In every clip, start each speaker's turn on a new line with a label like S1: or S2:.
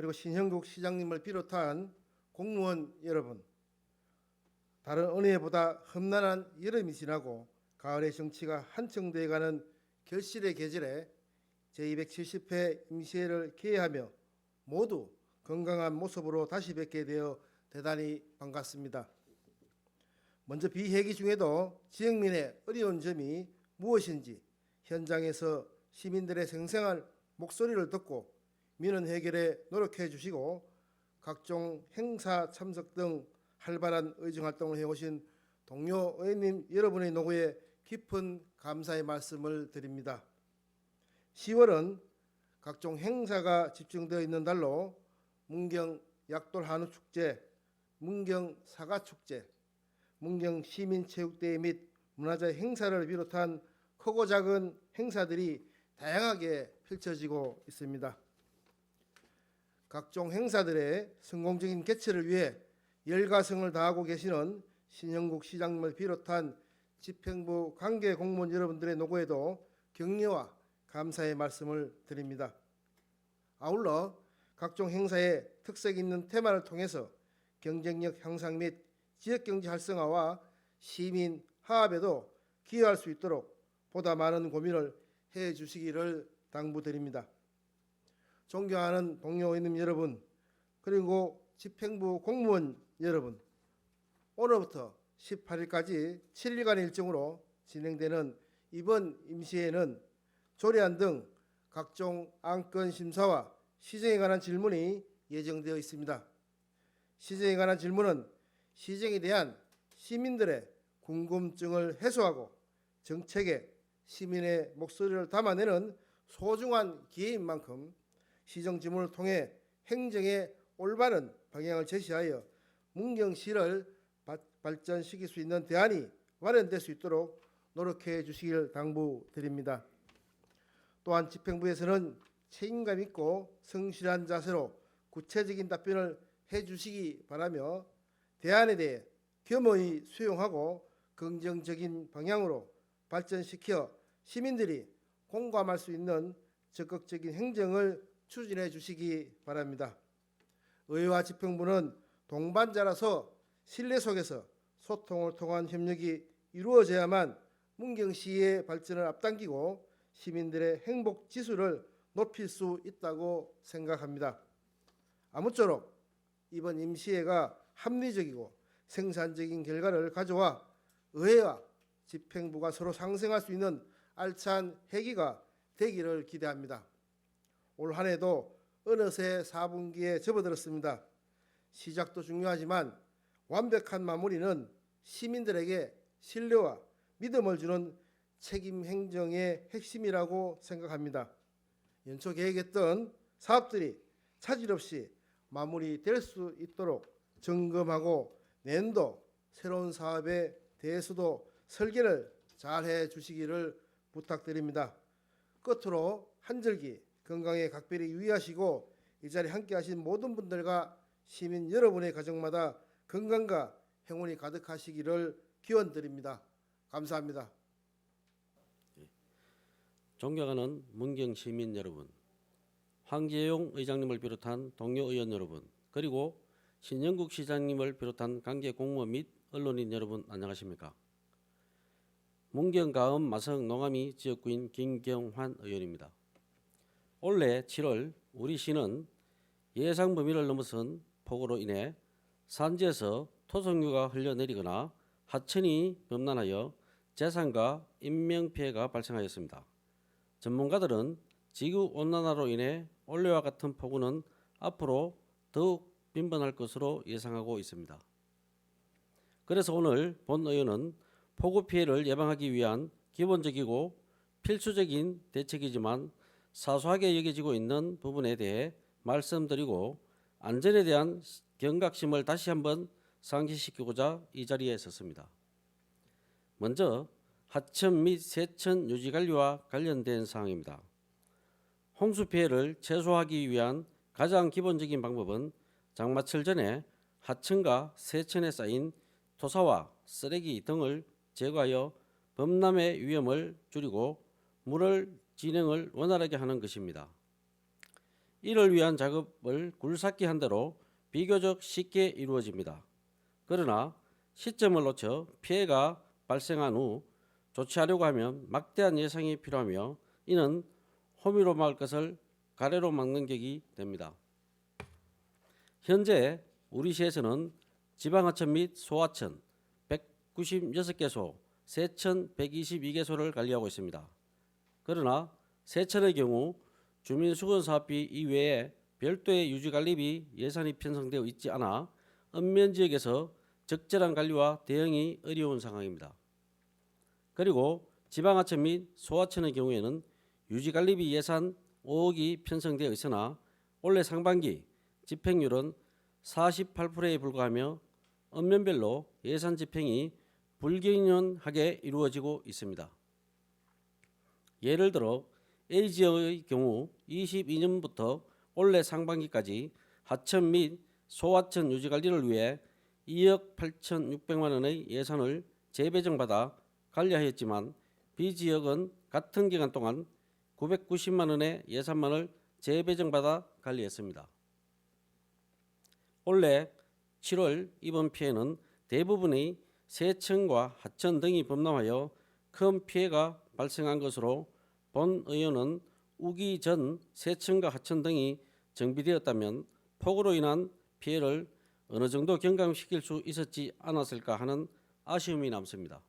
S1: 그리고 신형국 시장님을 비롯한 공무원 여러분, 다른 어느 해보다 험난한 여름이 지나고 가을의 정치가 한층 돼가는 결실의 계절에 제270회 임시회를 개회하며 모두 건강한 모습으로 다시 뵙게 되어 대단히 반갑습니다. 먼저 비회기 중에도 지역민의 어려운 점이 무엇인지 현장에서 시민들의 생생한 목소리를 듣고 민원 해결에 노력해 주시고 각종 행사 참석 등 활발한 의정활동을 해오신 동료 의원님 여러분의 노고에 깊은 감사의 말씀을 드립니다. 10월은 각종 행사가 집중되어 있는 달로 문경 약돌 한우축제, 문경 사과축제, 문경 시민체육대회 및 문화재 행사를 비롯한 크고 작은 행사들이 다양하게 펼쳐지고 있습니다. 각종 행사들의 성공적인 개최를 위해 열과성을 다하고 계시는 신형국 시장님을 비롯한 집행부 관계 공무원 여러분들의 노고에도 격려와 감사의 말씀을 드립니다. 아울러 각종 행사의 특색 있는 테마를 통해서 경쟁력 향상 및 지역경제 활성화와 시민 화합에도 기여할 수 있도록 보다 많은 고민을 해 주시기를 당부드립니다. 존경하는 동료 의원님 여러분, 그리고 집행부 공무원 여러분, 오늘부터 18일까지 7일간의 일정으로 진행되는 이번 임시회는 조례안 등 각종 안건 심사와 시정에 관한 질문이 예정되어 있습니다. 시정에 관한 질문은 시정에 대한 시민들의 궁금증을 해소하고 정책에 시민의 목소리를 담아내는 소중한 기회인 만큼 시정 질문을 통해 행정의 올바른 방향을 제시하여 문경시를 발전시킬 수 있는 대안이 마련될 수 있도록 노력해 주시길 당부드립니다. 또한 집행부에서는 책임감 있고 성실한 자세로 구체적인 답변을 해 주시기 바라며 대안에 대해 겸허히 수용하고 긍정적인 방향으로 발전시켜 시민들이 공감할 수 있는 적극적인 행정을 추진해 주시기 바랍니다. 의회와 집행부는 동반자라서 신뢰 속에서 소통을 통한 협력이 이루어져야만 문경시의 발전을 앞당기고 시민들의 행복 지수를 높일 수 있다고 생각합니다. 아무쪼록 이번 임시회가 합리적이고 생산적인 결과를 가져와 의회와 집행부가 서로 상생할 수 있는 알찬 회기가 되기를 기대합니다. 올 한 해도 어느새 4분기에 접어들었습니다. 시작도 중요하지만 완벽한 마무리는 시민들에게 신뢰와 믿음을 주는 책임 행정의 핵심이라고 생각합니다. 연초 계획했던 사업들이 차질 없이 마무리될 수 있도록 점검하고 내년도 새로운 사업에 대해서도 설계를 잘 해 주시기를 부탁드립니다. 끝으로 한절기 건강에 각별히 유의하시고 이 자리에 함께 하신 모든 분들과 시민 여러분의 가정마다 건강과 행운이 가득하시기를 기원드립니다. 감사합니다.
S2: 존경하는 문경 시민 여러분, 황재용 의장님을 비롯한 동료 의원 여러분, 그리고 신영국 시장님을 비롯한 관계 공무원 및 언론인 여러분 안녕하십니까? 문경 가음 마성 농암이 지역구인 김경환 의원입니다. 올해 7월 우리 시는 예상 범위를 넘어선 폭우로 인해 산지에서 토속류가 흘러내리거나 하천이 범람하여 재산과 인명피해가 발생하였습니다. 전문가들은 지구온난화로 인해 올해와 같은 폭우는 앞으로 더욱 빈번할 것으로 예상하고 있습니다. 그래서 오늘 본 의원은 폭우 피해를 예방하기 위한 기본적이고 필수적인 대책이지만 사소하게 여겨지고 있는 부분에 대해 말씀드리고 안전에 대한 경각심을 다시 한번 상기시키고자 이 자리에 섰습니다. 먼저 하천 및 세천 유지관리와 관련된 사항입니다. 홍수 피해를 최소화하기 위한 가장 기본적인 방법은 장마철 전에 하천과 세천에 쌓인 토사와 쓰레기 등을 제거하여 범람의 위험을 줄이고 물을 진행을 원활하게 하는 것입니다. 이를 위한 작업을 굴삭기 한 대로 비교적 쉽게 이루어집니다. 그러나 시점을 놓쳐 피해가 발생한 후 조치하려고 하면 막대한 예산이 필요하며 이는 호미로 막을 것을 가래로 막는 격이 됩니다. 현재 우리 시에서는 지방하천 및 소하천 196개소, 세천 122개소를 관리하고 있습니다. 그러나 세천의 경우 주민수건사업비 이외에 별도의 유지관리비 예산이 편성되어 있지 않아 읍면지역에서 적절한 관리와 대응이 어려운 상황입니다. 그리고 지방하천 및 소하천의 경우에는 유지관리비 예산 5억이 편성되어 있으나 올해 상반기 집행률은 48%에 불과하며 읍면별로 예산 집행이 불균형하게 이루어지고 있습니다. 예를 들어 A지역의 경우 22년부터 올해 상반기까지 하천 및 소하천 유지관리를 위해 2억 8,600만 원의 예산을 재배정받아 관리하였지만 B지역은 같은 기간 동안 990만 원의 예산만을 재배정받아 관리했습니다. 올해 7월 이번 피해는 대부분의 세천과 하천 등이 범람하여 큰 피해가 발생한 것으로 본 의원은 우기 전 세천과 하천 등이 정비되었다면 폭우로 인한 피해를 어느 정도 경감시킬 수 있었지 않았을까 하는 아쉬움이 남습니다.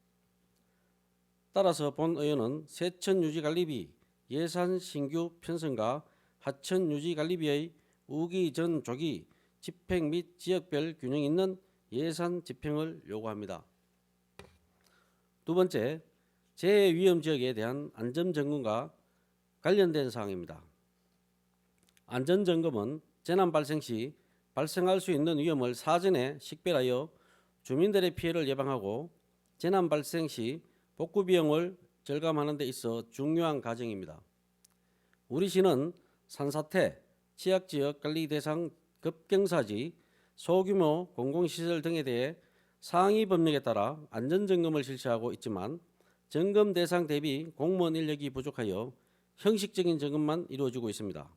S2: 따라서 본 의원은 세천 유지관리비 예산 신규 편성과 하천 유지관리비의 우기 전 조기 집행 및 지역별 균형 있는 예산 집행을 요구합니다. 두 번째, 재해 위험 지역에 대한 안전점검과 관련된 사항입니다. 안전점검은 재난 발생 시 발생할 수 있는 위험을 사전에 식별하여 주민들의 피해를 예방하고 재난 발생 시 복구 비용을 절감하는 데 있어 중요한 과정입니다. 우리 시는 산사태, 취약지역 관리 대상 급경사지, 소규모 공공시설 등에 대해 상위 법령에 따라 안전점검을 실시하고 있지만 점검 대상 대비 공무원 인력이 부족하여 형식적인 점검만 이루어지고 있습니다.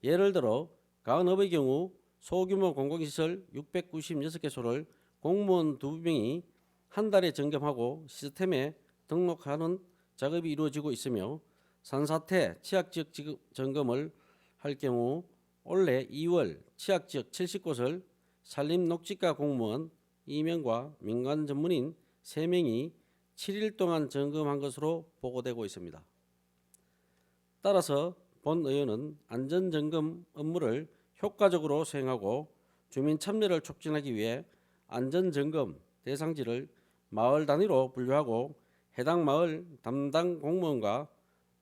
S2: 예를 들어 가은읍의 경우 소규모 공공시설 696개소를 공무원 2명이 한 달에 점검하고 시스템에 등록하는 작업이 이루어지고 있으며 산사태 취약지역 점검을 할 경우 올해 2월 취약지역 70곳을 산림녹지과 공무원 2명과 민간 전문인 3명이 7일 동안 점검한 것으로 보고되고 있습니다. 따라서 본 의원은 안전점검 업무를 효과적으로 수행하고 주민 참여를 촉진하기 위해 안전점검 대상지를 마을 단위로 분류하고 해당 마을 담당 공무원과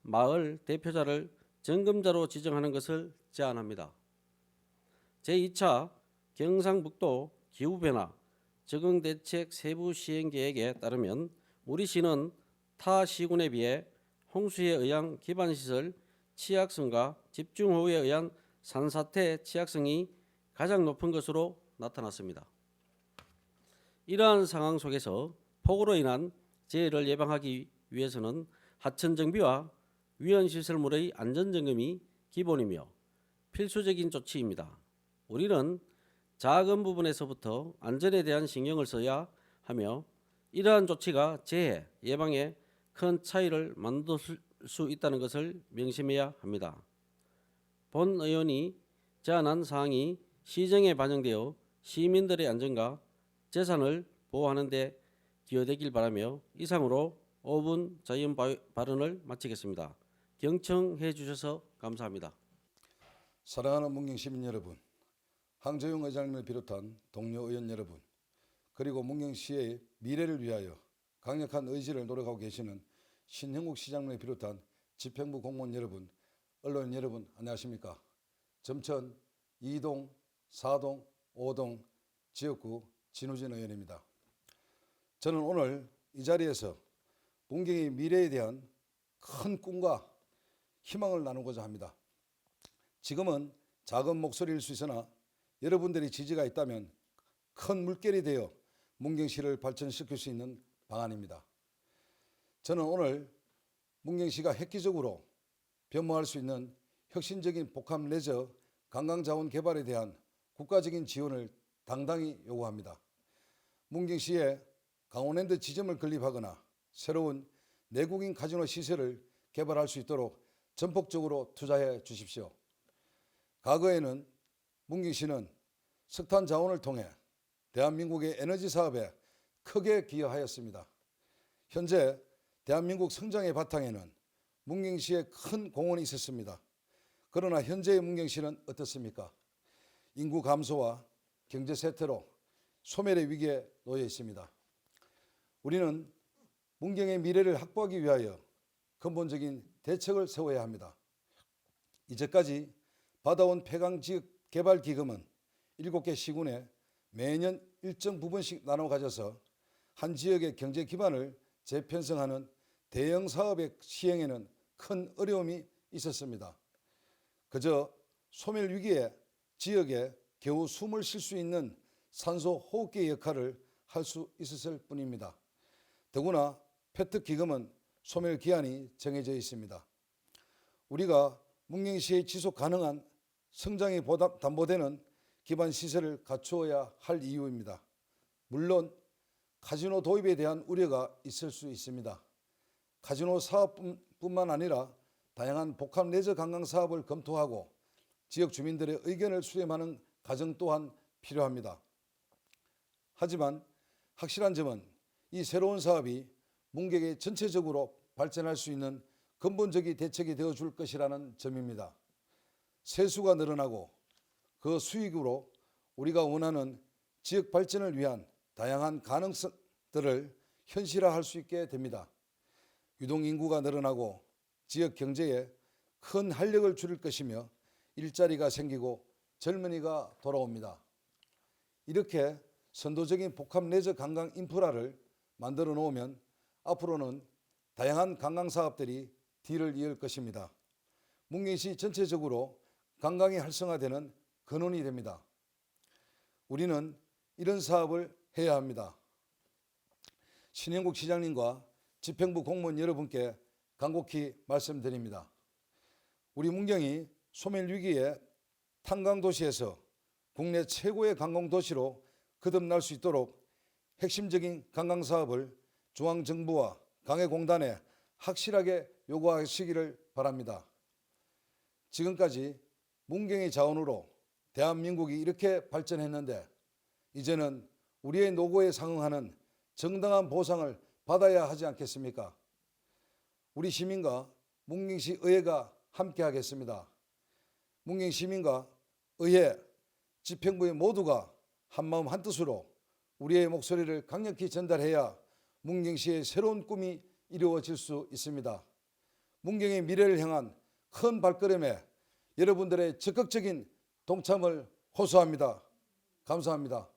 S2: 마을 대표자를 점검자로 지정하는 것을 제안합니다. 제2차 경상북도 기후변화 적응대책 세부 시행계획에 따르면 우리 시는 타 시군에 비해 홍수에 의한 기반시설 취약성과 집중호우에 의한 산사태 취약성이 가장 높은 것으로 나타났습니다. 이러한 상황 속에서 폭우로 인한 재해를 예방하기 위해서는 하천 정비와 위헌시설물의 안전점검이 기본이며 필수적인 조치입니다. 우리는 작은 부분에서부터 안전에 대한 신경을 써야 하며 이러한 조치가 재해 예방에 큰 차이를 만들 수 있다는 것을 명심해야 합니다. 본 의원이 제안한 사항이 시정에 반영되어 시민들의 안전과 재산을 보호하는 데 기여되길 바라며 이상으로 5분 자유 발언을 마치겠습니다. 경청해 주셔서 감사합니다.
S3: 사랑하는 문경 시민 여러분, 황재용 의장님을 비롯한 동료 의원 여러분, 그리고 문경시의 미래를 위하여 강력한 의지를 노력하고 계시는 신형국 시장님을 비롯한 집행부 공무원 여러분, 언론인 여러분 안녕하십니까? 점천 2동, 4동, 5동 지역구 진우진 의원입니다. 저는 오늘 이 자리에서 문경의 미래에 대한 큰 꿈과 희망을 나누고자 합니다. 지금은 작은 목소리일 수 있으나 여러분들의 지지가 있다면 큰 물결이 되어 문경시를 발전시킬 수 있는 방안입니다. 저는 오늘 문경시가 획기적으로 변모할 수 있는 혁신적인 복합 레저 관광자원 개발에 대한 국가적인 지원을 당당히 요구합니다. 문경시에 강원랜드 지점을 건립하거나 새로운 내국인 카지노 시설을 개발할 수 있도록 전폭적으로 투자해 주십시오. 과거에는 문경시는 석탄 자원을 통해 대한민국의 에너지 사업에 크게 기여하였습니다. 현재 대한민국 성장의 바탕에는 문경시의 큰 공헌이 있었습니다. 그러나 현재의 문경시는 어떻습니까? 인구 감소와 경제 쇠퇴로 소멸의 위기에 놓여 있습니다. 우리는 문경의 미래를 확보하기 위하여 근본적인 대책을 세워야 합니다. 이제까지 받아온 폐광지역 개발기금은 7개 시군에 매년 일정 부분씩 나눠 가져서 한 지역의 경제 기반을 재편성하는 대형 사업의 시행에는 큰 어려움이 있었습니다. 그저 소멸 위기에 지역에 겨우 숨을 쉴 수 있는 산소 호흡기의 역할을 할 수 있었을 뿐입니다. 더구나 페트 기금은 소멸 기한이 정해져 있습니다. 우리가 문경시의 지속 가능한 성장이 담보되는 기반 시설을 갖추어야 할 이유입니다. 물론 카지노 도입에 대한 우려가 있을 수 있습니다. 카지노 사업뿐만 아니라 다양한 복합 레저 관광 사업을 검토하고 지역 주민들의 의견을 수렴하는 과정 또한 필요합니다. 하지만 확실한 점은 이 새로운 사업이 문경에 전체적으로 발전할 수 있는 근본적인 대책이 되어줄 것이라는 점입니다. 세수가 늘어나고 그 수익으로 우리가 원하는 지역 발전을 위한 다양한 가능성들을 현실화할 수 있게 됩니다. 유동인구가 늘어나고 지역 경제에 큰 활력을 줄 것이며 일자리가 생기고 젊은이가 돌아옵니다. 이렇게 선도적인 복합 레저 관광 인프라를 만들어 놓으면 앞으로는 다양한 관광 사업들이 뒤를 이을 것입니다. 문경시 전체적으로 관광이 활성화되는 근원이 됩니다. 우리는 이런 사업을 해야 합니다. 신영국 시장님과 집행부 공무원 여러분께 간곡히 말씀드립니다. 우리 문경이 소멸 위기에 탄광도시에서 국내 최고의 관광도시로 거듭날 수 있도록 핵심적인 관광사업을 중앙정부와 관해공단에 확실하게 요구하시기를 바랍니다. 지금까지 문경의 자원으로 대한민국이 이렇게 발전했는데 이제는 우리의 노고에 상응하는 정당한 보상을 받아야 하지 않겠습니까? 우리 시민과 문경시 의회가 함께 하겠습니다. 문경 시민과 의회, 집행부의 모두가 한마음 한뜻으로 우리의 목소리를 강력히 전달해야 문경시의 새로운 꿈이 이루어질 수 있습니다. 문경의 미래를 향한 큰 발걸음에 여러분들의 적극적인 동참을 호소합니다. 감사합니다.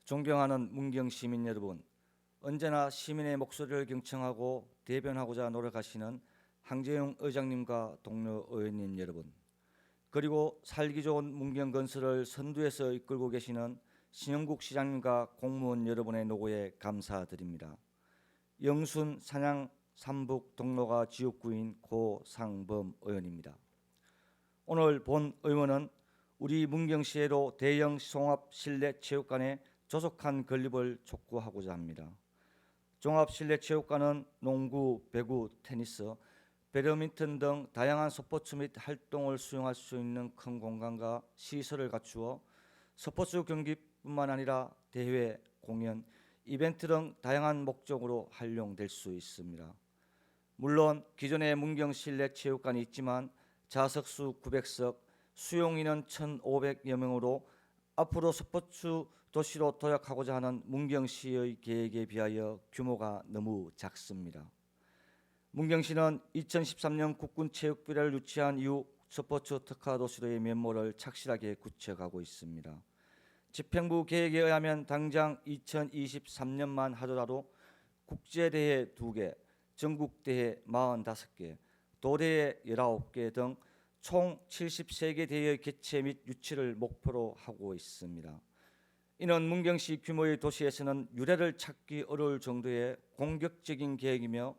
S4: 존경하는 문경 시민 여러분, 언제나 시민의 목소리를 경청하고 대변하고자 노력하시는 황재용 의장님과 동료 의원님 여러분, 그리고 살기 좋은 문경 건설을 선두에서 이끌고 계시는 신영국 시장님과 공무원 여러분의 노고에 감사드립니다. 영순 산양 삼북 동로가 지역구인 고상범 의원입니다. 오늘 본 의원은 우리 문경시에로 대형 종합 실내 체육관의 조속한 건립을 촉구하고자 합니다. 종합 실내 체육관은 농구, 배구, 테니스, 배드민턴 등 다양한 스포츠 및 활동을 수용할 수 있는 큰 공간과 시설을 갖추어 스포츠 경기뿐만 아니라 대회, 공연, 이벤트 등 다양한 목적으로 활용될 수 있습니다. 물론 기존의 문경 실내 체육관이 있지만 좌석수 900석, 수용인원 1,500여 명으로 앞으로 스포츠 도시로 도약하고자 하는 문경시의 계획에 비하여 규모가 너무 작습니다. 문경시는 2013년 국군체육비례를 유치한 이후 스포츠 특화 도시로의 면모를 착실하게 굳혀가고 있습니다. 집행부 계획에 의하면 당장 2023년만 하더라도 국제대회 2개, 전국대회 45개, 도대회 19개 등 총 73개 대회의 개최 및 유치를 목표로 하고 있습니다. 이는 문경시 규모의 도시에서는 유례를 찾기 어려울 정도의 공격적인 계획이며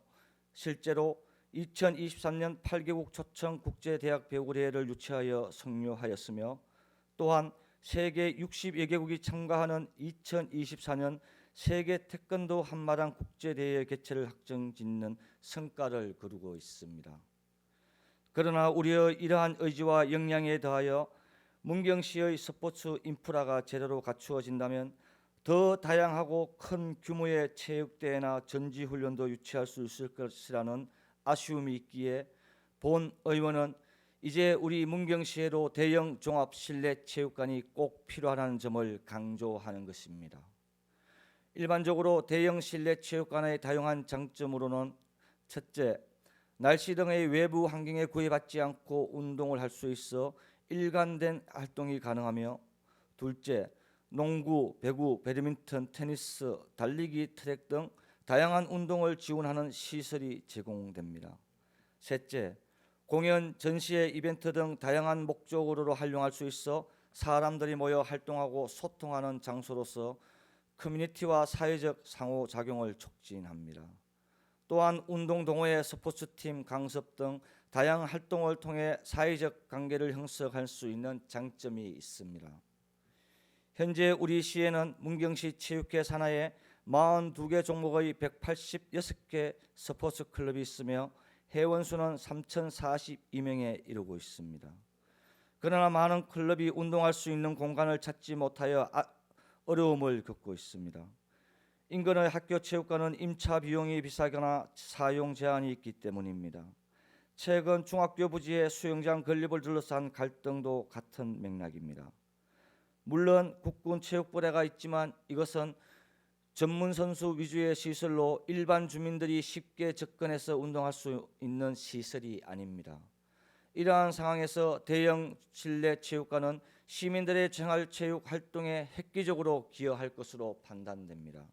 S4: 실제로 2023년 8개국 초청 국제대학 배구대회를 유치하여 성료하였으며 또한 세계 60여 개국이 참가하는 2024년 세계 태권도 한마당 국제대회 개최를 확정짓는 성과를 거두고 있습니다. 그러나 우리의 이러한 의지와 역량에 더하여 문경시의 스포츠 인프라가 제대로 갖추어진다면 더 다양하고 큰 규모의 체육대회나 전지훈련도 유치할 수 있을 것이라는 아쉬움이 있기에 본 의원은 이제 우리 문경시에도 대형 종합 실내 체육관이 꼭 필요하다는 점을 강조하는 것입니다. 일반적으로 대형 실내 체육관의 다양한 장점으로는 첫째, 날씨 등의 외부 환경에 구애받지 않고 운동을 할 수 있어 일관된 활동이 가능하며 둘째, 농구, 배구, 배드민턴, 테니스, 달리기 트랙 등 다양한 운동을 지원하는 시설이 제공됩니다. 셋째, 공연, 전시회, 이벤트 등 다양한 목적으로 활용할 수 있어 사람들이 모여 활동하고 소통하는 장소로서 커뮤니티와 사회적 상호작용을 촉진합니다. 또한 운동 동호회, 스포츠팀, 강습 등 다양한 활동을 통해 사회적 관계를 형성할 수 있는 장점이 있습니다. 현재 우리 시에는 문경시 체육회 산하에 42개 종목의 186개 스포츠 클럽이 있으며 회원수는 3,042명에 이르고 있습니다. 그러나 많은 클럽이 운동할 수 있는 공간을 찾지 못하여 어려움을 겪고 있습니다. 인근의 학교 체육관은 임차 비용이 비싸거나 사용 제한이 있기 때문입니다. 최근 중학교 부지의 수영장 건립을 둘러싼 갈등도 같은 맥락입니다. 물론 국군 체육부대가 있지만 이것은 전문 선수 위주의 시설로 일반 주민들이 쉽게 접근해서 운동할 수 있는 시설이 아닙니다. 이러한 상황에서 대형 실내 체육관은 시민들의 생활 체육 활동에 획기적으로 기여할 것으로 판단됩니다.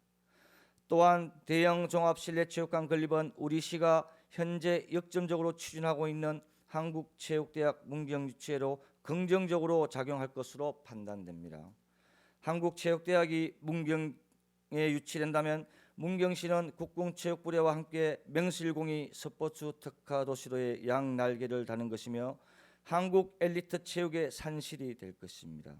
S4: 또한 대형 종합 실내 체육관 건립은 우리 시가 현재 역점적으로 추진하고 있는 한국체육대학 문경 유치회로 긍정적으로 작용할 것으로 판단됩니다. 한국체육대학이 문경에 유치된다면 문경시는 국궁체육부대와 함께 명실공히 스포츠 특화 도시로의 양날개를 다는 것이며 한국 엘리트 체육의 산실이 될 것입니다.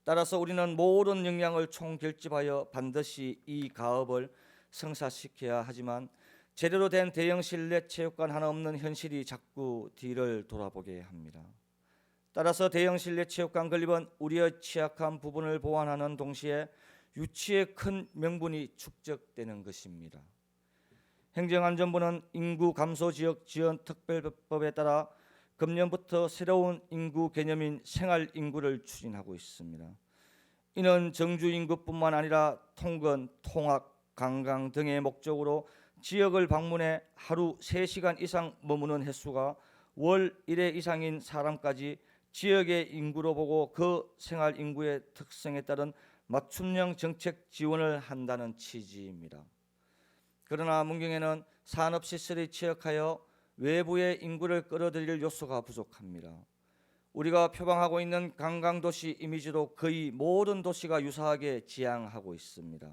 S4: 따라서 우리는 모든 역량을 총결집하여 반드시 이 가업을 성사시켜야 하지만 제대로 된 대형 실내 체육관 하나 없는 현실이 자꾸 뒤를 돌아보게 합니다. 따라서 대형 실내 체육관 건립은 우리의 취약한 부분을 보완하는 동시에 유치의 큰 명분이 축적되는 것입니다. 행정안전부는 인구 감소 지역 지원 특별법에 따라 금년부터 새로운 인구 개념인 생활 인구를 추진하고 있습니다. 이는 정주 인구뿐만 아니라 통근, 통학, 관광 등의 목적으로 지역을 방문해 하루 3시간 이상 머무는 횟수가 월 1회 이상인 사람까지 지역의 인구로 보고 그 생활 인구의 특성에 따른 맞춤형 정책 지원을 한다는 취지입니다. 그러나 문경에는 산업시설이 취약하여 외부의 인구를 끌어들일 요소가 부족합니다. 우리가 표방하고 있는 관광도시 이미지도 거의 모든 도시가 유사하게 지향하고 있습니다.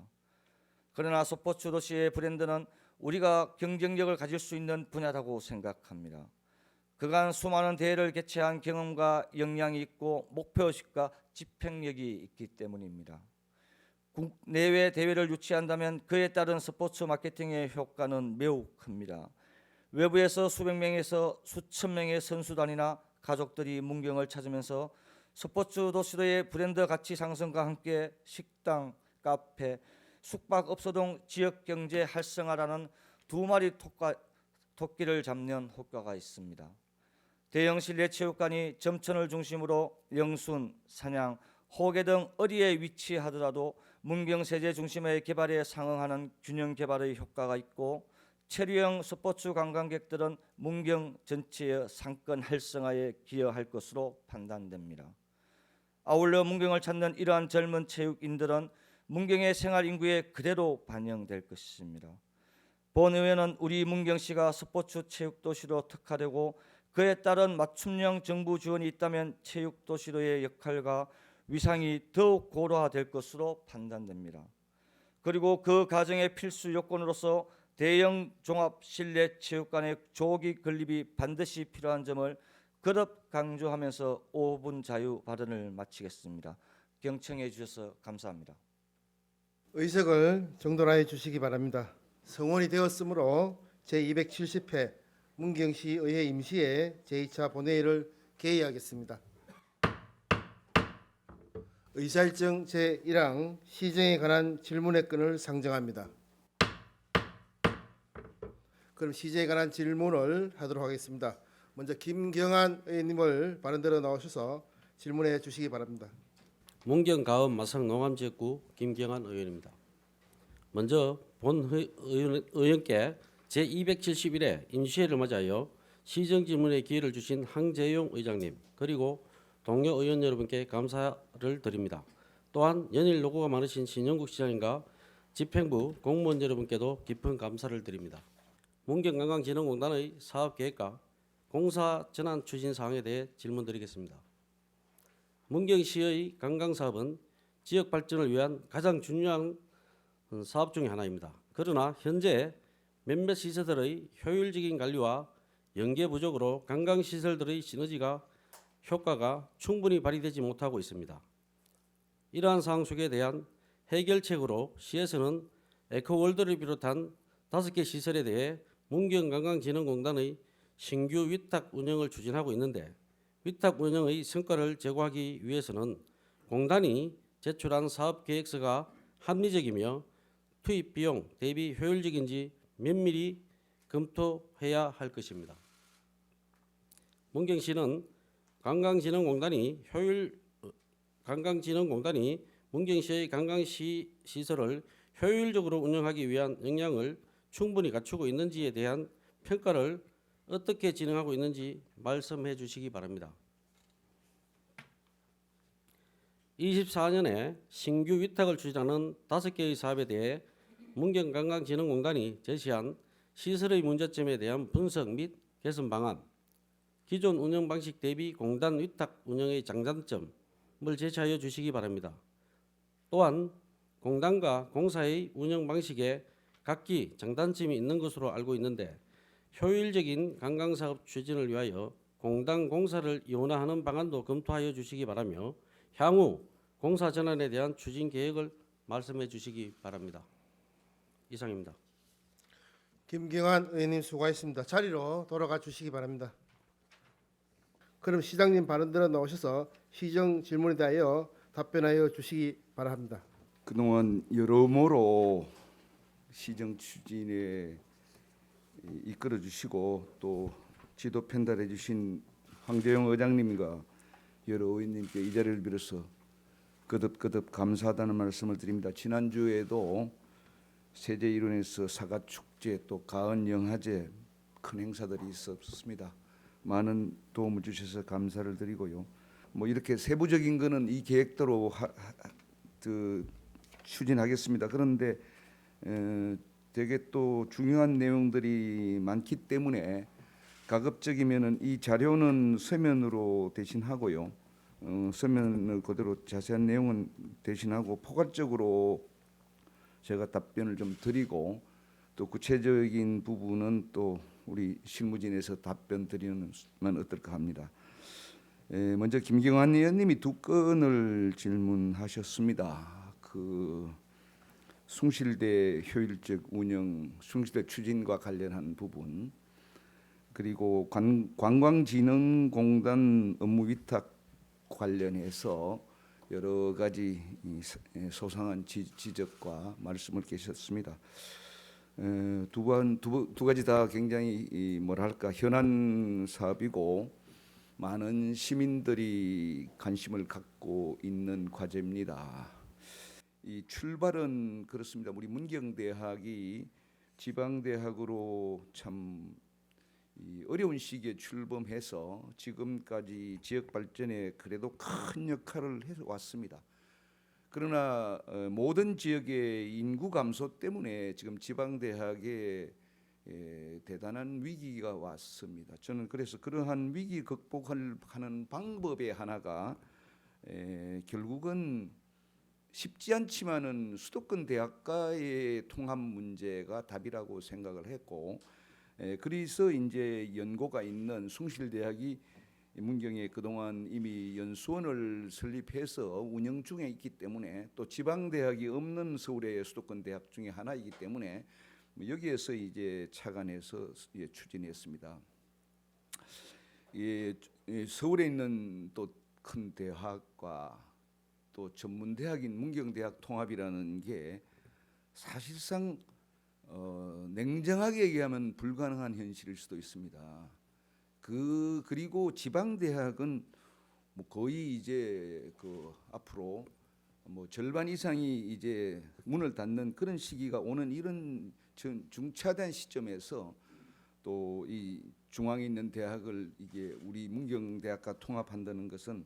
S4: 그러나 스포츠 도시의 브랜드는 우리가 경쟁력을 가질 수 있는 분야라고 생각합니다. 그간 수많은 대회를 개최한 경험과 역량이 있고 목표의식과 집행력이 있기 때문입니다. 국내외 대회를 유치한다면 그에 따른 스포츠 마케팅의 효과는 매우 큽니다. 외부에서 수백 명에서 수천 명의 선수단이나 가족들이 문경을 찾으면서 스포츠 도시로의 브랜드 가치 상승과 함께 식당, 카페, 숙박업소 등 지역 경제 활성화라는 두 마리 토끼를 잡는 효과가 있습니다. 대형 실내 체육관이 점천을 중심으로 영순, 산양, 호계 등 어디에 위치하더라도 문경 세제 중심의 개발에 상응하는 균형 개발의 효과가 있고 체류형 스포츠 관광객들은 문경 전체의 상권 활성화에 기여할 것으로 판단됩니다. 아울러 문경을 찾는 이러한 젊은 체육인들은 문경의 생활 인구에 그대로 반영될 것입니다. 본 의회는 우리 문경시가 스포츠 체육 도시로 특화되고 그에 따른 맞춤형 정부 지원이 있다면 체육 도시로의 역할과 위상이 더욱 고도화될 것으로 판단됩니다. 그리고 그 과정의 필수 요건으로서 대형 종합 실내 체육관의 조기 건립이 반드시 필요한 점을 거듭 강조하면서 5분 자유 발언을 마치겠습니다. 경청해 주셔서 감사합니다.
S1: 의석을 정돈하여 주시기 바랍니다. 성원이 되었으므로 제270회 문경시 의회 임시회 제2차 본회의를 개의하겠습니다. 의사일정 제1항 시정에 관한 질문의 건을 상정합니다. 그럼 시정에 관한 질문을 하도록 하겠습니다. 먼저 김경한 의원님을 발언대로 나오셔서 질문해 주시기 바랍니다.
S2: 문경 가읍 마상 농암지역구 김경한 의원입니다. 먼저 본 의원께 제271회 임시회를 맞이하여 시정 질문의 기회를 주신 황재용 의장님 그리고 동료 의원 여러분께 감사를 드립니다. 또한 연일 노고가 많으신 신영국 시장님과 집행부 공무원 여러분께도 깊은 감사를 드립니다. 문경관광진흥공단의 사업계획과 공사 전환 추진 사항에 대해 질문드리겠습니다. 문경시의 관광사업은 지역 발전을 위한 가장 중요한 사업 중의 하나입니다. 그러나 현재 몇몇 시설들의 효율적인 관리와 연계 부족으로 관광시설들의 시너지가 효과가 충분히 발휘되지 못하고 있습니다. 이러한 상황 속에 대한 해결책으로 시에서는 에코월드를 비롯한 5개 시설에 대해 문경관광진흥공단의 신규 위탁 운영을 추진하고 있는데 위탁 운영의 성과를 제고하기 위해서는 공단이 제출한 사업계획서가 합리적이며 투입 비용 대비 효율적인지 면밀히 검토해야 할 것입니다. 문경시는 관광진흥공단이 문경시의 관광시설을 효율적으로 운영하기 위한 역량을 충분히 갖추고 있는지에 대한 평가를 어떻게 진행하고 있는지 말씀해 주시기 바랍니다. 24년에 신규 위탁을 추진하는 5개의 사업에 대해 문경관광진흥공단이 제시한 시설의 문제점에 대한 분석 및 개선 방안, 기존 운영 방식 대비 공단 위탁 운영의 장단점을 제시하여 주시기 바랍니다. 또한 공단과 공사의 운영 방식에 각기 장단점이 있는 것으로 알고 있는데 효율적인 관광사업 추진을 위하여 공단 공사를 이원화하는 방안도 검토하여 주시기 바라며 향후 공사 전환에 대한 추진 계획을 말씀해 주시기 바랍니다. 이상입니다.
S1: 김경한 의원님 수고하셨습니다. 자리로 돌아가 주시기 바랍니다. 그럼 시장님 발언대로 나오셔서 시정 질문에 대하여 답변하여 주시기 바랍니다.
S5: 그동안 여러모로 시정 추진에 이끌어 주시고 또 지도 편달해 주신 황재용 의장님과 여러 의원님께 이 자리를 빌어서 거듭 감사하다는 말씀을 드립니다. 지난주에도 세제 일원에서 사과 축제 또 가은 영화제 큰 행사들이 있었습니다. 많은 도움을 주셔서 감사를 드리고요. 뭐 이렇게 세부적인 거는 이 계획대로 추진하겠습니다. 그런데 되게 또 중요한 내용들이 많기 때문에 가급적이면은 이 자료는 서면으로 대신하고요. 서면을 그대로 자세한 내용은 대신하고 포괄적으로 제가 답변을 좀 드리고 또 구체적인 부분은 또 우리 실무진에서 답변 드리면 어떨까 합니다. 먼저 김경환 의원님이 2건을 질문하셨습니다. 그 숭실대 효율적 운영, 숭실대 추진과 관련한 부분, 그리고 관광진흥공단 업무 위탁 관련해서 여러 가지 소상한 지적과 말씀을 계셨습니다. 두 가지 다 굉장히 뭐랄까 현안 사업이고 많은 시민들이 관심을 갖고 있는 과제입니다. 이 출발은 그렇습니다. 우리 문경대학이 지방대학으로 참 어려운 시기에 출범해서 지금까지 지역 발전에 그래도 큰 역할을 해왔습니다. 그러나 모든 지역의 인구 감소 때문에 지금 지방대학에 대단한 위기가 왔습니다. 저는 그래서 그러한 위기 극복하는 방법의 하나가 결국은 쉽지 않지만은 수도권 대학가의 통합 문제가 답이라고 생각을 했고, 그래서 이제 연고가 있는 숭실대학이 문경에 그동안 이미 연수원을 설립해서 운영 중에 있기 때문에, 또 지방대학이 없는 서울의 수도권 대학 중에 하나이기 때문에 여기에서 이제 착안해서 추진했습니다. 서울에 있는 또 큰 대학과 또 전문 대학인 문경대학 통합이라는 게 사실상 냉정하게 얘기하면 불가능한 현실일 수도 있습니다. 그리고 지방 대학은 뭐 거의 이제 앞으로 뭐 절반 이상이 이제 문을 닫는 그런 시기가 오는 이런 중차대한 시점에서 또 이 중앙에 있는 대학을 이게 우리 문경대학과 통합한다는 것은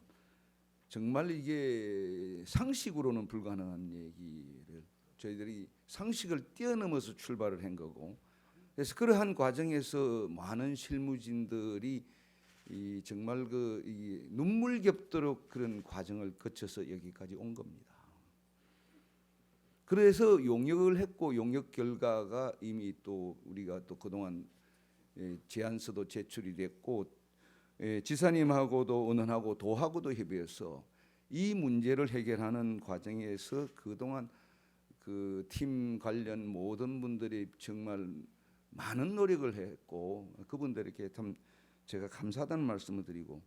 S5: 정말 이게 상식으로는 불가능한 얘기를 저희들이 상식을 뛰어넘어서 출발을 한 거고, 그래서 그러한 과정에서 많은 실무진들이 정말 이 눈물겹도록 그런 과정을 거쳐서 여기까지 온 겁니다. 그래서 용역을 했고, 용역 결과가 이미 또 우리가 또 그동안 제안서도 제출이 됐고, 지사님하고도 의논하고 도하고도 협의해서 이 문제를 해결하는 과정에서 그동안 그 팀 관련 모든 분들이 정말 많은 노력을 했고, 그분들에게 참 제가 감사하다는 말씀을 드리고,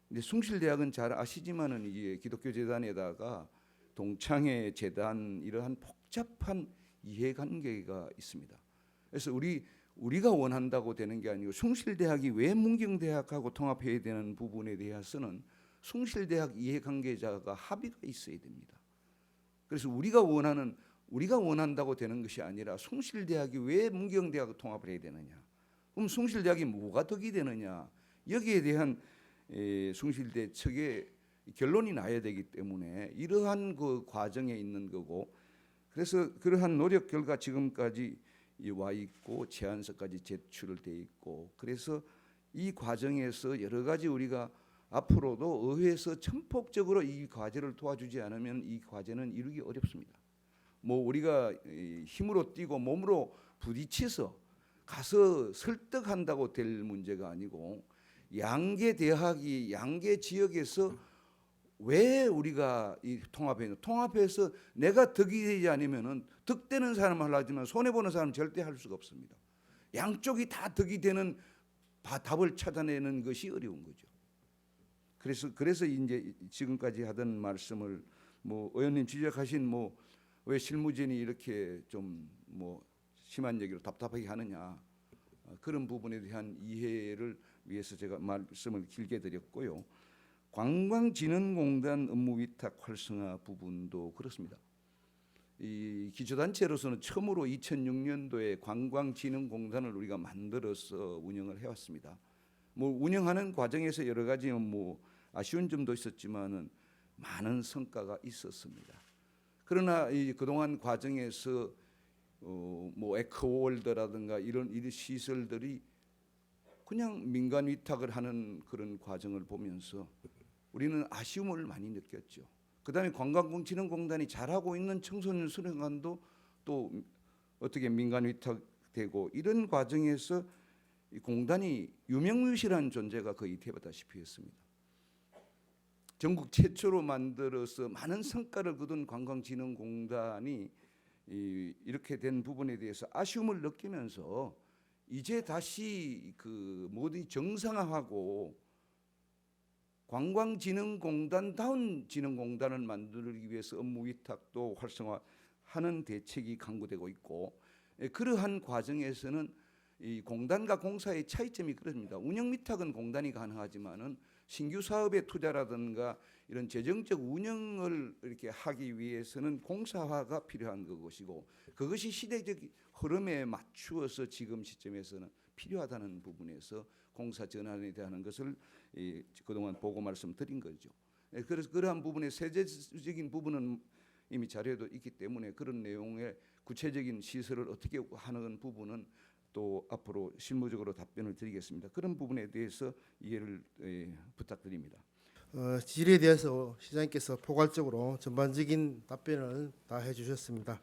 S5: 이제 숭실대학은 잘 아시지만은 이게 기독교 재단에다가 동창회 재단 이러한 복잡한 이해관계가 있습니다. 그래서 우리가 원한다고 되는 게 아니고, 숭실대학이 왜 문경대학하고 통합해야 되는 부분에 대해서는 숭실대학 이해관계자가 합의가 있어야 됩니다. 그래서 우리가 원한다고 되는 것이 아니라 숭실대학이 왜 문경대학과 통합을 해야 되느냐, 그럼 숭실대학이 뭐가 덕이 되느냐, 여기에 대한 숭실대 측의 결론이 나야 되기 때문에 이러한 그 과정에 있는 거고, 그래서 그러한 노력 결과 지금까지 와 있고 제안서까지 제출돼 있고, 그래서 이 과정에서 여러 가지 우리가 앞으로도 의회에서 전폭적으로 이 과제를 도와주지 않으면 이 과제는 이루기 어렵습니다. 뭐 우리가 힘으로 뛰고 몸으로 부딪혀서 가서 설득한다고 될 문제가 아니고, 양계 대학이 양계 지역에서 왜 우리가 이 통합해서 내가 덕이 되지 않으면은 득되는 사람은 하지만 손해 보는 사람은 절대 할 수가 없습니다. 양쪽이 다 덕이 되는 답을 찾아내는 것이 어려운 거죠. 그래서 이제 지금까지 하던 말씀을 뭐 의원님 지적하신 뭐 왜 실무진이 이렇게 좀 뭐 심한 얘기로 답답하게 하느냐, 그런 부분에 대한 이해를 위해서 제가 말씀을 길게 드렸고요. 관광진흥공단 업무 위탁 활성화 부분도 그렇습니다. 이 기초단체로서는 처음으로 2006년도에 관광진흥공단을 우리가 만들어서 운영을 해왔습니다. 뭐 운영하는 과정에서 여러 가지 뭐 아쉬운 점도 있었지만은 많은 성과가 있었습니다. 그러나 이 그동안 과정에서 뭐 에코월드라든가 이런 시설들이 그냥 민간 위탁을 하는 그런 과정을 보면서 우리는 아쉬움을 많이 느꼈죠. 그다음에 관광진흥공단이 잘하고 있는 청소년 수련관도 또 어떻게 민간 위탁되고, 이런 과정에서 이 공단이 유명무실한 존재가 거의 되었다시피 했습니다. 전국 최초로 만들어서 많은 성과를 거둔 관광진흥공단이 이렇게 된 부분에 대해서 아쉬움을 느끼면서 이제 다시 그 모두 정상화하고 관광진흥공단다운 진흥공단을 만들기 위해서 업무 위탁도 활성화하는 대책이 강구되고 있고, 그러한 과정에서는 이 공단과 공사의 차이점이 그렇습니다. 운영 위탁은 공단이 가능하지만은 신규 사업의 투자라든가 이런 재정적 운영을 이렇게 하기 위해서는 공사화가 필요한 것이고, 그것이 시대적 흐름에 맞추어서 지금 시점에서는 필요하다는 부분에서 공사 전환에 대한 것을 그동안 보고 말씀드린 거죠. 그래서 그러한 부분의 세제적인 부분은 이미 자료에도 있기 때문에 그런 내용의 구체적인 시설을 어떻게 하는 부분은 또 앞으로 실무적으로 답변을 드리겠습니다. 그런 부분에 대해서 이해를 부탁드립니다.
S1: 질에 대해서 시장님께서 포괄적으로 전반적인 답변을 다 해주셨습니다.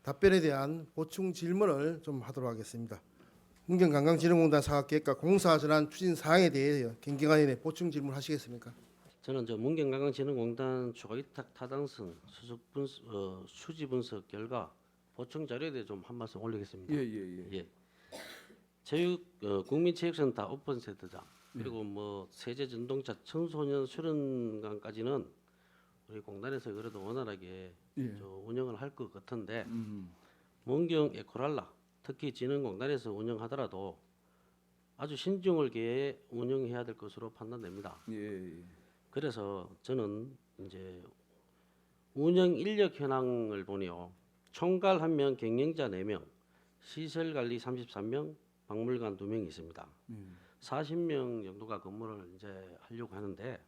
S1: 답변에 대한 보충 질문을 좀 하도록 하겠습니다. 문경관광진흥공단 사업계획과 공사 전환 추진 사항에 대해 김경환 의원님 보충 질문하시겠습니까?
S2: 저는 문경관광진흥공단 추가위탁 타당성 수지 분석 결과 보충 자료에 대해 좀 한 말씀 올리겠습니다. 예. 체육 국민체육센터 오픈센터장 그리고 뭐 세제 전동차 청소년 수련관까지는 우리 공단에서 그래도 원활하게 운영을 할 것 같은데 문경 에코랄라 특히 진흥공단에서 운영하더라도 아주 신중을 기해 운영해야 될 것으로 판단됩니다. 그래서 저는 이제 운영 인력 현황을 보니요. 총괄 1명, 경영자 4명, 시설 관리 33명, 박물관 2명이 있습니다. 40명 정도가 근무를 이제 하려고 하는데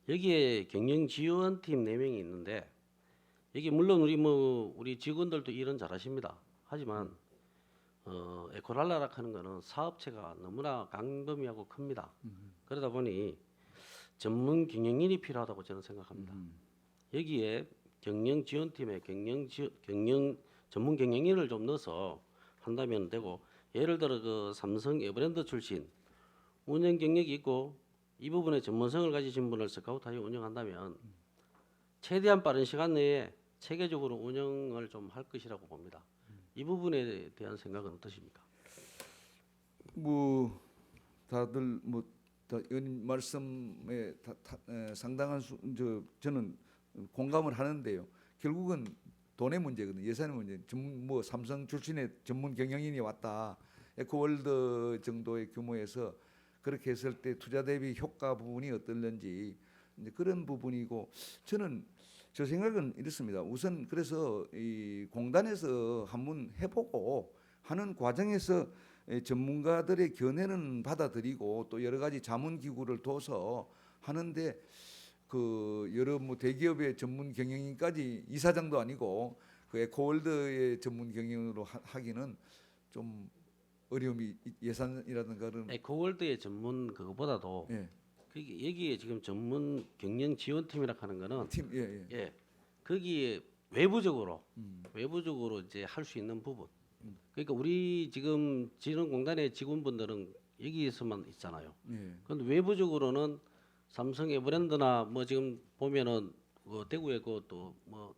S2: 여기에 경영 지원팀 4명이 있는데 여기 물론 우리 직원들도 일은 잘하십니다. 하지만 에코랄라라 하는 거는 사업체가 너무나 강범위하고 큽니다. 그러다 보니 전문 경영인이 필요하다고 저는 생각합니다. 여기에 경영 지원팀에 전문 경영인을 좀 넣어서 한다면 되고 예를 들어 그 삼성 에버랜드 출신 운영 경력이 있고 이 부분에 전문성을 가지신 분을 스카우트하여 운영한다면 최대한 빠른 시간 내에 체계적으로 운영을 좀 할 것이라고 봅니다. 이 부분에 대한 생각은 어떠십니까?
S5: 뭐 다들 다 의원님 말씀에 상당한 저는 공감을 하는데요. 결국은 돈의 문제거든요. 예산의 문제. 뭐 삼성 출신의 전문 경영인이 왔다. 에코월드 정도의 규모에서 그렇게 했을 때 투자 대비 효과 부분이 어떨는지 이제 그런 부분이고 저는 저 생각은 이렇습니다. 우선 그래서 이 공단에서 한번 해보고 하는 과정에서 전문가들의 견해는 받아들이고 또 여러 가지 자문기구를 둬서 하는데 그 여러 뭐 대기업의 전문 경영인까지 이사장도 아니고 그 에코월드의 전문 경영으로 하기는 좀 어려움이 예산이라든가는
S2: 에코월드의 전문 그거보다도 여기에 지금 전문 경영 지원팀이라 하는 거는 거기에 외부적으로 이제 할 수 있는 부분. 그러니까 우리 지금 진흥공단의 직원분들은 여기에서만 있잖아요. 그런데 외부적으로는 삼성 에버랜드나 뭐 지금 보면은 그 대구에 그또뭐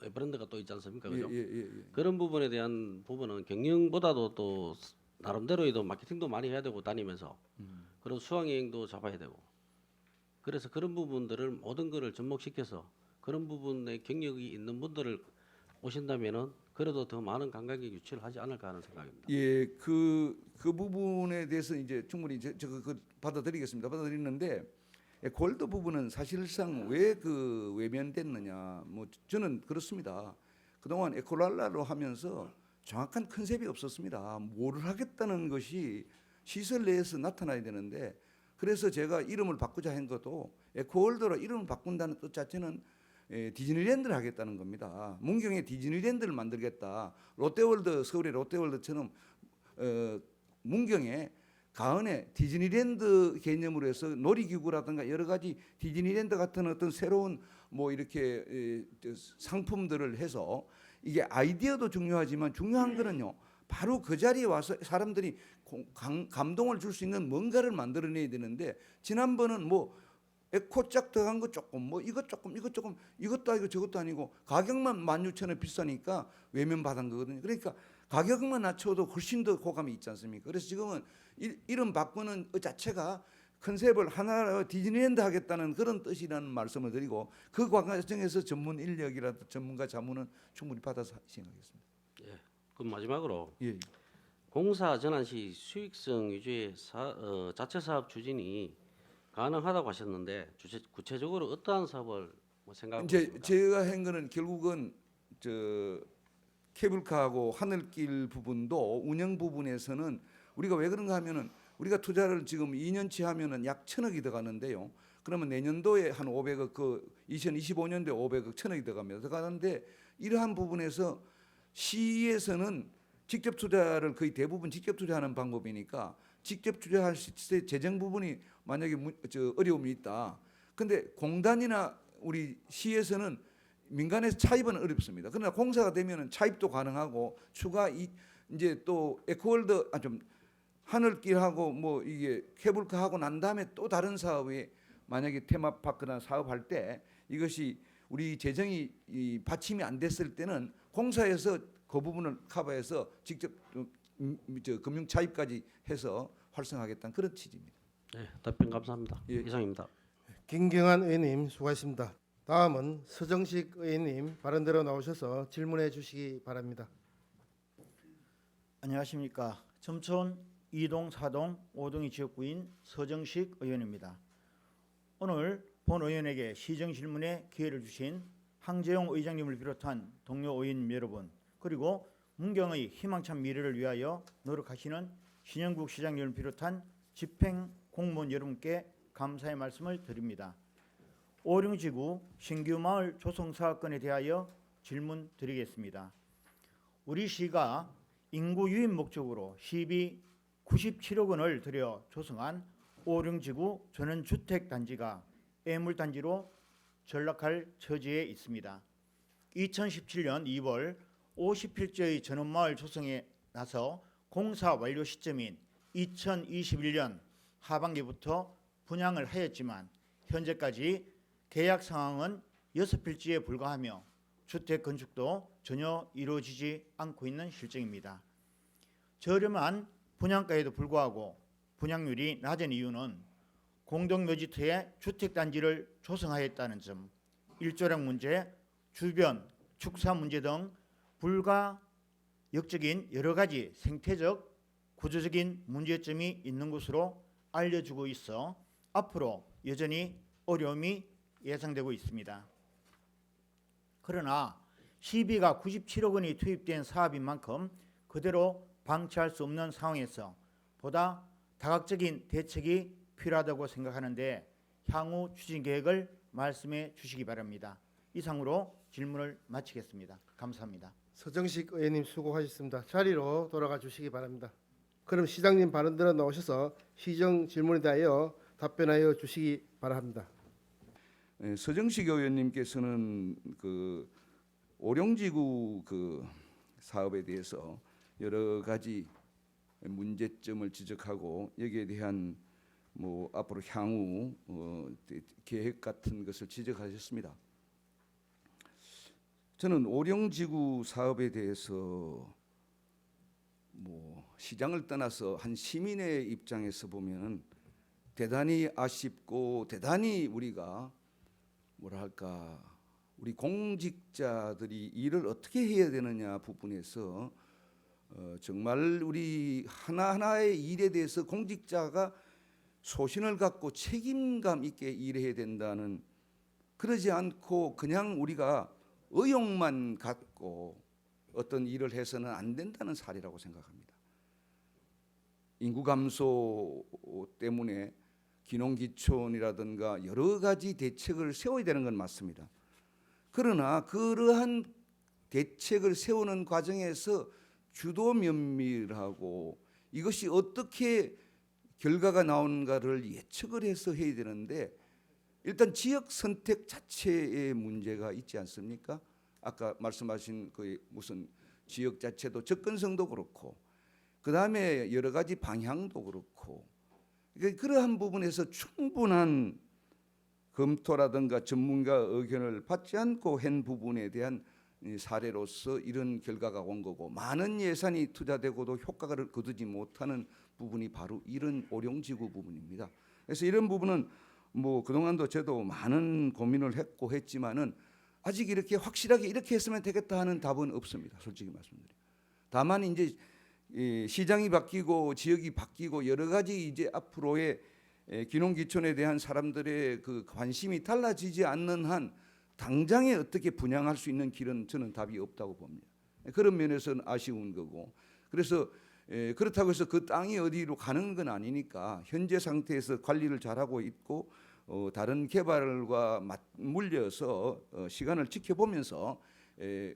S2: 에버랜드가 또 있지 않습니까? 그죠? 그런 부분에 대한 부분은 경영보다도 또 나름대로에도 마케팅도 많이 해야 되고 다니면서 그런 수강여행도 잡아야 되고 그래서 그런 부분들을 모든 거를 접목시켜서 그런 부분에 경력이 있는 분들을 오신다면은 그래도 더 많은 관광객 유치를 하지 않을까 하는 생각입니다.
S5: 예, 그 부분에 대해서 이제 충분히 제가 받아들이겠습니다. 받아들이는데 골드 부분은 사실상 왜 그 외면됐느냐? 뭐 저는 그렇습니다. 그동안 에코랄라로 하면서 정확한 컨셉이 없었습니다. 뭐를 하겠다는 것이 시설 내에서 나타나야 되는데 그래서 제가 이름을 바꾸자 한 것도 에코월드로 이름을 바꾼다는 뜻 자체는 디즈니랜드를 하겠다는 겁니다. 문경에 디즈니랜드를 만들겠다. 롯데월드 서울의 롯데월드처럼 문경에 가은에 디즈니랜드 개념으로 해서 놀이기구라든가 여러 가지 디즈니랜드 같은 어떤 새로운 뭐 이렇게 상품들을 해서 이게 아이디어도 중요하지만 중요한 거는요. 바로 그 자리에 와서 사람들이 감동을 줄 수 있는 뭔가를 만들어내야 되는데 지난번은 뭐 에코짝 들어간 거 조금 뭐 이것 조금 이것도 아니고 저것도 아니고 가격만 16,000원 비싸니까 외면받은 거거든요. 그러니까 가격만 낮춰도 훨씬 더 호감이 있지 않습니까? 그래서 지금은 이름 바꾸는 그 자체가 컨셉을 하나 디즈니랜드 하겠다는 그런 뜻이라는 말씀을 드리고 그 과정에서 전문 인력이라도 전문가 자문은 충분히 받아서 시행하겠습니다.
S2: 예. 그럼 마지막으로
S5: 예.
S2: 공사 전환 시 수익성 위주의 자체 사업 추진이 가능하다고 하셨는데 구체적으로 어떠한 사업을 생각하고
S5: 이제
S2: 있습니까?
S5: 제가 한 거는 결국은 저 케이블카하고 하늘길 부분도 운영 부분에서는 우리가 왜 그런가 하면은 우리가 투자를 지금 2년치 하면은 약 1,000억이 들어가는데요. 그러면 내년도에 한 500억, 그 2025년도에 500억, 1,000억이 들어가는데 이러한 부분에서 시에서는 직접 투자를 거의 대부분 직접 투자하는 방법이니까 직접 투자할 때 재정 부분이 만약에 어려움이 있다. 근데 공단이나 우리 시에서는 민간에서 차입은 어렵습니다. 그러나 공사가 되면은 차입도 가능하고 추가 이제 또 에코월드 좀 하늘길하고 뭐 이게 케이블카하고 난 다음에 또 다른 사업에 만약에 테마파크나 사업할 때 이것이 우리 재정이 받침이 안 됐을 때는 공사에서 그 부분을 커버해서 직접 금융 차입까지 해서 활성화하겠다는 그런 취지입니다.
S2: 네, 답변 감사합니다.
S5: 예.
S2: 이상입니다.
S1: 김경환 의원님 수고하셨습니다. 다음은 서정식 의원님 발언대로 나오셔서 질문해 주시기 바랍니다.
S6: 안녕하십니까. 점촌 2동, 4동, 5동의 지역구인 서정식 의원입니다. 오늘 본 의원에게 시정 질문에 기회를 주신 황재용 의장님을 비롯한 동료 의원 여러분, 그리고 문경의 희망찬 미래를 위하여 노력하시는 신영국 시장님을 비롯한 집행 공무원 여러분께 감사의 말씀을 드립니다. 오령지구 신규 마을 조성 사업건에 대하여 질문 드리겠습니다. 우리 시가 인구 유입 목적으로 시비 97억 원을 들여 조성한 오령지구 전원주택단지가 애물단지로 전락할 처지에 있습니다. 2017년 2월 50필지의 전원마을 조성에 나서 공사 완료 시점인 2021년 하반기부터 분양을 하였지만 현재까지 계약 상황은 6필지에 불과하며 주택 건축도 전혀 이루어지지 않고 있는 실정입니다. 저렴한 분양가에도 불구하고 분양률이 낮은 이유는 공동묘지터에 주택단지를 조성하였다는 점, 일조량 문제, 주변 축사 문제 등 불가역적인 여러 가지 생태적, 구조적인 문제점이 있는 것으로 알려지고 있어 앞으로 여전히 어려움이 예상되고 있습니다. 그러나 시비가 97억 원이 투입된 사업인 만큼 그대로 방치할 수 없는 상황에서 보다 다각적인 대책이 필요하다고 생각하는데 향후 추진 계획을 말씀해 주시기 바랍니다. 이상으로 질문을 마치겠습니다. 감사합니다.
S1: 서정식 의원님 수고하셨습니다. 자리로 돌아가 주시기 바랍니다. 그럼 시장님 발언대로 나오셔서 시정 질문에 대하여 답변하여 주시기 바랍니다.
S5: 서정식 의원님께서는 그 오령지구 그 사업에 대해서 여러 가지 문제점을 지적하고 여기에 대한 뭐 앞으로 향후 계획 같은 것을 지적하셨습니다. 저는 오령지구 사업에 대해서 뭐 시장을 떠나서 한 시민의 입장에서 보면 대단히 아쉽고 대단히 우리가 뭐랄까 우리 공직자들이 일을 어떻게 해야 되느냐 부분에서 정말 우리 하나하나의 일에 대해서 공직자가 소신을 갖고 책임감 있게 일해야 된다는, 그러지 않고 그냥 우리가 의욕만 갖고 어떤 일을 해서는 안 된다는 사례라고 생각합니다. 인구 감소 때문에 귀농귀촌이라든가 여러 가지 대책을 세워야 되는 건 맞습니다. 그러나 그러한 대책을 세우는 과정에서 주도 면밀하고 이것이 어떻게 결과가 나오는가를 예측을 해서 해야 되는데 일단 지역 선택 자체에 문제가 있지 않습니까? 아까 말씀하신 그 무슨 지역 자체도 접근성도 그렇고 그 다음에 여러 가지 방향도 그렇고 그러한 부분에서 충분한 검토라든가 전문가 의견을 받지 않고 한 부분에 대한 사례로서 이런 결과가 온 거고, 많은 예산이 투자되고도 효과를 거두지 못하는 부분이 바로 이런 오령지구 부분입니다. 그래서 이런 부분은 뭐 그동안도 저도 많은 고민을 했고 했지만은 아직 이렇게 확실하게 이렇게 했으면 되겠다 하는 답은 없습니다. 솔직히 말씀드려요. 다만 이제 시장이 바뀌고 지역이 바뀌고 여러 가지 이제 앞으로의 귀농귀촌에 대한 사람들의 그 관심이 달라지지 않는 한 당장에 어떻게 분양할 수 있는 길은 저는 답이 없다고 봅니다. 그런 면에서는 아쉬운 거고, 그래서 그렇다고 해서 그 땅이 어디로 가는 건 아니니까 현재 상태에서 관리를 잘하고 있고 다른 개발과 맞물려서 시간을 지켜보면서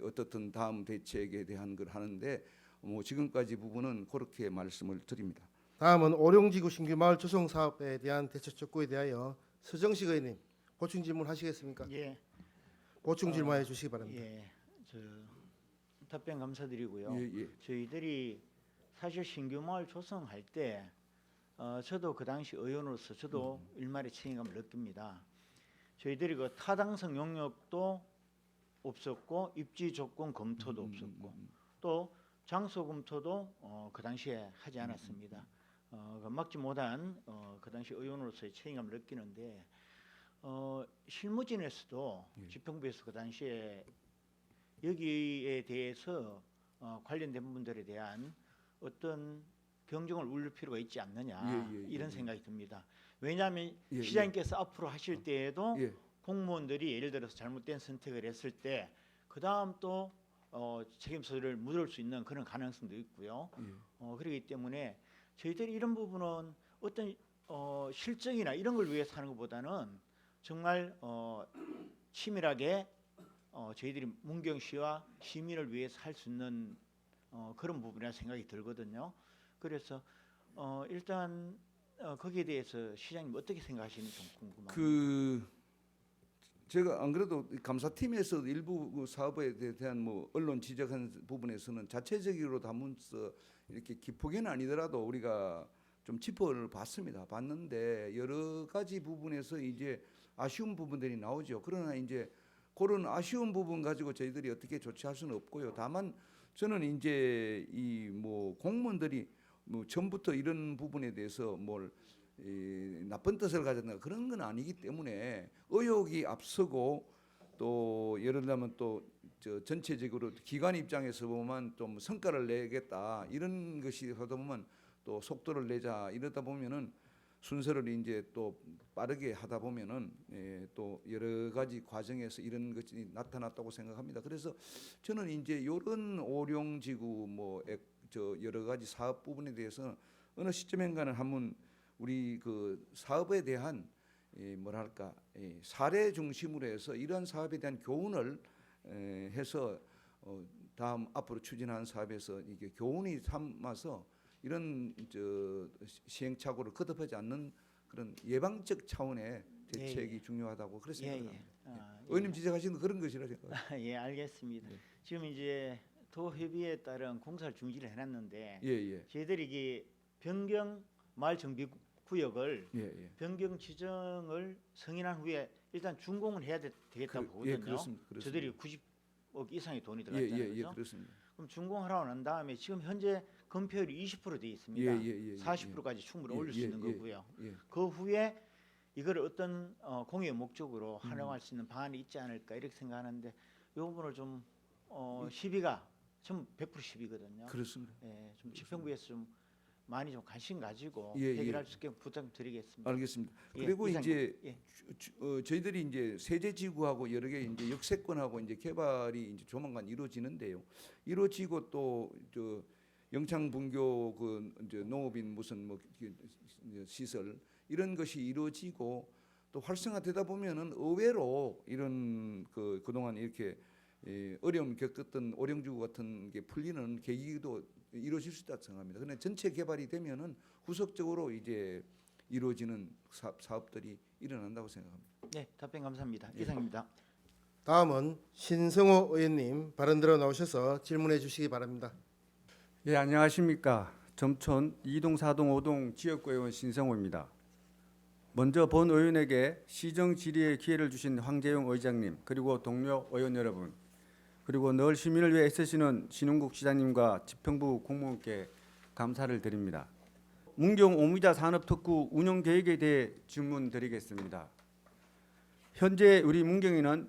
S5: 어떻든 다음 대책에 대한 걸 하는데 뭐 지금까지 부분은 그렇게 말씀을 드립니다.
S1: 다음은 오룡지구 신규 마을 조성 사업에 대한 대책 촉구에 대하여 서정식 의원님 보충 질문 하시겠습니까?
S6: 예,
S1: 보충 질문해 주시기 바랍니다.
S6: 예, 저 답변 감사드리고요.
S5: 예, 예.
S6: 저희들이 사실 신규 마을 조성할 때 저도 그 당시 의원으로서 저도 일말의 책임감을 느낍니다. 저희들이 그 타당성 용역도 없었고 입지 조건 검토도 없었고 또 장소 검토도 그 당시에 하지 않았습니다. 그 막지 못한 그 당시 의원으로서의 책임감을 느끼는데 실무진에서도 지평부에서 그 당시에 여기에 대해서 관련된 분들에 대한 어떤 경종을 울릴 필요가 있지 않느냐 이런 생각이 듭니다. 왜냐하면
S5: 예,
S6: 시장님께서 앞으로 하실 때에도
S5: 예.
S6: 공무원들이 예를 들어서 잘못된 선택을 했을 때 그 다음 또 책임 소재를 묻을 수 있는 그런 가능성도 있고요. 그렇기 때문에 저희들이 이런 부분은 어떤 실정이나 이런 걸 위해서 하는 것보다는 정말 치밀하게 저희들이 문경시와 시민을 위해서 할 수 있는 그런 부분이라 생각이 들거든요. 그래서 일단 거기에 대해서 시장님 어떻게 생각하시는지 좀 궁금합니다.
S5: 그 제가 안 그래도 감사팀에서 일부 그 사업에 대한 뭐 언론 지적한 부분에서는 자체적으로 담으면서 이렇게 기폭에는 아니더라도 우리가 좀 짚어를 봤는데 여러 가지 부분에서 이제 아쉬운 부분들이 나오죠. 그러나 이제 그런 아쉬운 부분 가지고 저희들이 어떻게 조치할 수는 없고요. 다만 저는 이제 이 뭐 공무원들이 뭐 처음부터 이런 부분에 대해서 뭘 나쁜 뜻을 가졌나 그런 건 아니기 때문에 의혹이 앞서고 또 예를 들면 또 전체적으로 기관 입장에서 보면 좀 성과를 내겠다 이런 것이 하다 보면 또 속도를 내자 이러다 보면은 순서를 이제 또 빠르게 하다 보면은 또 여러 가지 과정에서 이런 것이 나타났다고 생각합니다. 그래서 저는 이제 이런 오룡지구 뭐 여러 가지 사업 부분에 대해서 어느 시점인가는 한번 우리 그 사업에 대한 뭐랄까 사례 중심으로 해서 이러한 사업에 대한 교훈을 해서 다음 앞으로 추진하는 사업에서 이게 교훈이 삼아서 이런 시행착오를 거듭하지 않는 그런 예방적 차원의 대책이 중요하다고 그렇게 생각합니다. 의원님 지적하시는 그런 것이라 생각합니다.
S6: 예, 알겠습니다. 지금 이제 도협의에 따른 공사를 중지를 해놨는데
S5: 예.
S6: 저희들이 이게 변경 마을 정비 구역을
S5: 예.
S6: 변경 지정을 승인한 후에 일단 준공을 해야 되겠다고 보거든요.
S5: 예, 그렇습니다.
S6: 저들이 90억 이상의 돈이 들어갔잖아요.
S5: 예,
S6: 그렇죠?
S5: 그렇습니다.
S6: 그럼 준공하고 난 다음에 지금 현재 건폐율이 20% 돼 있습니다.
S5: 예.
S6: 40%까지 충분히 올릴 수 있는 거고요.
S5: 예.
S6: 그 후에 이걸 어떤 공유의 목적으로 활용할 수 있는 방안이 있지 않을까 이렇게 생각하는데 이 부분을 좀 시비가 좀 100% 시비거든요.
S5: 그렇습니다.
S6: 예, 좀 지평부에서 좀 많이 좀 관심 가지고
S5: 예.
S6: 해결할 수 있게 부탁드리겠습니다.
S5: 알겠습니다.
S6: 예,
S5: 그리고
S6: 이상입니다.
S5: 이제
S6: 예.
S5: 저희들이 이제 세제지구하고 여러 개 이제 역세권하고 이제 개발이 이제 조만간 이루어지는데요. 이루어지고 또 영창분교 그 이제 농업인 무슨 뭐 시설 이런 것이 이루어지고 또 활성화되다 보면은 의외로 이런 그동안 이렇게 어려움 겪었던 오룡지구 같은 게 풀리는 계기도 이루어질 수 있다고 생각합니다. 그런데 전체 개발이 되면은 후속적으로 이제 이루어지는 사업들이 일어난다고 생각합니다.
S6: 네, 답변 감사합니다. 이상입니다.
S1: 다음은 신성호 의원님 발언 들어 나오셔서 질문해 주시기 바랍니다.
S7: 예, 안녕하십니까. 점촌 2동, 4동, 5동 지역구의원 신성호입니다. 먼저 본 의원에게 시정 질의의 기회를 주신 황재용 의장님 그리고 동료 의원 여러분 그리고 늘 시민을 위해 애쓰시는 신흥국 시장님과 지평부 공무원께 감사를 드립니다. 문경 오미자 산업특구 운영 계획에 대해 질문 드리겠습니다. 현재 우리 문경에는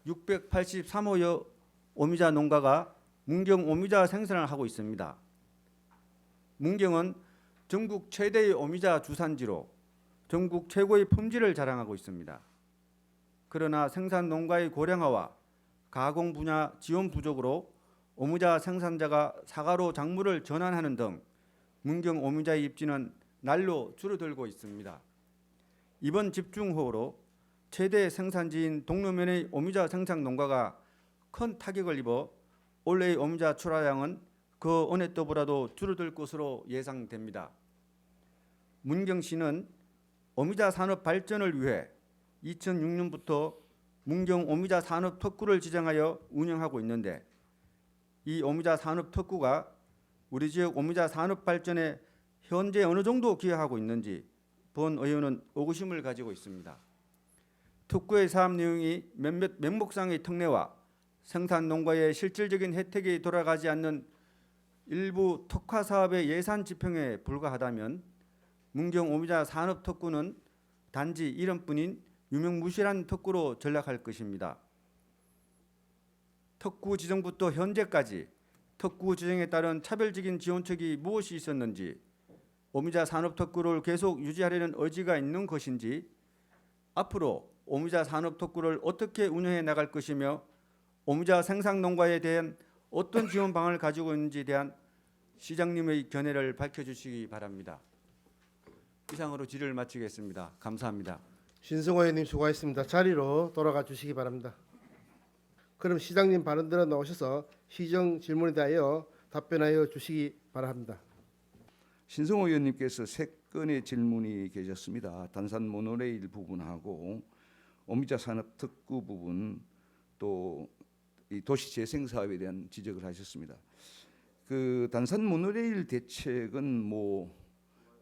S7: 683호여 오미자 농가가 문경 오미자 생산을 하고 있습니다. 문경은 전국 최대의 오미자 주산지로 전국 최고의 품질을 자랑하고 있습니다. 그러나 생산 농가의 고령화와 가공 분야 지원 부족으로 오미자 생산자가 사과로 작물을 전환하는 등 문경 오미자의 입지는 날로 줄어들고 있습니다. 이번 집중호우로 최대 생산지인 동로면의 오미자 생산 농가가 큰 타격을 입어 올해의 오미자 출하량은 그 어느 때보다도 줄어들 것으로 예상됩니다. 문경시는 오미자 산업 발전을 위해 2006년부터 문경 오미자 산업 특구를 지정하여 운영하고 있는데 이 오미자 산업 특구가 우리 지역 오미자 산업 발전에 현재 어느 정도 기여하고 있는지 본 의원은 의구심을 가지고 있습니다. 특구의 사업 내용이 몇몇 명목상의 특례와 생산 농가의 실질적인 혜택이 돌아가지 않는 일부 특화 사업의 예산 집행에 불과하다면 문경 오미자 산업 특구는 단지 이름뿐인 유명무실한 특구로 전락할 것입니다. 특구 지정부터 현재까지 특구 지정에 따른 차별적인 지원책이 무엇이 있었는지, 오미자 산업 특구를 계속 유지하려는 의지가 있는 것인지, 앞으로 오미자 산업 특구를 어떻게 운영해 나갈 것이며 오미자 생산 농가에 대한 어떤 지원 방안을 가지고 있는지에 대한 시장님의 견해를 밝혀주시기 바랍니다. 이상으로 질의를 마치겠습니다. 감사합니다.
S1: 신성호 의원님 수고하셨습니다. 자리로 돌아가 주시기 바랍니다. 그럼 시장님 발언 들어 나오셔서 시정 질문에 대하여 답변하여 주시기 바랍니다.
S5: 신성호 의원님께서 세 건의 질문이 계셨습니다. 단산 모노레일 부분하고 오미자 산업 특구 부분, 또 이 도시 재생 사업에 대한 지적을 하셨습니다. 그 단산 모노레일 대책은 뭐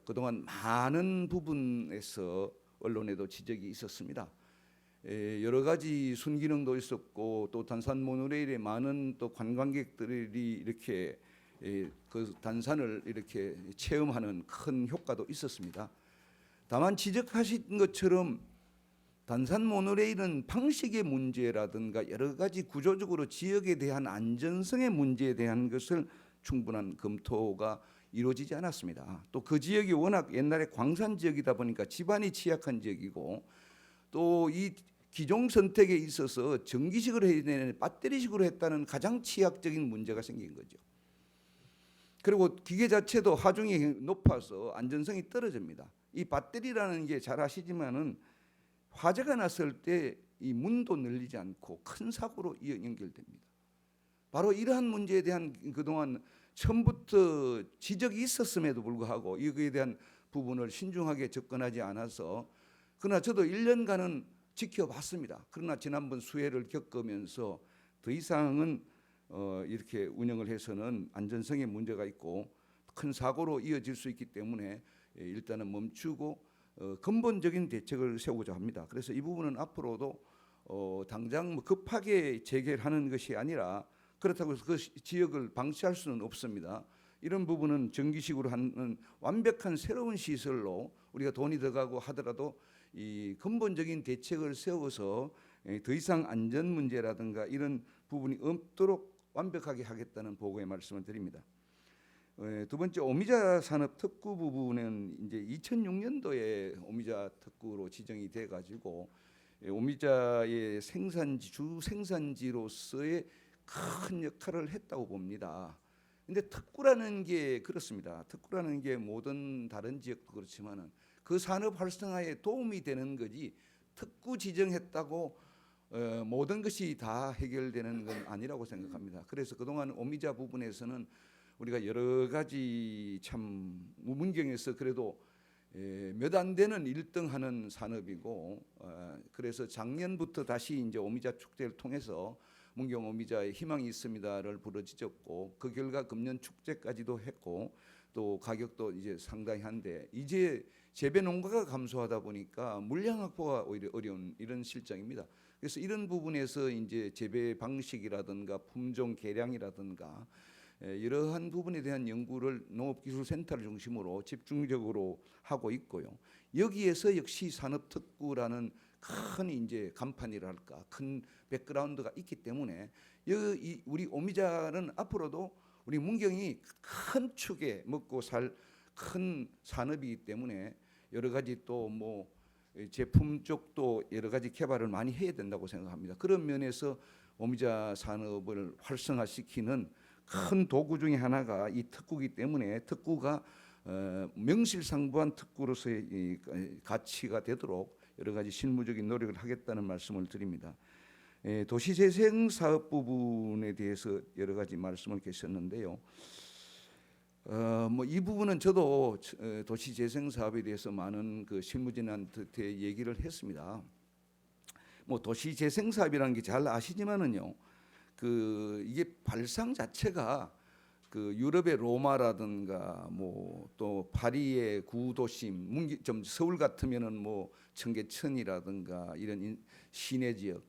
S5: 그동안 많은 부분에서 언론에도 지적이 있었습니다. 여러 가지 순기능도 있었고 또 단산 모노레일에 많은 또 관광객들이 이렇게 그 단산을 이렇게 체험하는 큰 효과도 있었습니다. 다만 지적하신 것처럼 단산 모노레일은 방식의 문제라든가 여러 가지 구조적으로 지역에 대한 안전성의 문제에 대한 것을 충분한 검토가 이루어지지 않았습니다. 또 그 지역이 워낙 옛날에 광산 지역이다 보니까 지반이 취약한 지역이고 또 이 기종 선택에 있어서 전기식으로 해야 되는 배터리식으로 했다는 가장 취약적인 문제가 생긴 거죠. 그리고 기계 자체도 하중이 높아서 안전성이 떨어집니다. 이 배터리라는 게 잘 아시지만은 화재가 났을 때 이 문도 늘리지 않고 큰 사고로 연결됩니다. 바로 이러한 문제에 대한 그동안 처음부터 지적이 있었음에도 불구하고 이거에 대한 부분을 신중하게 접근하지 않아서, 그러나 저도 1년간은 지켜봤습니다. 그러나 지난번 수해를 겪으면서 더 이상은 이렇게 운영을 해서는 안전성에 문제가 있고 큰 사고로 이어질 수 있기 때문에 일단은 멈추고 근본적인 대책을 세우고자 합니다. 그래서 이 부분은 앞으로도 당장 뭐 급하게 재개하는 것이 아니라, 그렇다고 해서 그 지역을 방치할 수는 없습니다. 이런 부분은 정기식으로 하는 완벽한 새로운 시설로 우리가 돈이 들어가고 하더라도 이 근본적인 대책을 세워서 더 이상 안전 문제라든가 이런 부분이 없도록 완벽하게 하겠다는 보고의 말씀을 드립니다. 두 번째, 오미자 산업 특구 부분은 이제 2006년도에 오미자 특구로 지정이 돼 가지고 오미자의 주 생산지로서의 큰 역할을 했다고 봅니다. 근데 특구라는 게 그렇습니다. 특구라는 게 모든 다른 지역도 그렇지만은 그 산업 활성화에 도움이 되는 거지, 특구 지정했다고 모든 것이 다 해결되는 건 아니라고 생각합니다. 그래서 그동안 오미자 부분에서는 우리가 여러 가지 참 문경에서 그래도 몇 안 되는 1등하는 산업이고, 그래서 작년부터 다시 이제 오미자 축제를 통해서 문경 오미자에 희망이 있습니다를 부르짖었고, 그 결과 금년 축제까지도 했고 또 가격도 이제 상당히 한데, 이제 재배 농가가 감소하다 보니까 물량 확보가 오히려 어려운 이런 실정입니다. 그래서 이런 부분에서 이제 재배 방식이라든가 품종 개량이라든가 이러한 부분에 대한 연구를 농업기술센터를 중심으로 집중적으로 하고 있고요. 여기에서 역시 산업특구라는 큰 이제 간판이랄까 큰 백그라운드가 있기 때문에 우리 오미자는 앞으로도 우리 문경이 큰 축에 먹고 살 큰 산업이기 때문에 여러 가지 또 뭐 제품 쪽도 여러 가지 개발을 많이 해야 된다고 생각합니다. 그런 면에서 오미자 산업을 활성화시키는 큰 도구 중에 하나가 이 특구이기 때문에 특구가 명실상부한 특구로서의 이 가치가 되도록 여러 가지 실무적인 노력을 하겠다는 말씀을 드립니다. 도시재생 사업 부분에 대해서 여러 가지 말씀을 계셨는데요. 뭐 이 부분은 저도 도시 재생 사업에 대해서 많은 그 실무진한테 얘기를 했습니다. 뭐 도시 재생 사업이라는 게 잘 아시지만은요, 그 이게 발상 자체가 그 유럽의 로마라든가 뭐 또 파리의 구도심, 좀 서울 같으면은 뭐 청계천이라든가 이런 시내 지역,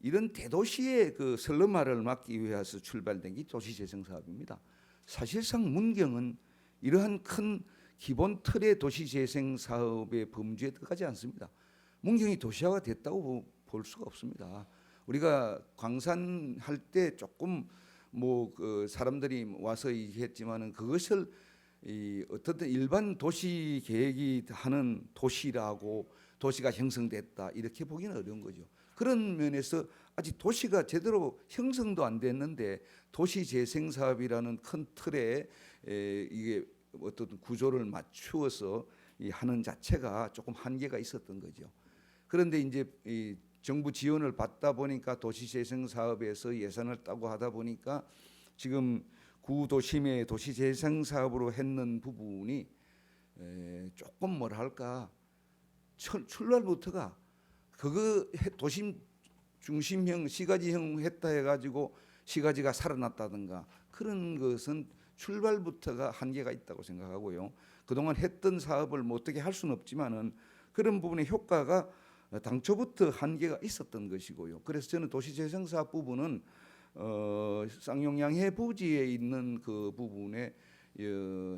S5: 이런 대도시의 그 설레마를 막기 위해서 출발된 게 도시 재생 사업입니다. 사실상 문경은 이러한 큰 기본 틀의 도시 재생 사업의 범주에 들어가지 않습니다. 문경이 도시화가 됐다고 볼 수가 없습니다. 우리가 광산 할 때 조금 뭐 그 사람들이 와서 얘기했지만은 그것을 이 어떻든 일반 도시 계획이 하는 도시라고, 도시가 형성됐다 이렇게 보기는 어려운 거죠. 그런 면에서 아직 도시가 제대로 형성도 안 됐는데 도시 재생 사업이라는 큰 틀에 이게 어떤 구조를 맞추어서 하는 자체가 조금 한계가 있었던 거죠. 그런데 이제 이 정부 지원을 받다 보니까 도시재생 사업에서 예산을 따고 하다 보니까 지금 구도심의 도시재생 사업으로 했는 부분이 조금 뭐랄까 출발부터가 그거 도심 중심형 시가지형 했다 해가지고 시가지가 살아났다든가 그런 것은 출발부터가 한계가 있다고 생각하고요. 그동안 했던 사업을 뭐 어떻게 할 수는 없지만은 그런 부분의 효과가 당초부터 한계가 있었던 것이고요. 그래서 저는 도시재생사업 부분은 쌍용양해 부지에 있는 그 부분에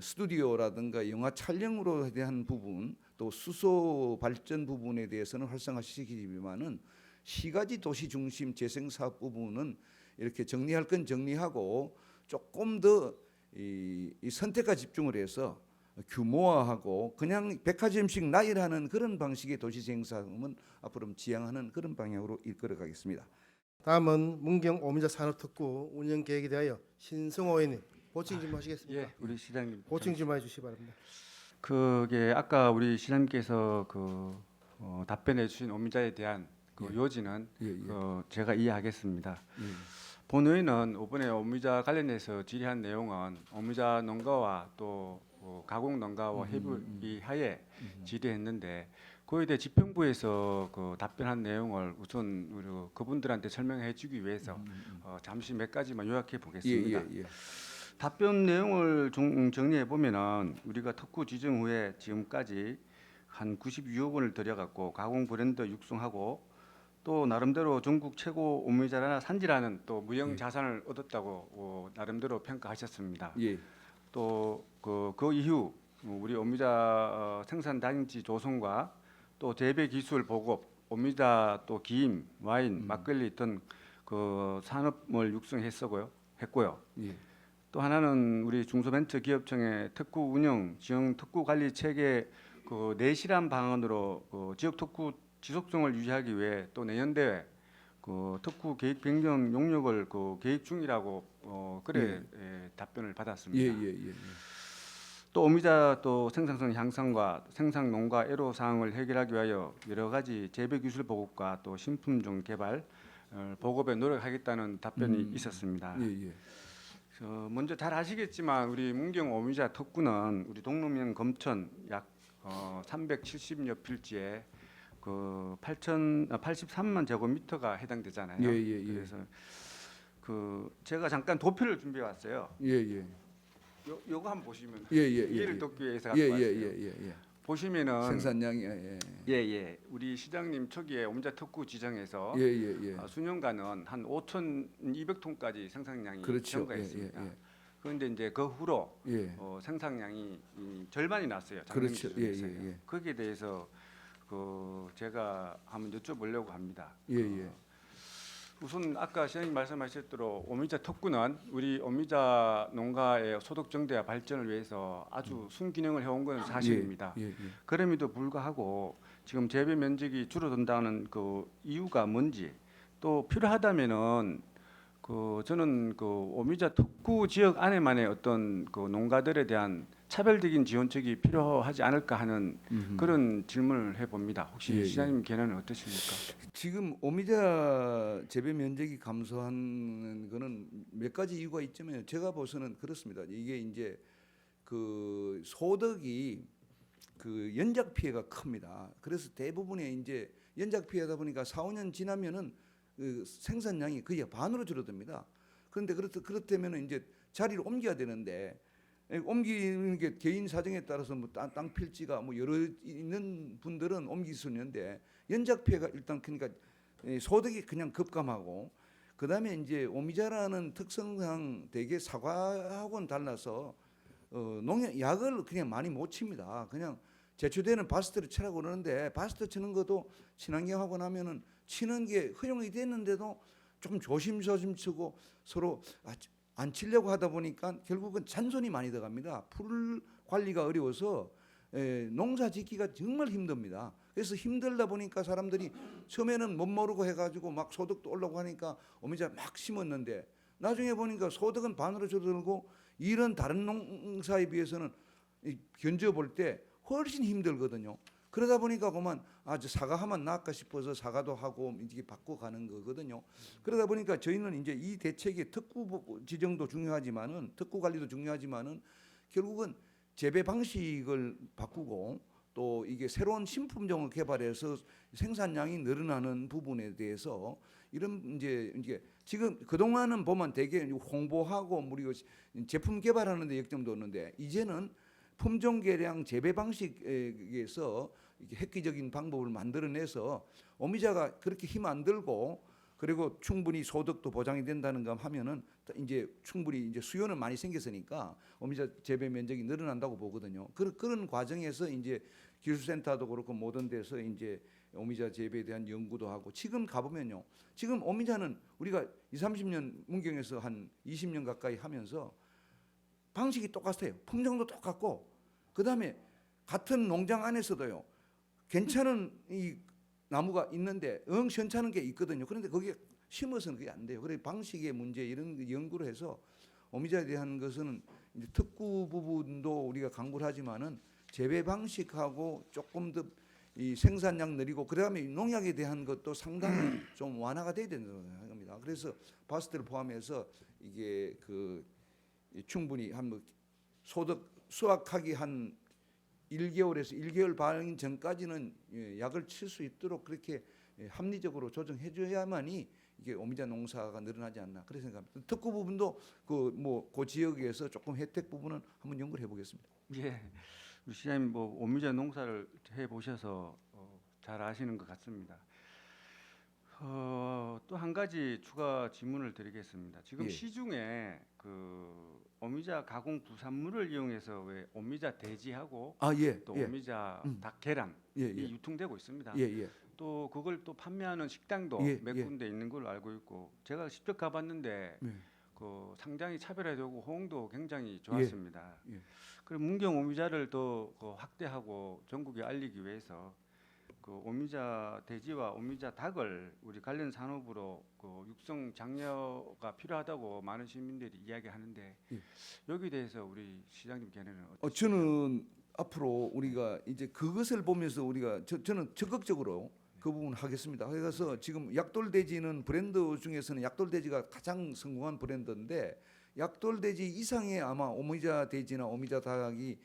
S5: 스튜디오라든가 영화 촬영으로 대한 부분, 또 수소 발전 부분에 대해서는 활성화시키지만은 시가지 도시 중심 재생사업 부분은 이렇게 정리할 건 정리하고 조금 더 이 선택과 집중을 해서 규모화하고 그냥 백화점식 나열하는 그런 방식의 도시재생사업은 앞으로 지향하는 그런 방향으로 이끌어가겠습니다.
S1: 다음은 문경 오미자 산업특구 운영 계획에 대하여 신성호 의원님 보충 좀 하시겠습니까?
S7: 예, 우리 시장님.
S1: 보충 좀 해주시기 바랍니다.
S7: 그게 아까 우리 시장님께서 답변해 주신 오미자에 대한 그 요지는 제가 이해하겠습니다. 본회의는 이번에 오미자 관련해서 질의한 내용은 오미자 농가와 또 가공 농가와 협의하에 질의했는데 그에 대해 지평부에서 그 답변한 내용을 우선 우리 그분들한테 설명해 주기 위해서 잠시 몇 가지만 요약해 보겠습니다. 답변 내용을 정리해 보면은 우리가 특구 지정 후에 지금까지 한 96억 원을 들여갖고 가공 브랜드 육성하고 또 나름대로 전국 최고 오미자라나 산지라는 또 무형 자산을 얻었다고 나름대로 평가하셨습니다. 또 그 이후 우리 오미자 생산 단지 조성과 또 재배 기술 보급, 오미자 또 기임, 와인, 막걸리 등 그 산업을 육성했고요. 또 하나는 우리 중소벤처기업청의 특구 운영, 지역 특구 관리 체계 그 내실한 방안으로 그 지역 특구 지속성을 유지하기 위해 또 내년도에 그 특구 계획 변경 용역을 그 계획 중이라고 답변을 받았습니다. 또 오미자 또 생산성 향상과 생산 농가 애로 사항을 해결하기 위하여 여러 가지 재배 기술 보급과 또 신품종 개발 보급에 노력하겠다는 답변이 있었습니다. 먼저 잘 아시겠지만 우리 문경 오미자 특구는 우리 동릉면 검천 약 370여 필지에 그 83만 제곱미터가 해당되잖아요. 그래서 그 제가 잠깐 도표를 준비해 왔어요. 요거 한번 보시면 이해를 돕기 위해서 갖고 왔어요. 보시면은
S5: 생산량이
S7: 우리 시장님 초기에 오미자 특구 지정에서 수년간은 한 5,200톤까지 생산량이 증가했습니다. 그런데 이제 그 후로 생산량이 절반이 났어요. 작년 기준에서요. 거기에 대해서 제가 한번 여쭤보려고 합니다. 우선 아까 시장님 말씀하셨대로 오미자 특구는 우리 오미자 농가의 소득 증대와 발전을 위해서 아주 순기능을 해온 건 사실입니다. 그럼에도 불구하고 지금 재배 면적이 줄어든다는 그 이유가 뭔지 또 필요하다면은 저는 오미자 특구 지역 안에만의 어떤 농가들에 대한 차별적인 지원책이 필요하지 않을까 하는 그런 질문을 해봅니다. 혹시 시장님 견해는 어떠십니까?
S5: 지금 오미자 재배 면적이 감소하는 거는 몇 가지 이유가 있지만 제가 봐서는 그렇습니다. 이게 이제 그 소득이 그 연작 피해가 큽니다. 그래서 대부분의 이제 연작 피해다 보니까 4, 5년 지나면은 그 생산량이 거의 반으로 줄어듭니다. 그런데 그렇다면 이제 자리를 옮겨야 되는데 옮기는 게 개인 사정에 따라서 뭐 땅 필지가 뭐 여러 있는 분들은 옮길 수 있는데 연작 피해가 일단 그러니까 소득이 그냥 급감하고 그다음에 이제 오미자라는 특성상 대개 사과하고는 달라서 농약 약을 그냥 많이 못 칩니다. 그냥 제초되는 바스트를 치라고 그러는데 바스트 치는 것도 친환경하고 나면은 치는 게 허용이 됐는데도 좀 조심조심 치고 서로 안 치려고 하다 보니까 결국은 잔손이 많이 들어갑니다. 풀 관리가 어려워서 농사 짓기가 정말 힘듭니다. 그래서 힘들다 보니까 사람들이 처음에는 못 모르고 해가지고 막 소득도 올라고 하니까 오미자 막 심었는데 나중에 보니까 소득은 반으로 줄어들고 이런 다른 농사에 비해서는 견져 볼 때 훨씬 힘들거든요. 그러다 보니까 그만 저 사과 하면 나을까 싶어서 사과도 하고 이렇게 바꿔가는 거거든요. 그러다 보니까 저희는 이제 이 대책의 특구 지정도 중요하지만은 특구 관리도 중요하지만은 결국은 재배 방식을 바꾸고 또 이게 새로운 신품종을 개발해서 생산량이 늘어나는 부분에 대해서 이런 이제 지금 그동안은 보면 되게 홍보하고 우리가 제품 개발하는 데 역점도 없는데 이제는 품종 개량 재배 방식에서 획기적인 방법을 만들어내서 오미자가 그렇게 힘 안 들고 그리고 충분히 소득도 보장이 된다는 거 하면은 이제 충분히 이제 수요는 많이 생겼으니까 오미자 재배 면적이 늘어난다고 보거든요. 그런 과정에서 이제 기술센터도 그렇고 모든 데서 이제 오미자 재배에 대한 연구도 하고 지금 가보면요. 지금 오미자는 우리가 20, 30년 문경에서 한 20년 가까이 하면서 방식이 똑같아요. 품종도 똑같고 그다음에 같은 농장 안에서도요. 괜찮은 이 나무가 있는데 시원찮은 게 있거든요. 그런데 거기에 심어서는 그게 안 돼요. 그래서 방식의 문제 이런 거 연구를 해서 오미자에 대한 것은 이제 특구 부분도 우리가 강구를 하지만은 재배 방식하고 조금 더 이 생산량 늘리고 그다음에 농약에 대한 것도 상당히 좀 완화가 돼야 된다는 겁니다. 그래서 바스트를 포함해서 이게 그 충분히 한 소득 수확하기 한 1개월에서 1개월 반 전까지는 약을 칠 수 있도록 그렇게 합리적으로 조정해 줘야만이 이게 오미자 농사가 늘어나지 않나 그렇게 생각합니다. 특구 부분도 그 지역에서 조금 혜택 부분은 한번 연구를 해보겠습니다.
S7: 예, 우리 시장님 뭐 오미자 농사를 해 보셔서 잘 아시는 것 같습니다. 또 한 가지 추가 질문을 드리겠습니다. 지금
S5: 예.
S7: 시중에 그 오미자 가공 부산물을 이용해서 왜 오미자 돼지하고
S5: 예,
S7: 또
S5: 예,
S7: 오미자 닭 계란이
S5: 예, 예,
S7: 유통되고 있습니다.
S5: 예, 예,
S7: 또 그걸 또 판매하는 식당도
S5: 예,
S7: 몇
S5: 예.
S7: 군데 있는 걸로 알고 있고 제가 직접 가봤는데
S5: 예.
S7: 그 상당히 차별화되고 호응도 굉장히 좋았습니다.
S5: 예.
S7: 그리고 문경 오미자를 더 확대하고 전국에 알리기 위해서 그 오미자 돼지와 오미자 닭을 우리 관련 산업으로 그 육성 장려가 필요하다고 많은 시민들이 이야기하는데
S5: 예.
S7: 여기에 대해서 우리 시장님 견해는 어떻습니까?
S5: 저는 앞으로 우리가 이제 그것을 보면서 우리가 저는 적극적으로 그 부분 하겠습니다. 그래서 지금 약돌돼지는 브랜드 중에서는 약돌돼지가 가장 성공한 브랜드인데 약돌돼지 이상의 아마 오미자 돼지나 오미자 닭이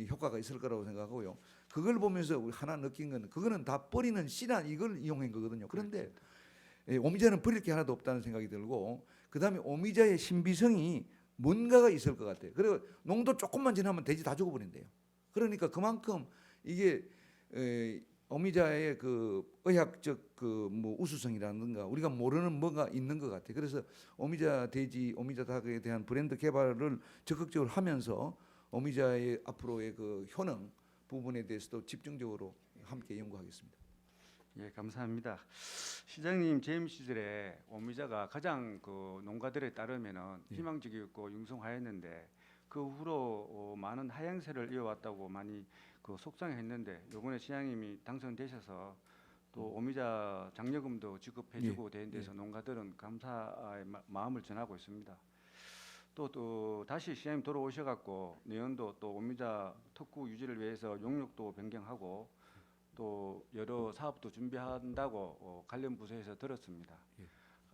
S5: 효과가 있을 거라고 생각하고요. 그걸 보면서 우리 하나 느낀 건 그거는 다 버리는 씨나 이걸 이용한 거거든요. 그런데 오미자는 버릴 게 하나도 없다는 생각이 들고 그다음에 오미자의 신비성이 뭔가가 있을 것 같아요. 그리고 농도 조금만 지나면 돼지 다 죽어버린대요. 그러니까 그만큼 이게 오미자의 그 의학적 그 뭐 우수성이라든가 우리가 모르는 뭐가 있는 것 같아요. 그래서 오미자 돼지, 오미자 닭에 대한 브랜드 개발을 적극적으로 하면서 오미자의 앞으로의 그 효능 부분에 대해서도 집중적으로 함께 연구하겠습니다.
S7: 예, 감사합니다. 시장님 재임 시절에 오미자가 가장 그 농가들에 따르면은 희망적이었고 융성하였는데 그 후로 많은 하향세를 이어왔다고 많이 그 속상했는데 이번에 시장님이 당선되셔서 또 오미자 장려금도 지급해주고 된 데서 농가들은 감사의 마음을 전하고 있습니다. 또 다시 시장님 돌아오셔갖고 내년도 또 오미자 특구 유지를 위해서 용역도 변경하고 또 여러 사업도 준비한다고 관련 부서에서 들었습니다.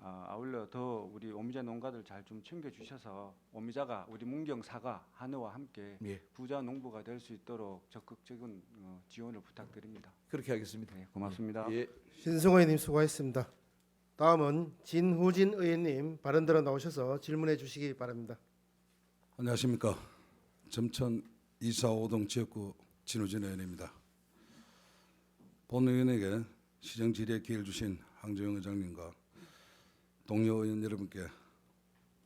S7: 아울러 더 우리 오미자 농가들 잘 좀 챙겨주셔서 오미자가 우리 문경 사과 한우와 함께
S8: 예.
S7: 부자 농부가 될 수 있도록 적극적인 지원을 부탁드립니다.
S8: 그렇게 하겠습니다.
S7: 네, 고맙습니다.
S8: 예.
S1: 신성호 의원님 수고하셨습니다. 다음은 진후진 의원님 발언 들어 나오셔서 질문해 주시기 바랍니다.
S3: 안녕하십니까. 점천 245동 지역구 진우진 의원입니다. 본 의원에게 시정 질의에 기회를 주신 황재용 의장님과 동료 의원 여러분께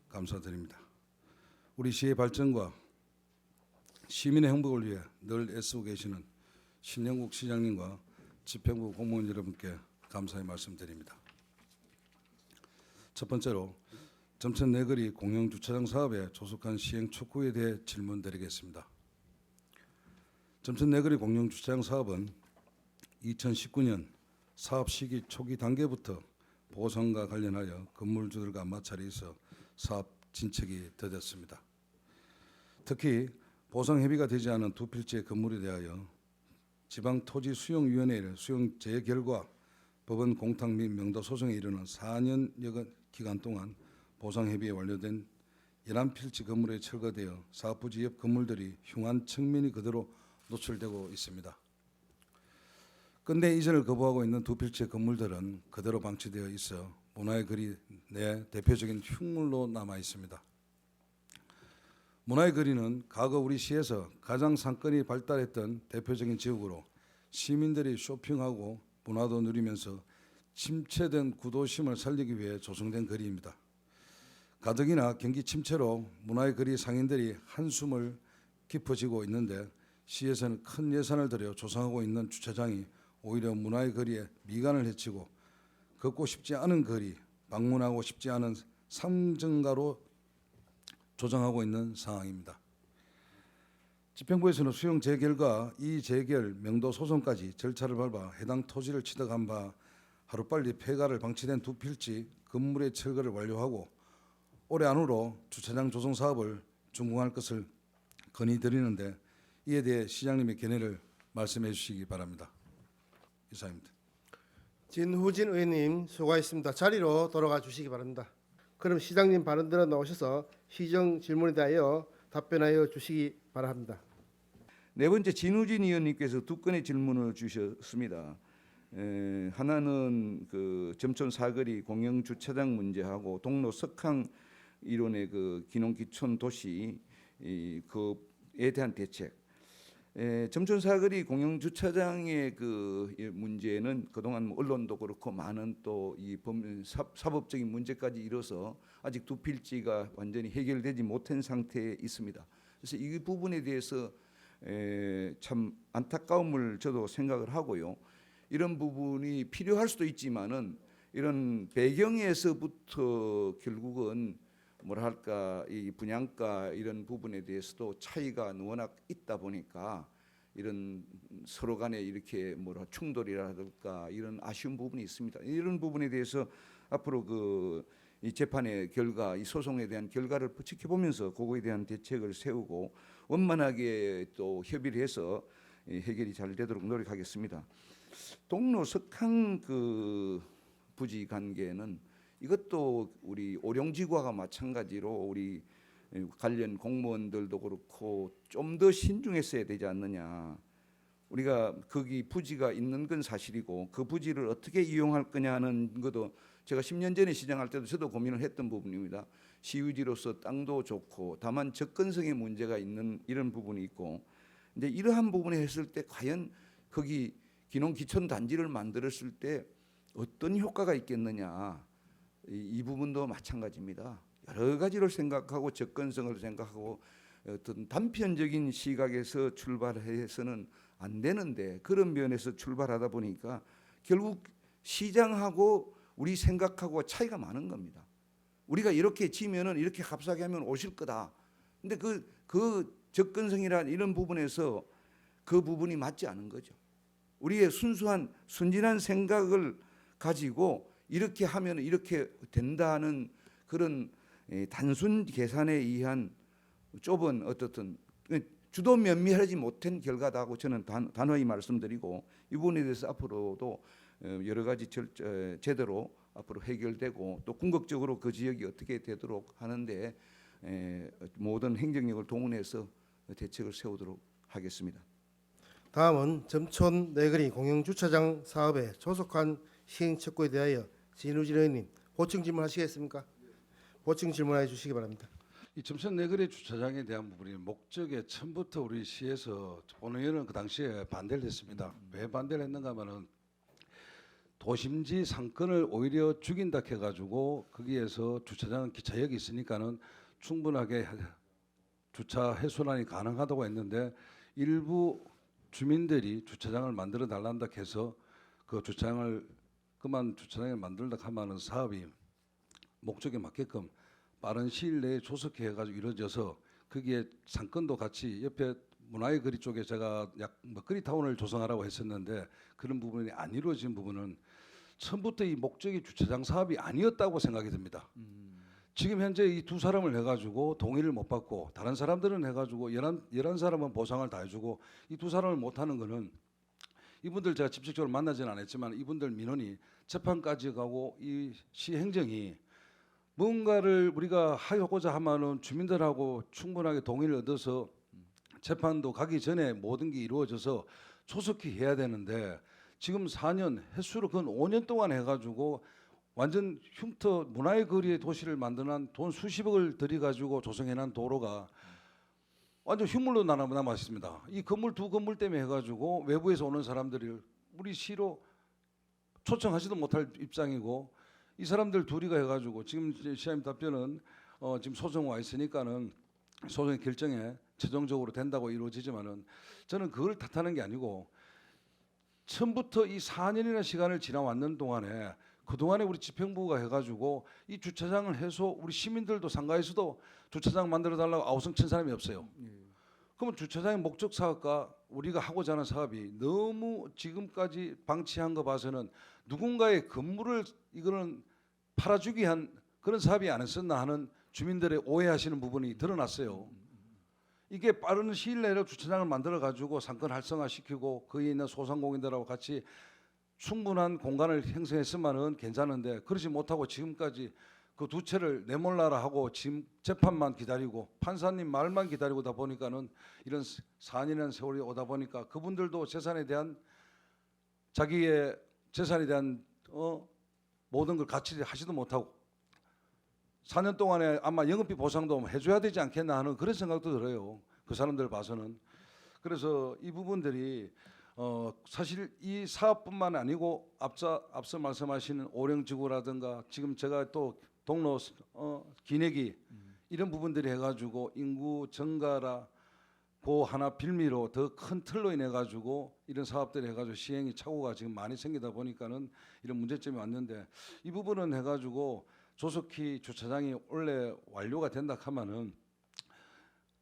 S3: 감사드립니다. 우리 시의 발전과 시민의 행복을 위해 늘 애쓰고 계시는 신영국 시장님과 집행부 공무원 여러분께 감사의 말씀드립니다. 첫 번째로 점천 내거리 공영주차장 사업의 조속한 시행 촉구에 대해 질문드리겠습니다. 점천 내거리 공영주차장 사업은 2019년 사업 시기 초기 단계부터 보상과 관련하여 건물주들과 마찰이 있어 사업 진척이 더뎠습니다. 특히 보상 협의가 되지 않은 두 필지의 건물에 대하여 지방토지수용위원회의 수용 재결과 법원 공탁 및 명도 소송에 이르는 4년여 기간 동안 보상 협의에 완료된 11필지 건물에 철거되어 사업 부지 옆 건물들이 흉한 측면이 그대로 노출되고 있습니다. 근대 이전을 거부하고 있는 두 필지의 건물들은 그대로 방치되어 있어 문화의 거리 내 대표적인 흉물로 남아 있습니다. 문화의 거리는 과거 우리 시에서 가장 상권이 발달했던 대표적인 지역으로 시민들이 쇼핑하고 문화도 누리면서 침체된 구도심을 살리기 위해 조성된 거리입니다. 가덕이나 경기 침체로 문화의 거리 상인들이 한숨을 깊어지고 있는데 시에서는 큰 예산을 들여 조성하고 있는 주차장이 오히려 문화의 거리에 미간을 해치고 걷고 싶지 않은 거리, 방문하고 싶지 않은 상징가로 조정하고 있는 상황입니다. 집행부에서는 수용 재결과 이의 재결, 명도 소송까지 절차를 밟아 해당 토지를 취득한 바 하루빨리 폐가를 방치된 두 필지 건물의 철거를 완료하고 올해 안으로 주차장 조성 사업을 준공할 것을 건의드리는데 이에 대해 시장님의 견해를 말씀해 주시기 바랍니다. 이상입니다.
S1: 진후진 의원님 수고하셨습니다. 자리로 돌아가 주시기 바랍니다. 그럼 시장님 발언 들어 나오셔서 시정 질문에 대하여 답변하여 주시기 바랍니다.
S5: 네 번째 진우진 의원님께서 두 건의 질문을 주셨습니다. 하나는 그 점촌 사거리 공영 주차장 문제하고 동로 석항 이론의 그 기농기촌 도시 그에 대한 대책. 점촌 사거리 공영 주차장의 그 문제는 그동안 언론도 그렇고 많은 또 이 사법적인 문제까지 이뤄서 아직 두 필지가 완전히 해결되지 못한 상태에 있습니다. 그래서 이 부분에 대해서 참 안타까움을 저도 생각을 하고요. 이런 부분이 필요할 수도 있지만은 이런 배경에서부터 결국은 뭐랄까 이 분양가 이런 부분에 대해서도 차이가 워낙 있다 보니까 이런 서로 간에 이렇게 뭐라 충돌이라든가 이런 아쉬운 부분이 있습니다. 이런 부분에 대해서 앞으로 이 재판의 결과, 이 소송에 대한 결과를 지켜보면서 그거에 대한 대책을 세우고 원만하게 또 협의를 해서 해결이 잘 되도록 노력하겠습니다. 동로 석항 그 부지 관계는 이것도 우리 오룡지구와 마찬가지로 우리 관련 공무원들도 그렇고 좀 더 신중했어야 되지 않느냐. 우리가 거기 부지가 있는 건 사실이고 그 부지를 어떻게 이용할 거냐 하는 것도 제가 10년 전에 시장할 때도 저도 고민을 했던 부분입니다. 시유지로서 땅도 좋고 다만 접근성에 문제가 있는 이런 부분이 있고 이제 이러한 부분에 했을 때 과연 거기 기농기촌 단지를 만들었을 때 어떤 효과가 있겠느냐. 이 부분도 마찬가지입니다. 여러 가지를 생각하고 접근성을 생각하고 어떤 단편적인 시각에서 출발해서는 안 되는데 그런 면에서 출발하다 보니까 결국 시장하고 우리 생각하고 차이가 많은 겁니다. 우리가 이렇게 지면은 이렇게 값싸게 하면 오실 거다. 근데 그 접근성이란 이런 부분에서 그 부분이 맞지 않은 거죠. 우리의 순수한 순진한 생각을 가지고 이렇게 하면 이렇게 된다는 그런 단순 계산에 의한 좁은 어떻든 주도 면밀하지 못한 결과다고 저는 단호히 말씀드리고 이 부분에 대해서 앞으로도 여러 가지 제대로 앞으로 해결되고 또 궁극적으로 그 지역이 어떻게 되도록 하는데 모든 행정력을 동원해서 대책을 세우도록 하겠습니다.
S1: 다음은 점촌 내거리 공영주차장 사업의 조속한 시행 촉구에 대하여 진우진 의원님 보충 질문하시겠습니까? 보충 질문해 주시기 바랍니다.
S3: 이 점천 내거리 주차장에 대한 부분이 목적에 처음부터 우리 시에서 본 의원은 그 당시에 반대를 했습니다. 왜 반대를 했는가 하면은 도심지 상권을 오히려 죽인다 해가지고 거기에서 주차장은 기차역이 있으니까는 충분하게 주차 해소란이 가능하다고 했는데 일부 주민들이 주차장을 만들어 달란다 해서 그 주차장을 그만 주차장을 만들다 하면은 사업이 목적에 맞게끔 빠른 시일 내에 조속히 해가지고 이루어져서 거기에 상권도 같이 옆에 문화의 거리 쪽에 제가 약 먹거리 타운을 조성하라고 했었는데 그런 부분이 안 이루어진 부분은 처음부터 이 목적이 주차장 사업이 아니었다고 생각이 듭니다. 지금 현재 이 두 사람을 해가지고 동의를 못 받고 다른 사람들은 해가지고 11사람은 보상을 다 해주고 이 두 사람을 못하는 거는 이분들 제가 직접적으로 만나지는 않았지만 이분들 민원이 재판까지 가고 이 시행정이 뭔가를 우리가 하고자 하면은 주민들하고 충분하게 동의를 얻어서 재판도 가기 전에 모든 게 이루어져서 조속히 해야 되는데 지금 4년 횟수로 근 5년 동안 해가지고 완전 흉터 문화의 거리의 도시를 만드는 돈 수십억을 들여가지고 조성해놓은 도로가 완전 흉물로 남았습니다. 이 건물 두 건물 때문에 해가지고 외부에서 오는 사람들이 우리 시로 초청하지도 못할 입장이고 이 사람들 둘이가 해가지고 지금 시장님 답변은 지금 소송 와 있으니까는 소송의 결정에 최종적으로 된다고 이루어지지만은 저는 그걸 탓하는 게 아니고 처음부터 이 4년이나 시간을 지나왔는 동안에 그동안에 우리 집행부가 해가지고 이 주차장을 해서 우리 시민들도 상가에서도 주차장 만들어 달라고 아우성친 사람이 없어요. 그러면 주차장의 목적 사업과 우리가 하고자 하는 사업이 너무 지금까지 방치한 거 봐서는 누군가의 건물을 이거는 팔아주기 위한 그런 사업이 아니었나 하는 주민들의 오해하시는 부분이 드러났어요. 이게 빠른 시일 내로 주차장을 만들어 가지고 상권 활성화시키고 거기에 있는 소상공인들하고 같이 충분한 공간을 형성했으면은 괜찮은데 그러지 못하고 지금까지 그 두 채를 내몰라라 하고 지금 재판만 기다리고 판사님 말만 기다리고다 보니까는 이런 4년이라는 세월이 오다 보니까 그분들도 재산에 대한 자기의 재산에 대한 모든 걸 같이 하지도 못하고 4년 동안에 아마 영업비 보상도 해줘야 되지 않겠나 하는 그런 생각도 들어요. 그 사람들 봐서는. 그래서 이 부분들이 사실 이 사업뿐만 아니고 앞서 말씀하시는 오령지구라든가 지금 제가 또 동로 기내기 이런 부분들이 해가지고 인구 증가라 그 하나 빌미로 더 큰 틀로 인해 가지고 이런 사업들이 해가지고 시행이 착오가 지금 많이 생기다 보니까는 이런 문제점이 왔는데 이 부분은 해가지고 조속히 주차장이 원래 완료가 된다 하면은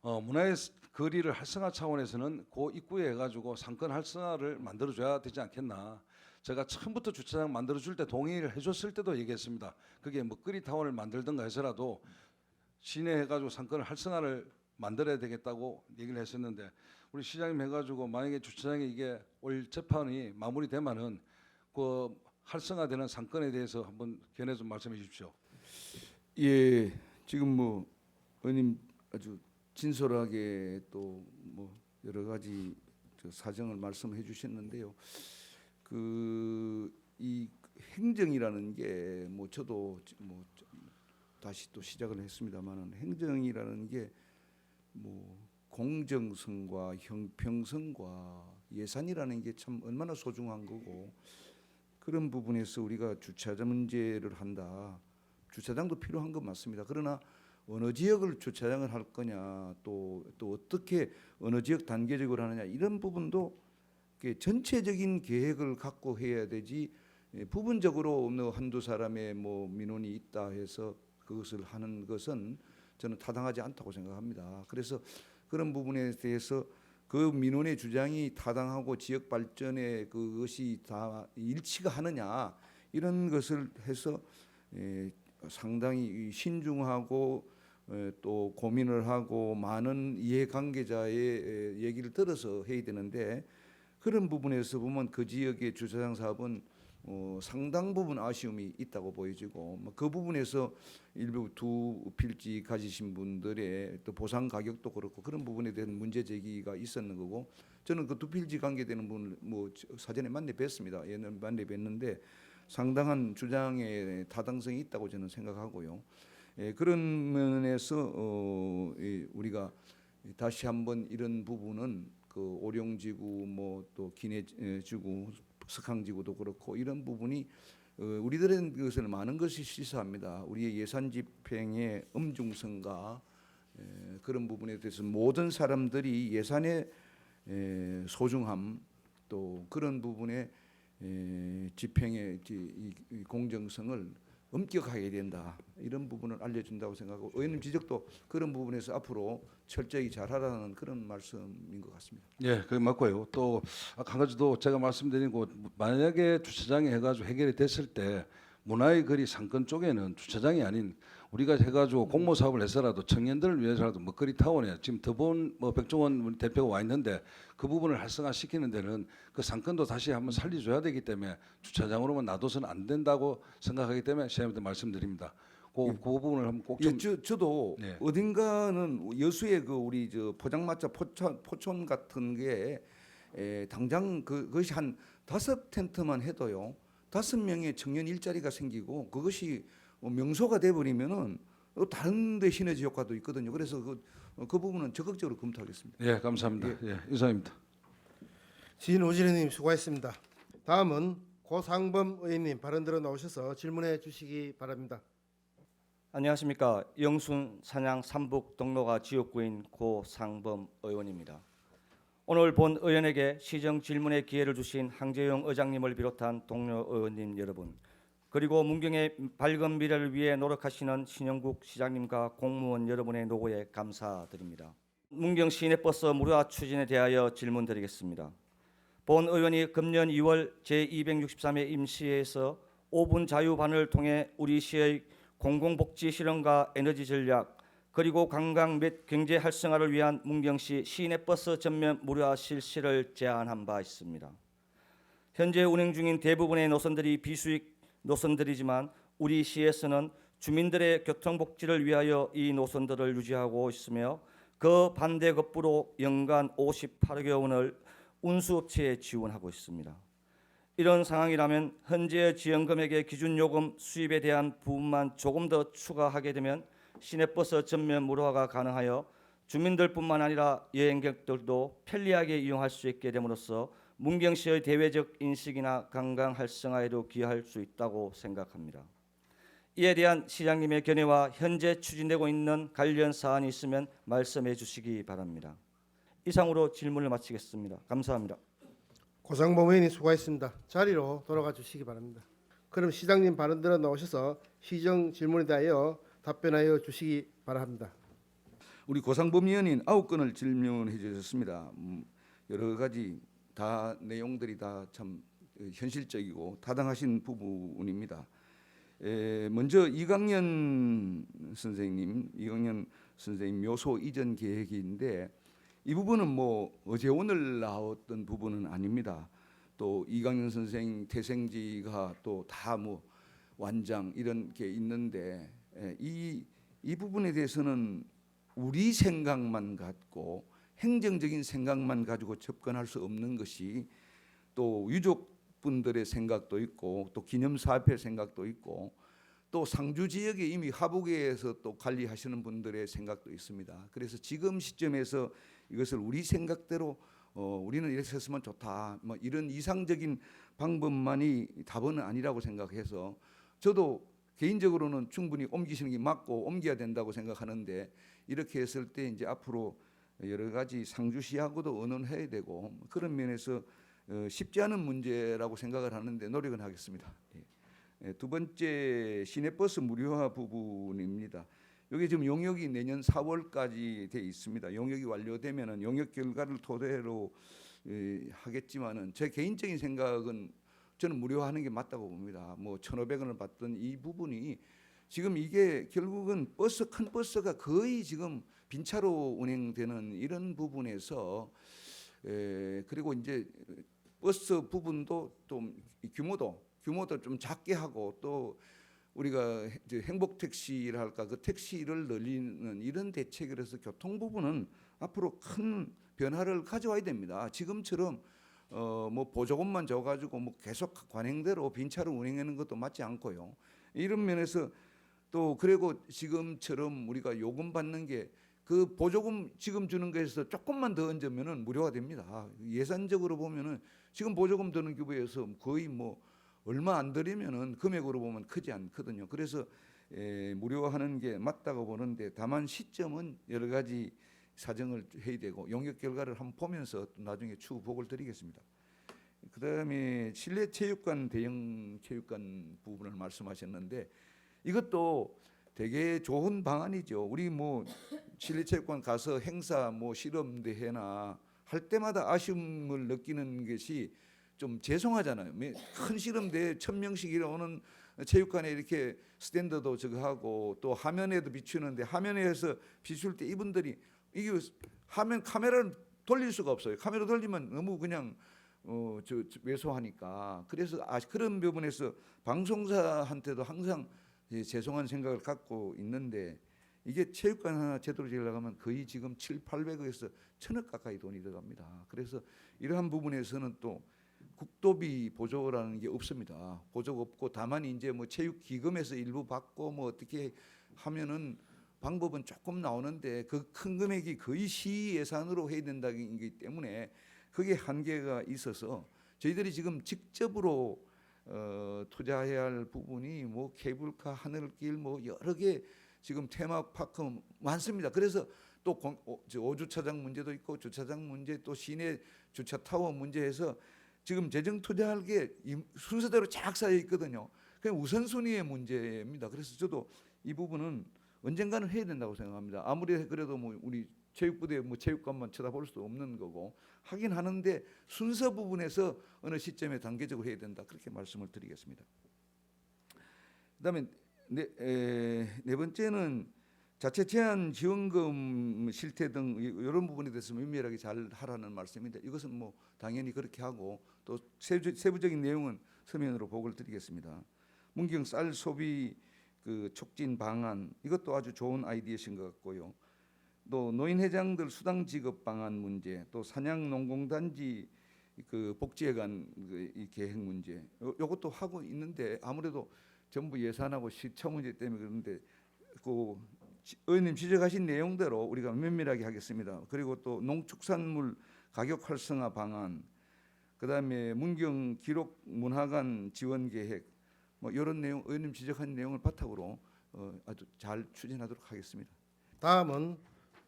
S3: 문화의 거리를 활성화 차원에서는 그 입구에 해가지고 상권 활성화를 만들어줘야 되지 않겠나. 제가 처음부터 주차장 만들어줄 때 동의를 해줬을 때도 얘기했습니다. 그게 먹거리 타운을 만들든가 해서라도 시내 해가지고 상권 활성화를 만들어야 되겠다고 얘기를 했었는데 우리 시장님 해가지고 만약에 주차장에 이게 올 재판이 마무리되면은 그 활성화되는 상권에 대해서 한번 견해 좀 말씀해 주십시오.
S5: 예, 지금 뭐 의원님 아주 진솔하게 또 뭐 여러 가지 사정을 말씀해 주셨는데요. 그 이 행정이라는 게 뭐 저도 뭐 다시 또 시작을 했습니다만은 행정이라는 게 뭐 공정성과 형평성과 예산이라는 게 참 얼마나 소중한 거고 그런 부분에서 우리가 주차장 문제를 한다. 주차장도 필요한 건 맞습니다. 그러나 어느 지역을 주차장을 할 거냐 또 어떻게 어느 지역 단계적으로 하느냐 이런 부분도 전체적인 계획을 갖고 해야 되지 부분적으로 한두 사람의 뭐 민원이 있다 해서 그것을 하는 것은 저는 타당하지 않다고 생각합니다. 그래서 그런 부분에 대해서 그 민원의 주장이 타당하고 지역 발전에 그것이 다 일치가 하느냐 이런 것을 해서 상당히 신중하고 또 고민을 하고 많은 이해관계자의 얘기를 들어서 해야 되는데 그런 부분에서 보면 그 지역의 주차장 사업은 상당 부분 아쉬움이 있다고 보여지고 그 부분에서 일부 두 필지 가지신 분들의 또 보상 가격도 그렇고 그런 부분에 대한 문제 제기가 있었는 거고 저는 그 두 필지 관계되는 분을 뭐 사전에 만나 뵀습니다. 옛날에 만나 뵀는데 상당한 주장의 타당성이 있다고 저는 생각하고요. 그런 면에서 우리가 다시 한번 이런 부분은 그 오룡지구 뭐 또 기내지구 석항지구도 그렇고 이런 부분이 우리들은 그것을 많은 것이 시사합니다. 우리의 예산 집행의 엄중성과 그런 부분에 대해서 모든 사람들이 예산의 소중함 또 그런 부분의 집행의 이 공정성을 엄격하게 된다. 이런 부분을 알려준다고 생각하고 의원님 지적도 그런 부분에서 앞으로 철저히 잘하라는 그런 말씀인 것 같습니다.
S3: 예, 그게 맞고요. 또 아까 한 가지도 제가 말씀드린 거 만약에 주차장이 해가지고 해결이 됐을 때 문화의 거리 상권 쪽에는 주차장이 아닌 우리가 해가지고 공모 사업을 해서라도 청년들을 위해서라도 먹거리 타운에 지금 더본 뭐 백종원 대표가 와 있는데 그 부분을 활성화시키는 데는 그 상권도 다시 한번 살려줘야 되기 때문에 주차장으로만 놔둬서는 안 된다고 생각하기 때문에 시장님한테 말씀드립니다. 그 부분을 한번 꼭 좀.
S5: 저도
S3: 네.
S5: 어딘가는 여수의 그 우리 저 포장마차 포촌 같은 게 당장 그것이 한 5텐트만 해도요 5명의 청년 일자리가 생기고 그것이 명소가 돼버리면은 다른 데 시너지 효과도 있거든요. 그래서 그 부분은 적극적으로 검토하겠습니다.
S3: 예, 감사합니다. 예, 이상입니다.
S1: 진오진혜님 수고하셨습니다. 다음은 고상범 의원님 발언 들어 나오셔서 질문해 주시기 바랍니다.
S4: 안녕하십니까. 영순 산양 삼북 동로가 지역구인 고상범 의원입니다. 오늘 본 의원에게 시정 질문의 기회를 주신 항재용 의장님을 비롯한 동료 의원님 여러분, 그리고 문경의 밝은 미래를 위해 노력하시는 신영국 시장님과 공무원 여러분의 노고에 감사드립니다. 문경 시내버스 무료화 추진에 대하여 질문드리겠습니다. 본 의원이 금년 2월 제263회 임시회에서 5분 자유반을 통해 우리 시의 공공복지 실현과 에너지 전략 그리고 관광 및 경제 활성화를 위한 문경시 시내버스 전면 무료화 실시를 제안한 바 있습니다. 현재 운행 중인 대부분의 노선들이 비수익 노선들이지만 우리 시에서는 주민들의 교통복지를 위하여 이 노선들을 유지하고 있으며 그 반대급부로 연간 58억여 원을 운수업체에 지원하고 있습니다. 이런 상황이라면 현재 지원금액의 기준요금 수입에 대한 부분만 조금 더 추가하게 되면 시내버스 전면 무료화가 가능하여 주민들뿐만 아니라 여행객들도 편리하게 이용할 수 있게 됨으로써 문경시의 대외적 인식이나 관광 활성화에도 기여할 수 있다고 생각합니다. 이에 대한 시장님의 견해와 현재 추진되고 있는 관련 사안이 있으면 말씀해 주시기 바랍니다. 이상으로 질문을 마치겠습니다. 감사합니다.
S1: 고상범 의원님 수고하셨습니다. 자리로 돌아가 주시기 바랍니다. 그럼 시장님 발언 들어 나오셔서 시정 질문에 대하여 답변하여 주시기 바랍니다.
S5: 우리 고상범 의원인 9건을 질문해 주셨습니다. 여러 가지 다 내용들이 다 참 현실적이고 타당하신 부분입니다. 먼저 이강년 선생님 묘소 이전 계획인데 이 부분은 뭐 어제 오늘 나왔던 부분은 아닙니다. 또 이강년 선생 태생지가 또 다 뭐 완장 이런 게 있는데 이 부분에 대해서는 우리 생각만 갖고 행정적인 생각만 가지고 접근할 수 없는 것이 또 유족분들의 생각도 있고 또 기념사업회 생각도 있고 또 상주 지역에 이미 하북에서 또 관리하시는 분들의 생각도 있습니다. 그래서 지금 시점에서 이것을 우리 생각대로 우리는 이렇게 했으면 좋다 뭐 이런 이상적인 방법만이 답은 아니라고 생각해서 저도 개인적으로는 충분히 옮기시는 게 맞고 옮겨야 된다고 생각하는데 이렇게 했을 때 이제 앞으로 여러 가지 상주시하고도 의논해야 되고 그런 면에서 쉽지 않은 문제라고 생각을 하는데 노력은 하겠습니다. 두 번째 시내버스 무료화 부분입니다. 여기 지금 용역이 내년 4월까지 돼 있습니다. 용역이 완료되면은 용역 결과를 토대로 하겠지만은 제 개인적인 생각은 저는 무료화하는 게 맞다고 봅니다. 뭐 1,500원을 받던 이 부분이 지금 이게 결국은 큰 버스가 거의 지금 빈차로 운행되는 이런 부분에서 그리고 이제 버스 부분도 좀 규모도 규모도 좀 작게 하고 또 우리가 이제 행복 택시를 할까 그 택시를 늘리는 이런 대책을 해서 교통 부분은 앞으로 큰 변화를 가져와야 됩니다. 지금처럼 뭐 보조금만 줘가지고 뭐 계속 관행대로 빈차를 운행하는 것도 맞지 않고요. 이런 면에서 또 그리고 지금처럼 우리가 요금 받는 게 그 보조금 지금 주는 거에서 조금만 더 얹으면은 무료가 됩니다. 예산적으로 보면은 지금 보조금 드는 규모에서 거의 뭐 얼마 안 들이면은 금액으로 보면 크지 않거든요. 그래서 무료화하는 게 맞다고 보는데 다만 시점은 여러 가지 사정을 해야 되고 용역 결과를 한번 보면서 또 나중에 추후 보고를 드리겠습니다. 그다음에 실내 체육관 대형 체육관 부분을 말씀하셨는데 이것도 되게 좋은 방안이죠. 우리 뭐 실내 체육관 가서 행사 뭐 실험 대회나 할 때마다 아쉬움을 느끼는 것이 좀 죄송하잖아요. 큰 실험 대회 1000명씩 이러는 체육관에 이렇게 스탠드도 저거 하고 또 화면에도 비추는데 화면에서 비출 때 이분들이 이게 화면 카메라를 돌릴 수가 없어요. 카메라 돌리면 너무 그냥 왜소하니까. 그래서 그런 부분에서 방송사한테도 항상 죄송한 생각을 갖고 있는데 이게 체육관 하나 제대로 지으려고 하면 거의 지금 700~800억에서 1000억 가까이 돈이 들어갑니다. 그래서 이러한 부분에서는 또 국도비 보조라는 게 없습니다. 보조가 없고 다만 이제 뭐 체육기금에서 일부 받고 뭐 어떻게 하면은 방법은 조금 나오는데 그 큰 금액이 거의 시 예산으로 해야 된다기 때문에 그게 한계가 있어서 저희들이 지금 직접으로 투자해야 할 부분이 뭐 케이블카, 하늘길 뭐 여러 개 지금 테마파크 많습니다. 그래서 또 오주차장 문제도 있고 주차장 문제 또 시내 주차 타워 문제에서 지금 재정 투자할 게 순서대로 쫙 쌓여 있거든요. 그냥 우선순위의 문제입니다. 그래서 저도 이 부분은 언젠가는 해야 된다고 생각합니다. 아무리 그래도 뭐 우리 체육부대 뭐 체육관만 쳐다볼 수 없는 거고 하긴 하는데 순서 부분에서 어느 시점에 단계적으로 해야 된다 그렇게 말씀을 드리겠습니다. 그다음에 네 번째는 자체 제한 지원금 실태 등 이런 부분에 대해서 면밀하게 잘 하라는 말씀인데 이것은 뭐 당연히 그렇게 하고 또 세부적인 내용은 서면으로 보고를 드리겠습니다. 문경 쌀 소비 그 촉진 방안 이것도 아주 좋은 아이디어신 것 같고요. 또 노인회장들 수당 지급 방안 문제, 또 산양농공단지 그 복지회관 이 계획 문제, 요것도 하고 있는데 아무래도 정부 예산하고 시차 문제 때문에 그런데 그 의원님 지적하신 내용대로 우리가 면밀하게 하겠습니다. 그리고 또 농축산물 가격 활성화 방안, 그다음에 문경 기록 문화관 지원 계획, 뭐 이런 내용 의원님 지적한 내용을 바탕으로 아주 잘 추진하도록 하겠습니다.
S1: 다음은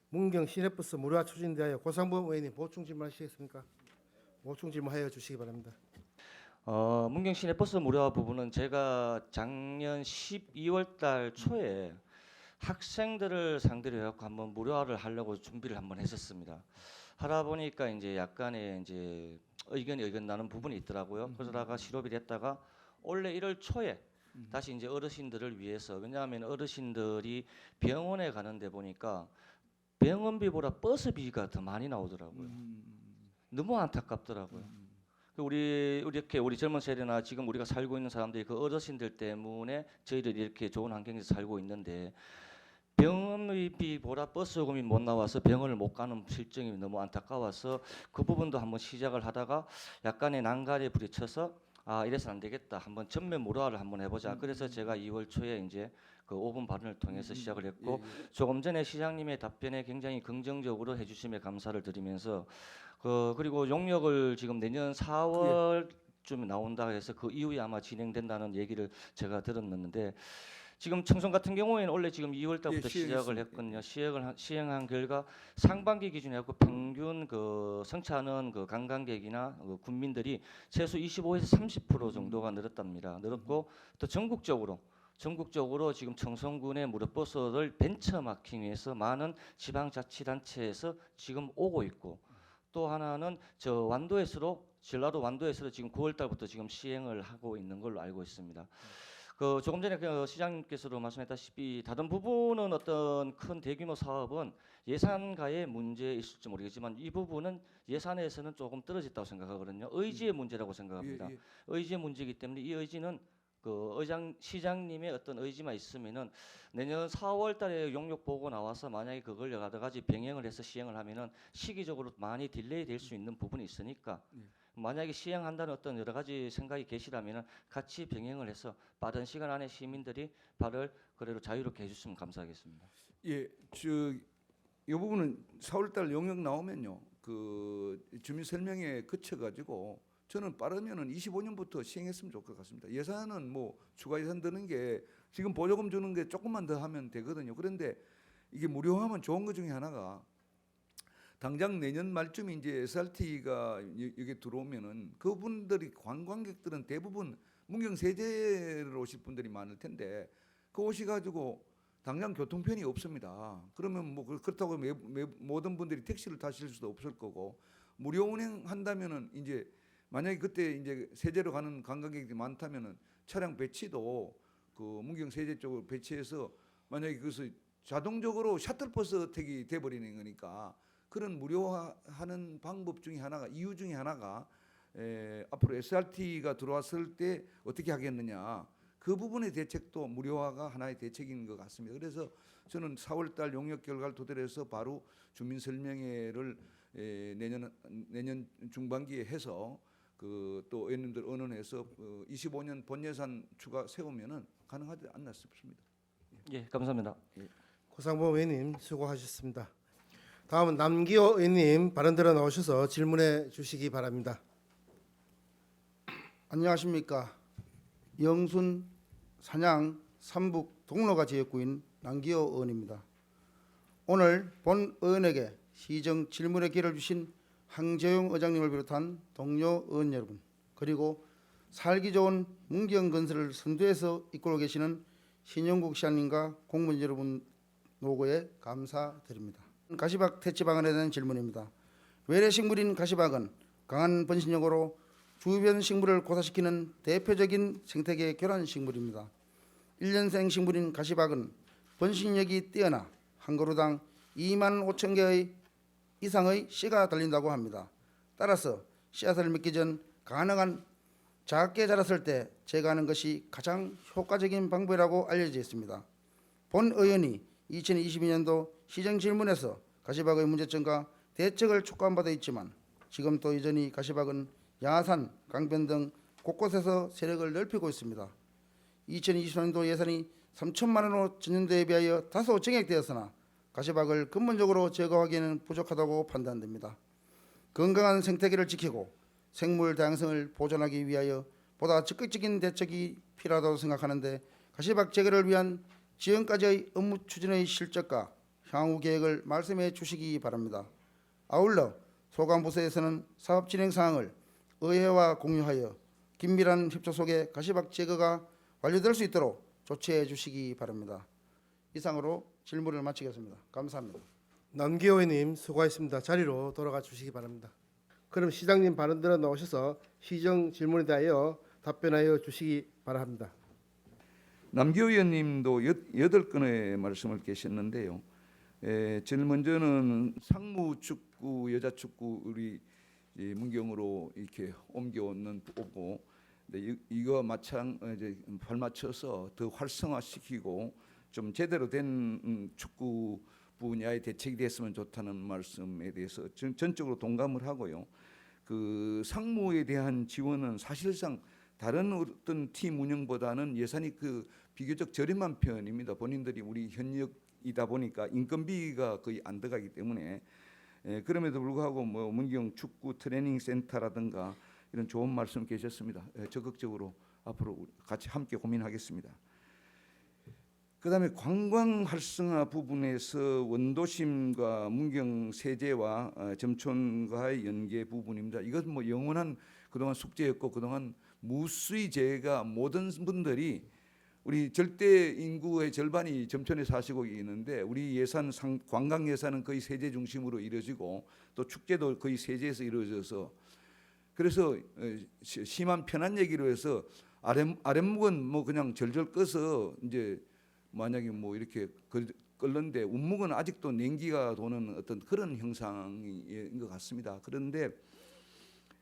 S1: 문경 시내버스 무료화 추진에 대하여 고상범 의원님 보충 질문하시겠습니까? 보충 질문하여 주시기 바랍니다.
S4: 문경 시내버스 무료화 부분은 제가 작년 12월 달 초에 학생들을 상대로 해갖고 한번 무료화를 하려고 준비를 한번 했었습니다. 하다 보니까 이제 약간의 이제 의견 나는 부분이 있더라고요. 그러다가 실업이 됐다가 올해 1월 초에 다시 이제 어르신들을 위해서 왜냐하면 어르신들이 병원에 가는데 보니까 병원비보다 버스비가 더 많이 나오더라고요. 너무 안타깝더라고요. 이렇게 우리 젊은 세대나 지금 우리가 살고 있는 사람들이 그 어르신들 때문에 저희들이 이렇게 좋은 환경에서 살고 있는데 병원비보다 버스 요금이 못 나와서 병원을 못 가는 실정이 너무 안타까워서 그 부분도 한번 시작을 하다가 약간의 난간에 부딪혀서 이래서 안 되겠다. 한번 전면 무료화를 한번 해보자. 그래서 제가 2월 초에 이제 그 5분 발언을 통해서 시작을 했고 조금 전에 시장님의 답변에 굉장히 긍정적으로 해주심에 감사를 드리면서 그리고 용역을 지금 내년 4월쯤에 나온다 해서 그 이후에 아마 진행된다는 얘기를 제가 들었는데 지금 청송 같은 경우에는 원래 지금 2월 달부터 시작을 했거든요. 시행한 결과 상반기 기준에 갖고 평균 그 성차하는 그 관광객이나 그 군민들이 최소 25에서 30% 정도가 늘었답니다. 늘었고 또 전국적으로 지금 청송군의 무료버스를 벤처마킹해서 많은 지방자치단체에서 지금 오고 있고 또 하나는 전라도 완도에서도 지금 9월 달부터 지금 시행을 하고 있는 걸로 알고 있습니다. 그 조금 전에 그 시장님께서도 말씀했다시피 다른 부분은 어떤 큰 대규모 사업은 예산가의 문제 있을지 모르겠지만 이 부분은 예산에서는 조금 떨어졌다고 생각하거든요. 의지의 문제라고 생각합니다. 의지의 문제이기 때문에 이 의지는 그 시장님의 어떤 의지만 있으면은 내년 4월달에 용역 보고 나와서 만약에 그걸 여러 가지 병행을 해서 시행을 하면은 시기적으로 많이 딜레이 될 수 있는 부분이 있으니까 만약에 시행한다는 어떤 여러 가지 생각이 계시다면은 같이 병행을 해서 빠른 시간 안에 시민들이 발을 그대로 자유롭게 해주시면 감사하겠습니다.
S5: 예, 이 부분은 4월달 용역 나오면요, 그 주민 설명에 그쳐가지고 저는 빠르면은 25년부터 시행했으면 좋을 것 같습니다. 예산은 뭐 추가 예산 드는 게 지금 보조금 주는 게 조금만 더 하면 되거든요. 그런데 이게 무료화하면 좋은 것 중에 하나가 당장 내년 말쯤에 이제 SRT가 여기 들어오면은 그분들이 관광객들은 대부분 문경 세제로 오실 분들이 많을 텐데 그 오셔가지고 당장 교통편이 없습니다. 그러면 뭐 그렇다고 모든 분들이 택시를 타실 수도 없을 거고 무료 운행한다면은 이제 만약에 그때 이제 세제로 가는 관광객들이 많다면은 차량 배치도 그 문경 세제 쪽으로 배치해서 만약에 그것을 자동적으로 셔틀버스 택이 돼버리는 거니까 그런 무료화하는 방법 중에 하나가 이유 중에 하나가 앞으로 SRT가 들어왔을 때 어떻게 하겠느냐 그 부분의 대책도 무료화가 하나의 대책인 것 같습니다. 그래서 저는 4월달 용역 결과를 토대로 해서 바로 주민 설명회를 내년 중반기에 해서 그 또 의원님들 의논해서 25년 본예산 추가 세우면은 가능하지 않나 싶습니다.
S4: 예, 감사합니다.
S1: 고상범 의원님 수고하셨습니다. 다음은 남기호 의원님 발언 들어 나오셔서 질문해 주시기 바랍니다.
S8: 안녕하십니까. 영순 산양 삼북 동로가 지역구인 남기호 의원입니다. 오늘 본 의원에게 시정 질문의 기회를 주신 황재용 의장님을 비롯한 동료 의원 여러분, 그리고 살기 좋은 문경건설을 선두에서 이끌고 계시는 신영국 시장님과 공무원 여러분 노고에 감사드립니다. 가시박 퇴치 방안에 대한 질문입니다. 외래식물인 가시박은 강한 번식력으로 주변 식물을 고사시키는 대표적인 생태계 교란 식물입니다. 1년생 식물인 가시박은 번식력이 뛰어나 한 그루당 2만 5천 개의 이상의 씨가 달린다고 합니다. 따라서 씨앗을 맺기 전 가능한 작게 자랐을 때 제거하는 것이 가장 효과적인 방법이라고 알려져 있습니다. 본 의원이 2022년도 시정 질문에서 가시박의 문제점과 대책을 촉구한 바도 있지만 지금 또 여전히 가시박은 야산, 강변 등 곳곳에서 세력을 넓히고 있습니다. 2020년도 예산이 3천만 원으로 전년도에 비하여 다소 증액되었으나 가시박을 근본적으로 제거하기에는 부족하다고 판단됩니다. 건강한 생태계를 지키고 생물 다양성을 보존하기 위하여 보다 적극적인 대책이 필요하다고 생각하는데 가시박 제거를 위한 지금까지의 업무 추진의 실적과 향후 계획을 말씀해 주시기 바랍니다. 아울러 소관부서에서는 사업 진행 사항을 의회와 공유하여 긴밀한 협조 속에 가시박 제거가 완료될 수 있도록 조치해 주시기 바랍니다. 이상으로 질문을 마치겠습니다. 감사합니다.
S1: 남기호 의원님 수고하셨습니다. 자리로 돌아가 주시기 바랍니다. 그럼 시장님 발언 들어 나오셔서 시정 질문에 대하여 답변하여 주시기 바랍니다.
S5: 남기호 의원님도 8건의 말씀을 계셨는데요. 제일 먼저는 상무축구, 여자축구 우리 문경으로 이렇게 옮겨오는 오고 이거 이제 발맞춰서 더 활성화시키고 좀 제대로 된 축구 분야의 대책이 됐으면 좋다는 말씀에 대해서 전적으로 동감을 하고요. 그 상무에 대한 지원은 사실상 다른 어떤 팀 운영보다는 예산이 그 비교적 저렴한 편입니다. 본인들이 우리 현역이다 보니까 인건비가 거의 안 들어가기 때문에 그럼에도 불구하고 뭐 문경 축구 트레이닝 센터라든가 이런 좋은 말씀 계셨습니다. 적극적으로 앞으로 같이 함께 고민하겠습니다. 그다음에 관광 활성화 부분에서 원도심과 문경 세제와 점촌과의 연계 부분입니다. 이것은 뭐 영원한 그동안 숙제였고 그동안 무수히 제가 모든 분들이 우리 절대 인구의 절반이 점촌에 사시고 있는데 우리 예산 관광 예산은 거의 세제 중심으로 이루어지고 또 축제도 거의 세제에서 이루어져서 그래서 심한 편한 얘기로 해서 아랫목은 뭐 그냥 절절 꺼서 이제 만약에 뭐 이렇게 끓는데 운목은 아직도 냉기가 도는 어떤 그런 형상인 것 같습니다. 그런데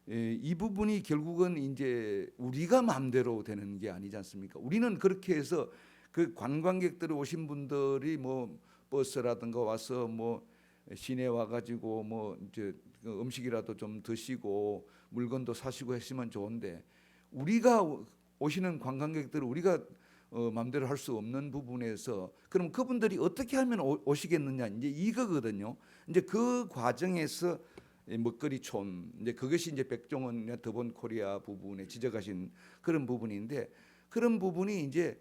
S5: 이 부분이 결국은 이제 우리가 마음대로 되는 게 아니지 않습니까? 우리는 그렇게 해서 그 관광객들이 오신 분들이 뭐 버스라든가 와서 뭐 시내 와가지고 뭐 이제 음식이라도 좀 드시고 물건도 사시고 했으면 좋은데 우리가 오시는 관광객들을 우리가 마음대로 할 수 없는 부분에서 그럼 그분들이 어떻게 하면 오시겠느냐 이제 이거거든요. 이제 그 과정에서 먹거리촌 이제 그것이 이제 백종원 더본 코리아 부분에 지적하신 그런 부분인데 그런 부분이 이제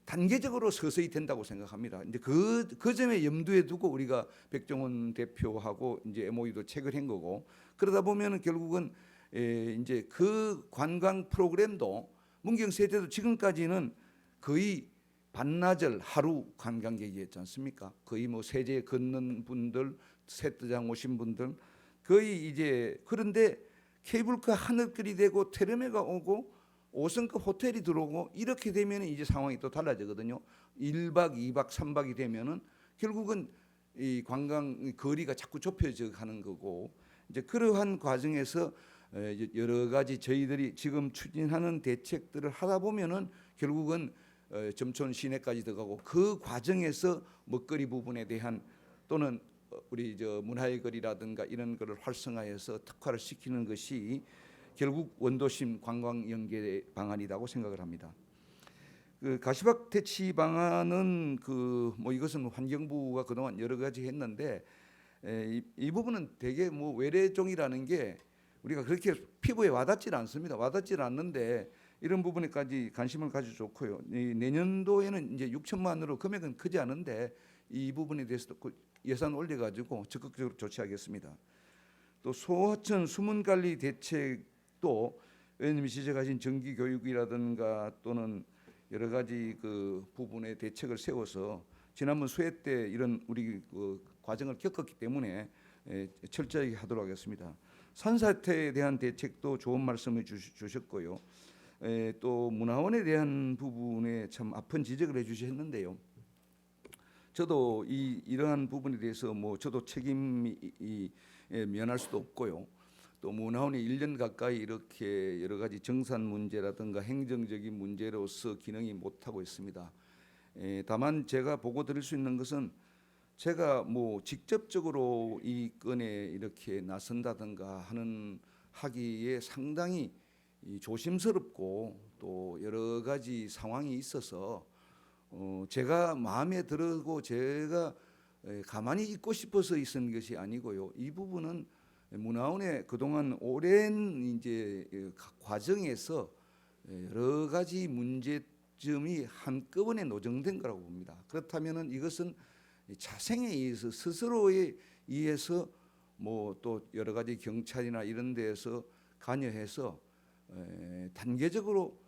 S5: 단계적으로 서서히 된다고 생각합니다. 이제 그 점에 염두에 두고 우리가 백종원 대표하고 이제 MOU도 체결한 거고 그러다 보면은 결국은 이제 그 관광 프로그램도 문경 세대도 지금까지는 거의 반나절 하루 관광객이었지 않습니까? 거의 뭐 세제 걷는 분들, 세트장 오신 분들 거의 이제 그런데 케이블카 하늘길이 되고 테르메가 오고 5성급 호텔이 들어오고 이렇게 되면 이제 상황이 또 달라지거든요. 1박, 2박, 3박이 되면은 결국은 이 관광 거리가 자꾸 좁혀져 가는 거고 이제 그러한 과정에서 여러 가지 저희들이 지금 추진하는 대책들을 하다 보면은 결국은 점촌 시내까지 들어가고 그 과정에서 먹거리 부분에 대한 또는 우리 저 문화의 거리라든가 이런 거를 활성화해서 특화를 시키는 것이 결국 원도심 관광 연계 방안이라고 생각을 합니다. 그 가시밭 대치 방안은 그 뭐 이것은 환경부가 그동안 여러 가지 했는데 이 부분은 되게 뭐 외래종이라는 게 우리가 그렇게 피부에 와닿지 않습니다. 와닿지 않는데 이런 부분에까지 관심을 가져 좋고요. 내년도에는 이제 6천만으로 금액은 크지 않은데 이 부분에 대해서도 예산 올려가지고 적극적으로 조치하겠습니다. 또 소하천 수문관리 대책도 의원님이 지적하신 정기교육이라든가 또는 여러 가지 그 부분의 대책을 세워서 지난번 수해 때 이런 우리 그 과정을 겪었기 때문에 철저하게 하도록 하겠습니다. 산사태에 대한 대책도 좋은 말씀을 주셨고요. 또 문화원에 대한 부분에 참 아픈 지적을 해주셨는데요. 저도 이러한 부분에 대해서 뭐 저도 책임이 면할 수도 없고요. 또 문화원이 1년 가까이 이렇게 여러 가지 정산 문제라든가 행정적인 문제로서 기능이 못하고 있습니다. 다만 제가 보고 드릴 수 있는 것은 제가 뭐 직접적으로 이 건에 이렇게 나선다든가 하기에 상당히 조심스럽고 또 여러 가지 상황이 있어서 제가 마음에 들고 제가 가만히 있고 싶어서 있은 것이 아니고요. 이 부분은 문화원의 그동안 오랜 이제 과정에서 여러 가지 문제점이 한꺼번에 노정된 거라고 봅니다. 그렇다면은 이것은 자생에 의해서 스스로에 의해서 뭐 또 여러 가지 경찰이나 이런 데에서 관여해서 단계적으로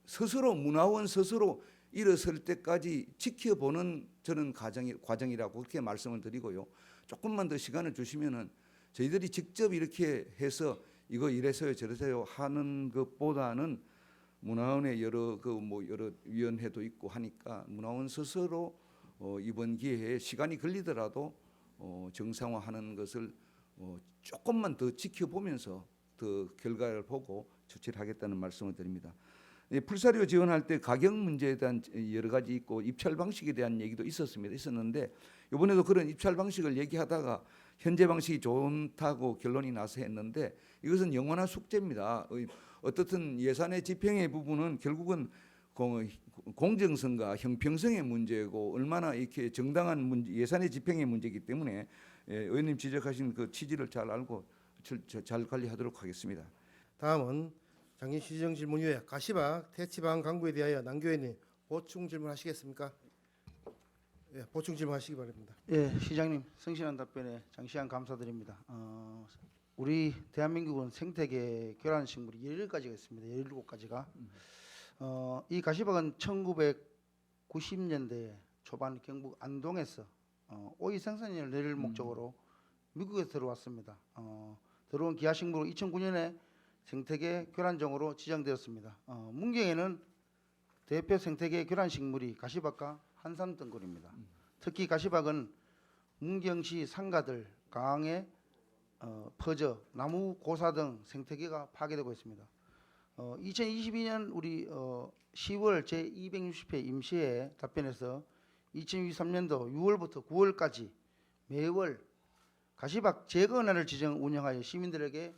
S5: 스스로 문화원 스스로 일어설 때까지 지켜보는 저는 과정이라고 그렇게 말씀을 드리고요. 조금만 더 시간을 주시면은 저희들이 직접 이렇게 해서 이거 이래서요 저래서요 하는 것보다는 문화원의 여러 위원회도 있고 하니까 문화원 스스로 이번 기회에 시간이 걸리더라도 정상화하는 것을 조금만 더 지켜보면서 더 결과를 보고 조치를 하겠다는 말씀을 드립니다. 풀사료 지원할 때 가격 문제에 대한 여러 가지 있고 입찰 방식에 대한 얘기도 있었는데 이번에도 그런 입찰 방식을 얘기하다가 현재 방식이 좋다고 결론이 나서 했는데 이것은 영원한 숙제입니다. 어떻든 예산의 집행의 부분은 결국은 공정성과 형평성의 문제고 얼마나 이렇게 정당한 예산의 집행의 문제이기 때문에 의원님 지적하신 그 취지를 잘 알고 잘 관리하도록 하겠습니다.
S1: 다음은 장기 시정 질문 이후에 가시밭 대치방 강구에 대하여 남교 의원님 보충 질문하시겠습니까? 예, 보충 질문하시기 바랍니다.
S8: 예, 시장님 성실한 답변에 장시간 감사드립니다. 우리 대한민국은 생태계 교란 식물이 17가지가 있습니다. 17가지가. 이 가시박은 1990년대 초반 경북 안동에서 오이 생산량을 늘릴 목적으로 미국에서 들어왔습니다. 들어온 기하식물로 2009년에 생태계 교란종으로 지정되었습니다. 문경에는 대표 생태계 교란 식물이 가시박과 한삼등굴입니다. 특히 가시박은 문경시 상가들, 강에 퍼져 나무 고사 등 생태계가 파괴되고 있습니다. 2022년 우리 10월 제260회 임시회 답변에서 2023년도 6월부터 9월까지 매월 가시박 제거 날을 지정 운영하여 시민들에게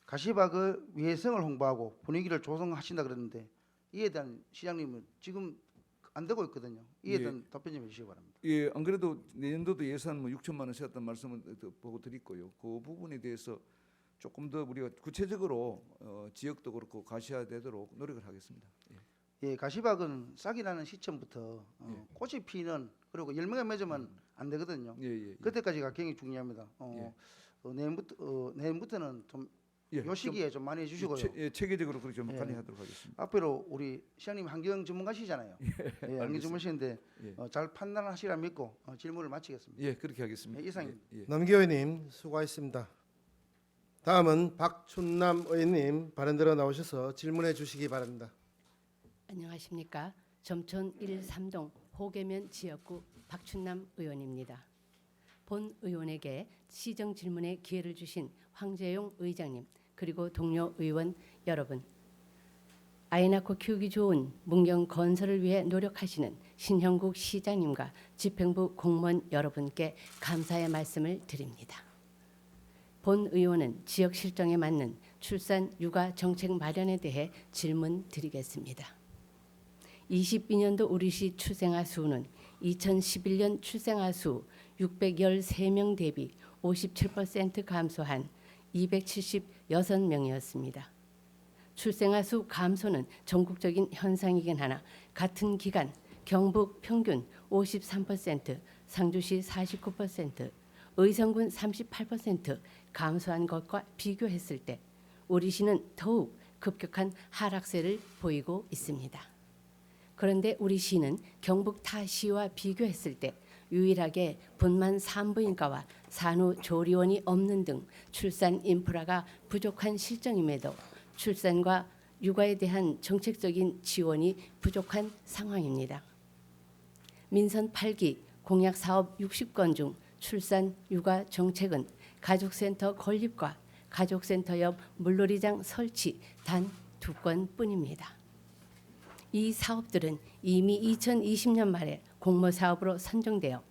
S8: 가시박의 위해성을 홍보하고 분위기를 조성하신다 그랬는데 이에 대한 시장님은 지금 안 되고 있거든요. 이에 대한 답변 좀 해주시기 바랍니다.
S5: 예, 안 그래도 내년도도 예산 뭐 6천만 원 세웠던 말씀을 보고 드렸고요. 그 부분에 대해서 조금 더 우리가 구체적으로 지역도 그렇고 가셔야 되도록 노력을 하겠습니다.
S8: 예, 가시박은 싹이 나는 시점부터 꽃이 피는 그리고 열매가 맺으면 안 되거든요.
S5: 예.
S8: 그때까지가 굉장히 중요합니다. 내년부터는 좀 요 시기에 좀 많이 해주시고요.
S5: 체계적으로 그렇게 좀
S8: 예.
S5: 관리하도록 하겠습니다.
S8: 앞으로 우리 시장님 환경 전문가시잖아요. 예, 환경 전문가신데 잘 판단하시라 믿고 질문을 마치겠습니다.
S5: 예, 그렇게 하겠습니다.
S8: 예, 이상입니다.
S1: 남규 의원님 수고하셨습니다. 다음은 박춘남 의원님 발언 들어 나오셔서 질문해 주시기 바랍니다.
S9: 안녕하십니까. 점촌 1-3동 호계면 지역구 박춘남 의원입니다. 본 의원에게 시정 질문의 기회를 주신 황재용 의장님 그리고 동료 의원 여러분, 아이 낳고 키우기 좋은 문경 건설을 위해 노력하시는 신형국 시장님과 집행부 공무원 여러분께 감사의 말씀을 드립니다. 본 의원은 지역 실정에 맞는 출산 육아 정책 마련에 대해 질문 드리겠습니다. 22년도 우리시 출생아 수는 2011년 출생아 수 613명 대비 57% 감소한 276명이었습니다. 출생아 수 감소는 전국적인 현상이긴 하나 같은 기간 경북 평균 53%, 상주시 49%, 의성군 38% 감소한 것과 비교했을 때 우리 시는 더욱 급격한 하락세를 보이고 있습니다. 그런데 우리 시는 경북 타 시와 비교했을 때 유일하게 분만 산부인과와 산후조리원이 없는 등 출산 인프라가 부족한 실정임에도 출산과 육아에 대한 정책적인 지원이 부족한 상황입니다. 민선 8기 공약 사업 60건 중 출산 육아 정책은 가족센터 건립과 가족센터 옆 물놀이장 설치 단 2건뿐입니다. 이 사업들은 이미 2020년 말에 공모사업으로 선정되어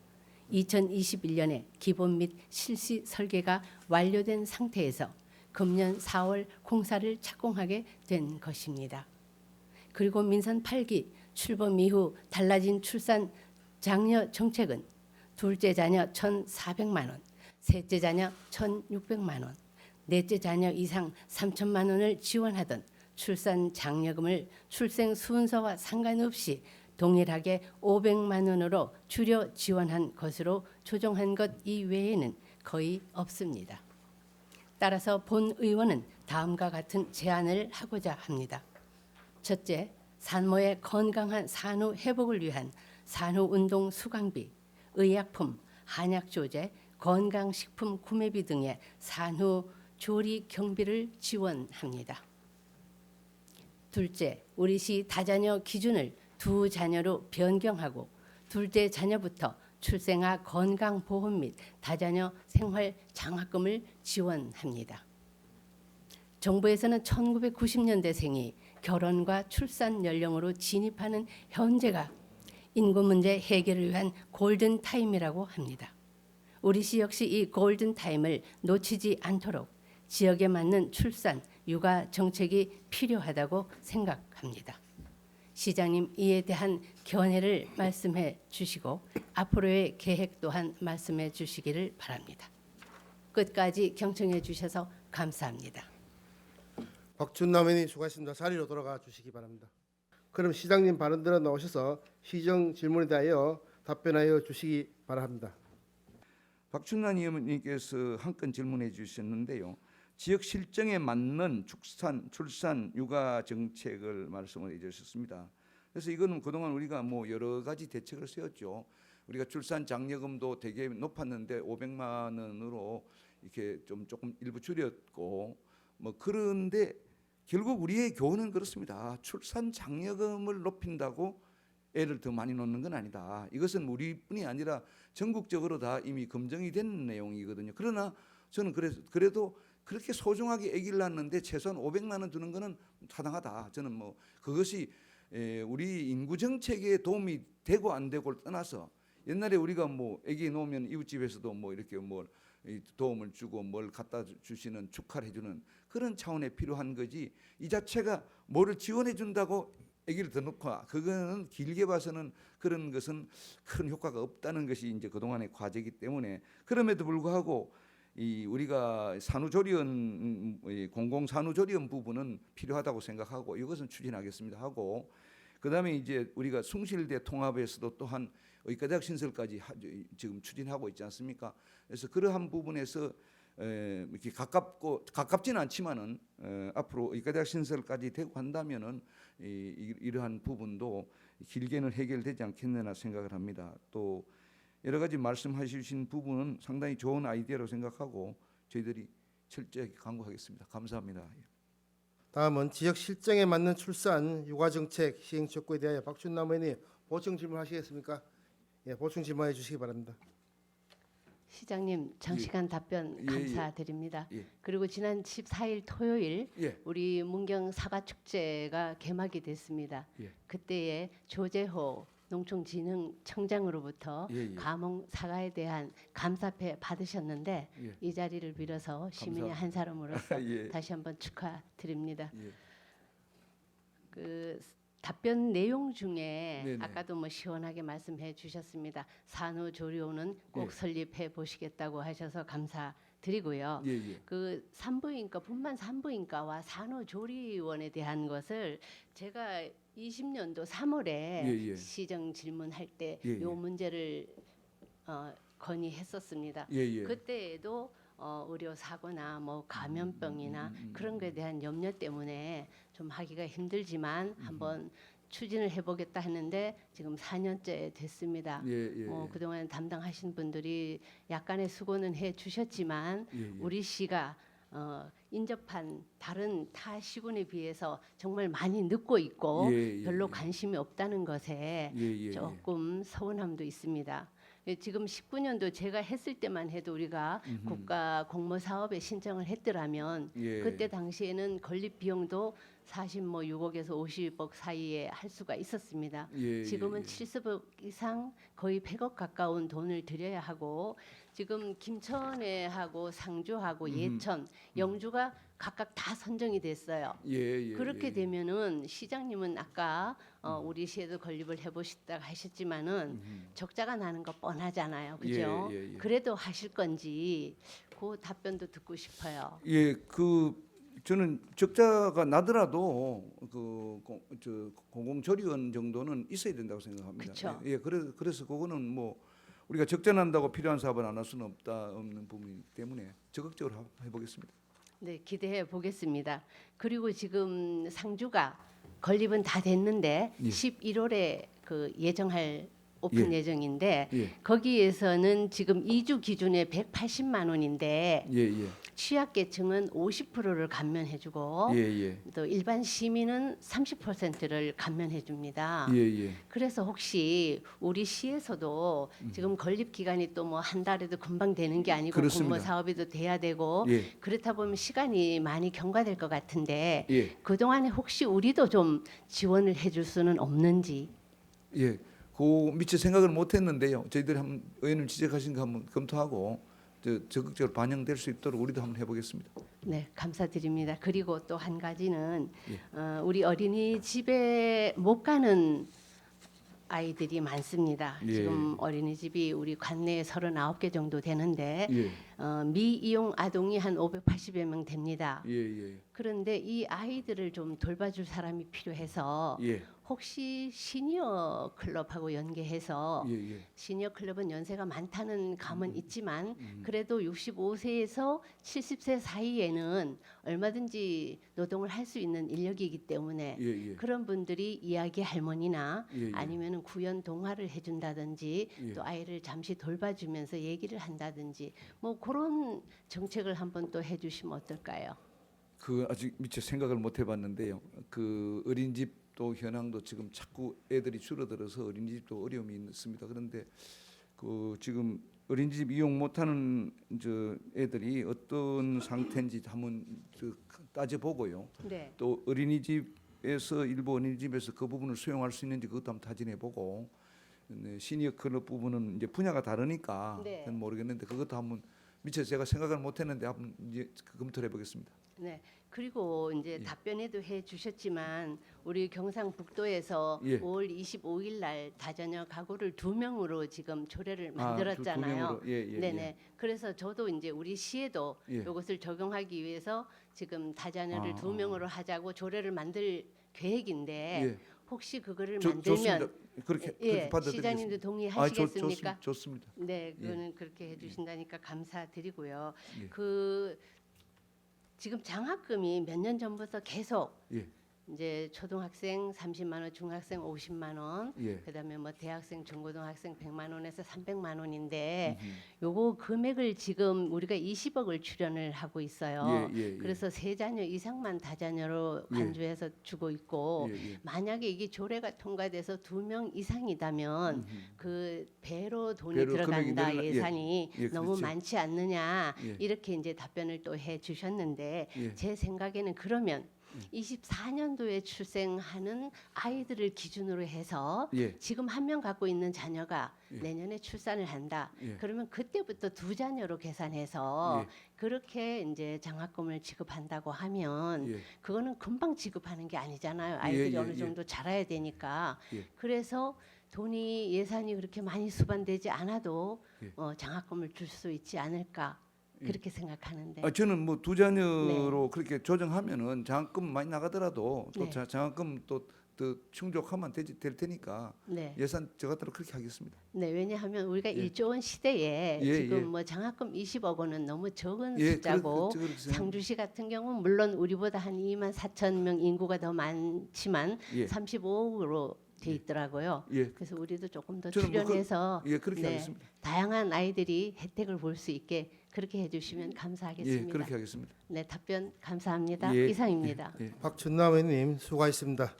S9: 2021년에 기본 및 실시 설계가 완료된 상태에서 금년 4월 공사를 착공하게 된 것입니다. 그리고 민선 8기 출범 이후 달라진 출산 장려 정책은 둘째 자녀 1,400만 원, 셋째 자녀 1,600만 원, 넷째 자녀 이상 3천만 원을 지원하던 출산 장려금을 출생 순서와 상관없이 동일하게 500만 원으로 줄여 지원한 것으로 조정한 것 이외에는 거의 없습니다. 따라서 본 의원은 다음과 같은 제안을 하고자 합니다. 첫째, 산모의 건강한 산후 회복을 위한 산후운동 수강비, 의약품, 한약조제, 건강식품 구매비 등의 산후조리 경비를 지원합니다. 둘째, 우리 시 다자녀 기준을 2자녀로 변경하고 둘째 자녀부터 출생아 건강보험 및 다자녀 생활장학금을 지원합니다. 정부에서는 1990년대생이 결혼과 출산 연령으로 진입하는 현재가 인구 문제 해결을 위한 골든타임이라고 합니다. 우리 시 역시 이 골든타임을 놓치지 않도록 지역에 맞는 출산, 육아 정책이 필요하다고 생각합니다. 시장님, 이에 대한 견해를 말씀해 주시고 앞으로의 계획 또한 말씀해 주시기를 바랍니다. 끝까지 경청해 주셔서 감사합니다.
S1: 박춘남 의원님 수고하셨습니다. 자리로 돌아가 주시기 바랍니다. 그럼 시장님 발언 들어 나오셔서 시정 질문에 대하여 답변하여 주시기 바랍니다.
S5: 박춘남 의원님께서 한 건 질문해 주셨는데요. 지역 실정에 맞는 출산 육아 정책을 말씀을 해주셨습니다. 그래서 이거는 그동안 우리가 뭐 여러 가지 대책을 세웠죠. 우리가 출산 장려금도 되게 높았는데 500만 원으로 이렇게 좀 조금 일부 줄였고 뭐 그런데 결국 우리의 교훈은 그렇습니다. 출산 장려금을 높인다고 애를 더 많이 놓는 건 아니다. 이것은 우리뿐이 아니라 전국적으로 다 이미 검증이 된 내용이거든요. 그러나 저는 그래도 그렇게 소중하게 아기를 낳는데 최소한 500만 원 주는 것은 타당하다. 저는 뭐 그것이 우리 인구 정책에 도움이 되고 안 되고를 떠나서 옛날에 우리가 뭐 아기 놓으면 이웃집에서도 뭐 이렇게 뭐 도움을 주고 뭘 갖다 주시는 축하를 해주는 그런 차원에 필요한 거지 이 자체가 뭐를 지원해 준다고 아기를 더 놓고 그거는 길게 봐서는 그런 것은 큰 효과가 없다는 것이 이제 그동안의 과제이기 때문에 그럼에도 불구하고 이 우리가 산후조리원 공공산후조리원 부분은 필요하다고 생각하고 이것은 추진하겠습니다 하고 그다음에 이제 우리가 숭실대 통합에서도 또한 의과대학 신설까지 지금 추진하고 있지 않습니까? 그래서 그러한 부분에서 이렇게 가깝지는 않지만은 앞으로 의과대학 신설까지 되고 한다면은 이러한 부분도 길게는 해결되지 않겠느냐 생각을 합니다. 또 여러 가지 말씀하신 부분은 상당히 좋은 아이디어라고 생각하고 저희들이 철저하게 강구하겠습니다. 감사합니다.
S1: 다음은 지역 실정에 맞는 출산 육아 정책 시행 촉구에 대하여 박준남 의원님 보충 질문하시겠습니까? 예, 보충 질문해 주시기 바랍니다.
S9: 시장님 장시간 답변 감사드립니다.
S5: 예.
S9: 그리고 지난 14일 토요일
S5: 예.
S9: 우리 문경 사과축제가 개막이 됐습니다.
S5: 예.
S9: 그때에 조재호 농촌진흥청장으로부터
S5: 예.
S9: 감흥 사과에 대한 감사패 받으셨는데
S5: 예.
S9: 이 자리를 빌어서 시민의 한 사람으로서
S5: 예.
S9: 다시 한번 축하드립니다.
S5: 예.
S9: 그 답변 내용 중에
S5: 네네.
S9: 아까도 뭐 시원하게 말씀해 주셨습니다. 산후조리원은 꼭
S5: 예.
S9: 설립해 보시겠다고 하셔서 감사드리고요.
S5: 예.
S9: 그 산부인과 분만 산부인과와 산후조리원에 대한 것을 제가 20년도 3월에
S5: 예.
S9: 시정 질문할 때
S5: 예.
S9: 요 문제를 건의했었습니다.
S5: 예.
S9: 그때에도 의료 사고나 뭐 감염병이나 그런 거에 대한 염려 때문에 좀 하기가 힘들지만 한번 추진을 해보겠다 했는데 지금 4년째 됐습니다.
S5: 예.
S9: 그동안 담당하신 분들이 약간의 수고는 해주셨지만
S5: 예.
S9: 우리 시가 인접한 다른 타 시군에 비해서 정말 많이 늦고 있고
S5: 예.
S9: 별로 관심이 없다는 것에
S5: 예.
S9: 조금 서운함도 있습니다. 지금 19년도 제가 했을 때만 해도 우리가 국가 공모 사업에 신청을 했더라면
S5: 예.
S9: 그때 당시에는 건립 비용도 46억에서 50억 사이에 할 수가 있었습니다.
S5: 예.
S9: 지금은 70억 이상 거의 100억 가까운 돈을 들여야 하고 지금 김천에 하고 상주하고 예천, 영주가 각각 다 선정이 됐어요.
S5: 예.
S9: 그렇게 되면은 시장님은 아까 우리 시에도 건립을 해보시다 하셨지만은 적자가 나는 거 뻔하잖아요, 그죠?
S5: 예.
S9: 그래도 하실 건지 그 답변도 듣고 싶어요.
S5: 예. 저는 적자가 나더라도 공공조리원 정도는 있어야 된다고 생각합니다.
S9: 그쵸.
S5: 예. 그래서 그거는 뭐 우리가 적자 난다고 필요한 사업을 안 할 수는 없는 부분이기 때문에 적극적으로 해보겠습니다.
S9: 네, 기대해 보겠습니다. 그리고 지금 상주가 건립은 다 됐는데
S5: 예.
S9: 11월에 그 예정할 오픈
S5: 예.
S9: 예정인데
S5: 예.
S9: 거기에서는 지금 2주 기준에 180만 원인데
S5: 예.
S9: 취약계층은 50%를 감면해주고
S5: 예.
S9: 또 일반 시민은 30%를 감면해줍니다.
S5: 예.
S9: 그래서 혹시 우리 시에서도 지금 건립 기간이 또 뭐 한 달에도 금방 되는 게 아니고
S5: 그렇습니다.
S9: 공모 사업에도 돼야 되고
S5: 예.
S9: 그렇다 보면 시간이 많이 경과될 것 같은데
S5: 예.
S9: 그 동안에 혹시 우리도 좀 지원을 해줄 수는 없는지.
S5: 예. 그 미처 생각을 못했는데요. 저희들이 한번 의원님 지적하신 거 한번 검토하고 적극적으로 반영될 수 있도록 우리도 한번 해보겠습니다.
S9: 네, 감사드립니다. 그리고 또 한 가지는
S5: 예.
S9: 우리 어린이집에 못 가는 아이들이 많습니다.
S5: 예.
S9: 지금 어린이집이 우리 관내에 39개 정도 되는데
S5: 예.
S9: 미이용 아동이 한 580여 명 됩니다.
S5: 예.
S9: 그런데 이 아이들을 좀 돌봐줄 사람이 필요해서
S5: 예.
S9: 혹시 시니어 클럽하고 연계해서
S5: 예.
S9: 시니어 클럽은 연세가 많다는 감은 있지만 그래도 65세에서 70세 사이에는 얼마든지 노동을 할 수 있는 인력이기 때문에
S5: 예.
S9: 그런 분들이 이야기 할머니나
S5: 예.
S9: 아니면 구연 동화를 해준다든지
S5: 예.
S9: 또 아이를 잠시 돌봐주면서 얘기를 한다든지 뭐 그런 정책을 한번 또 해주시면 어떨까요?
S5: 그 아직 미처 생각을 못 해봤는데요. 그 어린이집도 현황도 지금 자꾸 애들이 줄어들어서 어린이집도 어려움이 있습니다. 그런데 그 지금 어린이집 이용 못하는 저 애들이 어떤 상태인지 한번 따져보고요.
S9: 네.
S5: 또 어린이집에서 일부 어린이집에서 그 부분을 수용할 수 있는지 그것도 한번 타진해보고 네, 시니어 클럽 부분은 이제 분야가 다르니까
S9: 네.
S5: 그건 모르겠는데 그것도 한번 미처 제가 생각을 못했는데 한번 이제 검토를 해보겠습니다.
S9: 네. 그리고 이제
S5: 예.
S9: 답변에도 해 주셨지만 우리 경상북도에서
S5: 예.
S9: 5월 25일 날 다자녀 가구를 2명으로 지금 조례를
S5: 두
S9: 만들었잖아요.
S5: 명으로. 예, 예,
S9: 네네.
S5: 예.
S9: 그래서 저도 이제 우리 시에도
S5: 예.
S9: 이것을 적용하기 위해서 지금 다자녀를
S5: 아,
S9: 2명으로 하자고 조례를 만들 계획인데
S5: 예.
S9: 혹시 그거를
S5: 좋습니다.
S9: 만들면
S5: 그렇게
S9: 예,
S5: 받아들이겠습니다.
S9: 시장님도 동의하시겠습니까?
S5: 좋습니다.
S9: 네,
S5: 예.
S9: 그거는 그렇게 해주신다니까 감사드리고요.
S5: 예.
S9: 그 지금 장학금이 몇 년 전부터 계속
S5: 예.
S9: 이제 초등학생 30만 원, 중학생 50만 원,
S5: 예.
S9: 그다음에 뭐 대학생, 중고등학생 100만 원에서 300만 원인데 요거 금액을 지금 우리가 20억을 출연을 하고 있어요.
S5: 예, 예, 예.
S9: 그래서 세 자녀 이상만 다자녀로
S5: 예.
S9: 간주해서 주고 있고
S5: 예, 예.
S9: 만약에 이게 조례가 통과돼서 2명 이상이다면 그 배로 돈이
S5: 배로 금액이
S9: 들어간다
S5: 늘어나- 예.
S9: 예산이
S5: 예,
S9: 너무
S5: 그렇죠.
S9: 많지 않느냐
S5: 예.
S9: 이렇게 이제 답변을 또 해주셨는데
S5: 예.
S9: 제 생각에는 그러면 24년도에 출생하는 아이들을 기준으로 해서
S5: 예.
S9: 지금 한 명 갖고 있는 자녀가
S5: 예.
S9: 내년에 출산을 한다.
S5: 예.
S9: 그러면 그때부터 2자녀로 계산해서
S5: 예.
S9: 그렇게 이제 장학금을 지급한다고 하면
S5: 예.
S9: 그거는 금방 지급하는 게 아니잖아요. 아이들이
S5: 예,
S9: 어느
S5: 예.
S9: 정도 자라야 되니까.
S5: 예.
S9: 그래서 돈이 예산이 그렇게 많이 수반되지 않아도
S5: 예.
S9: 장학금을 줄 수 있지 않을까 그렇게 생각하는데.
S5: 저는 뭐 두 자녀로 그렇게 조정하면은 장학금 많이 나가더라도 또
S9: 네.
S5: 장학금 또 충족하면 될 테니까
S9: 네.
S5: 예산 저것대로 그렇게 하겠습니다.
S9: 네, 왜냐하면 우리가
S5: 예.
S9: 1조 원 시대에
S5: 예,
S9: 지금
S5: 예.
S9: 뭐 장학금 20억 원은 너무 적은
S5: 예,
S9: 숫자고
S5: 그렇게 생각합니다.
S9: 상주시 같은 경우는 물론 우리보다 한 2만 4천 명 인구가 더 많지만
S5: 예.
S9: 35억으로 돼 있더라고요.
S5: 예.
S9: 그래서 우리도 조금 더
S5: 저는 뭐
S9: 출연해서
S5: 예, 그렇게
S9: 네,
S5: 하겠습니다.
S9: 다양한 아이들이 혜택을 볼 수 있게 그렇게 해주시면
S5: 예,
S9: 감사하겠습니다.
S5: 그렇게 하겠습니다.
S9: 네, 답변 감사합니다.
S5: 예,
S9: 이상입니다.
S5: 예.
S1: 박준남 의원님 수고하셨습니다.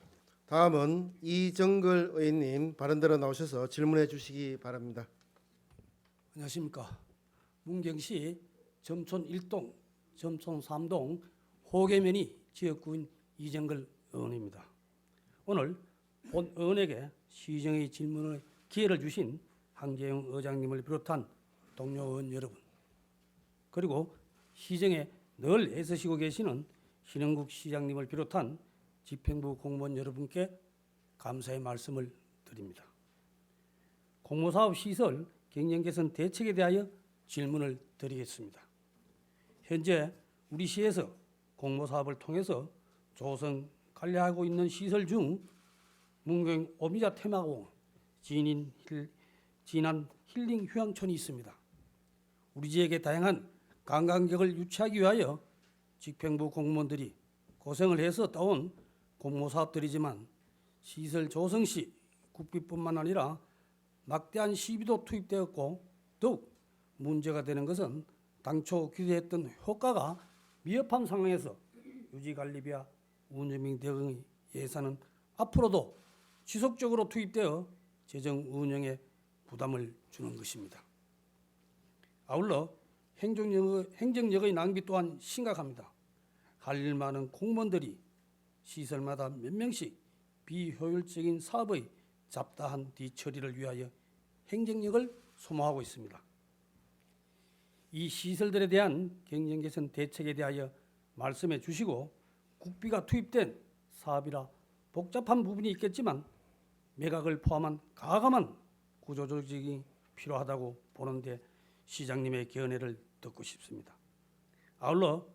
S1: 다음은 이정걸 의원님 발언대로 나오셔서 질문해 주시기 바랍니다.
S10: 안녕하십니까. 문경시 점촌 1동, 점촌 3동 호계면이 지역구인 이정걸 의원입니다. 오늘 본 의원에게 시정의 질문의 기회를 주신 황재용 의장님을 비롯한 동료 의원 여러분, 그리고 시정에 늘 애쓰시고 계시는 신흥국 시장님을 비롯한 집행부 공무원 여러분께 감사의 말씀을 드립니다. 공모사업 시설 경영 개선 대책에 대하여 질문을 드리겠습니다. 현재 우리 시에서 공모사업을 통해서 조성 관리하고 있는 시설 중 문경 오미자 테마공원, 진안 힐링 휴양촌이 있습니다. 우리 지역의 다양한 관광객을 유치하기 위하여 집행부 공무원들이 고생을 해서 따온 공모사업들이지만 시설 조성 시 국비뿐만 아니라 막대한 시비도 투입되었고 더욱 문제가 되는 것은 당초 기대했던 효과가 미흡한 상황에서 유지관리비와 운영비 등의 예산은 앞으로도 지속적으로 투입되어 재정 운영에 부담을 주는 것입니다. 아울러 행정력의 낭비 또한 심각합니다. 할 일 많은 공무원들이 시설마다 몇 명씩 비효율적인 사업의 잡다한 뒤처리를 위하여 행정력을 소모하고 있습니다. 이 시설들에 대한 경영 개선 대책에 대하여 말씀해 주시고 국비가 투입된 사업이라 복잡한 부분이 있겠지만 매각을 포함한 과감한 구조조정이 필요하다고 보는데 시장님의 견해를 듣고 싶습니다. 아울러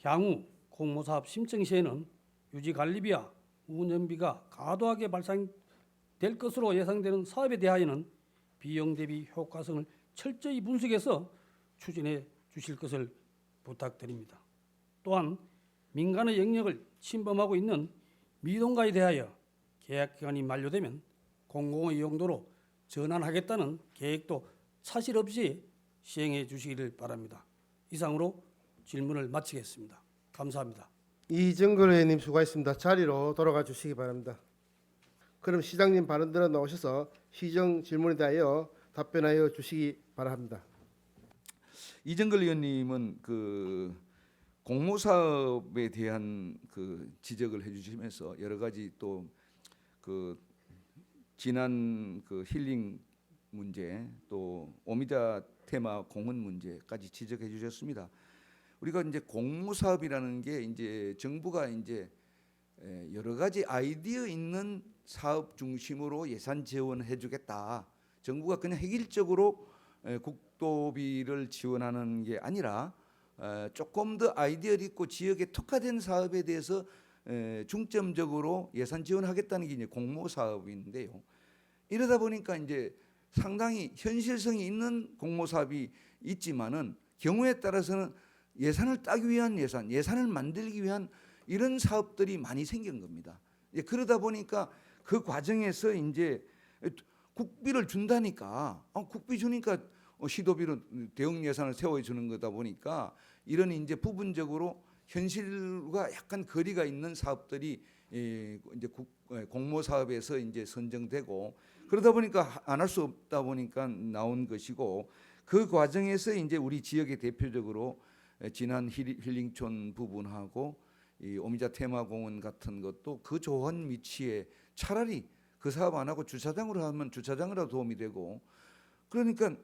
S10: 향후 공모사업 신청 시에는 유지관리비와 운영비가 과도하게 발생될 것으로 예상되는 사업에 대하여는 비용 대비 효과성을 철저히 분석해서 추진해 주실 것을 부탁드립니다. 또한 민간의 영역을 침범하고 있는 미동가에 대하여 계약 기간이 만료되면 공공의 용도로 전환하겠다는 계획도 사실 없이 시행해 주시기를 바랍니다. 이상으로 질문을 마치겠습니다. 감사합니다.
S1: 이정걸 의원님 수고하셨습니다. 자리로 돌아가 주시기 바랍니다. 그럼 시장님 발언 들어 나오셔서 시정 질문에 대하여 답변하여 주시기 바랍니다.
S5: 이정걸 의원님은 그 공모사업에 대한 그 지적을 해주시면서 여러 가지 또 그 지난 그 힐링 문제 또 오미자 테마 공헌 문제까지 지적해 주셨습니다. 우리가 이제 공모사업이라는 게 이제 정부가 이제 여러 가지 아이디어 있는 사업 중심으로 예산 지원해 주겠다. 정부가 그냥 획일적으로 국도비를 지원하는 게 아니라 조금 더 아이디어 있고 지역에 특화된 사업에 대해서 중점적으로 예산 지원하겠다는 게 이제 공모사업인데요. 이러다 보니까 이제 상당히 현실성이 있는 공모사업이 있지만은 경우에 따라서는 예산을 따기 위한 예산을 만들기 위한 이런 사업들이 많이 생긴 겁니다. 그러다 보니까 그 과정에서 이제 국비를 준다니까 국비 주니까 시도비로 대응 예산을 세워주는 거다 보니까 이런 이제 부분적으로 현실과 약간 거리가 있는 사업들이 이제 공모 사업에서 이제 선정되고 그러다 보니까 안 할 수 없다 보니까 나온 것이고 그 과정에서 이제 우리 지역의 대표적으로 지난 힐링촌 부분하고 이 오미자 테마공원 같은 것도 그 좋은 위치에 차라리 그 사업 안 하고 주차장으로 하면 주차장으로 도움이 되고 그러니까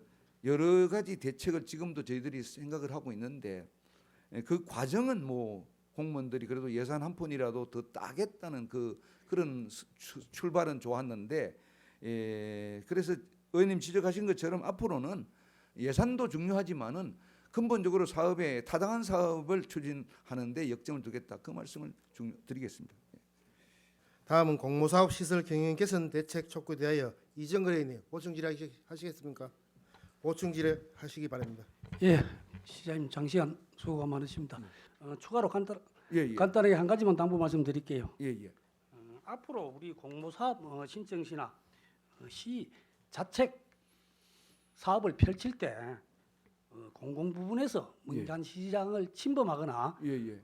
S5: 여러 가지 대책을 지금도 저희들이 생각을 하고 있는데 그 과정은 뭐 공무원들이 그래도 예산 한 푼이라도 더 따겠다는 그런 출발은 좋았는데 그래서 의원님 지적하신 것처럼 앞으로는 예산도 중요하지만은 근본적으로 사업에 타당한 사업을 추진하는데 역점을 두겠다 그 말씀을 드리겠습니다.
S1: 다음은 공모사업 시설 경영 개선 대책 촉구에 대하여 이정걸 의원님 보충 질의하시겠습니까? 보충 질의하시기 바랍니다.
S10: 예, 시장님 장시간 수고가 많으십니다. 추가로
S5: 예.
S10: 간단하게 한 가지만 당부 말씀드릴게요.
S5: 예.
S10: 앞으로 우리 공모사업 신청 시나 시 자책 사업을 펼칠 때 공공 부분에서 민간 시장을 침범하거나
S5: 예.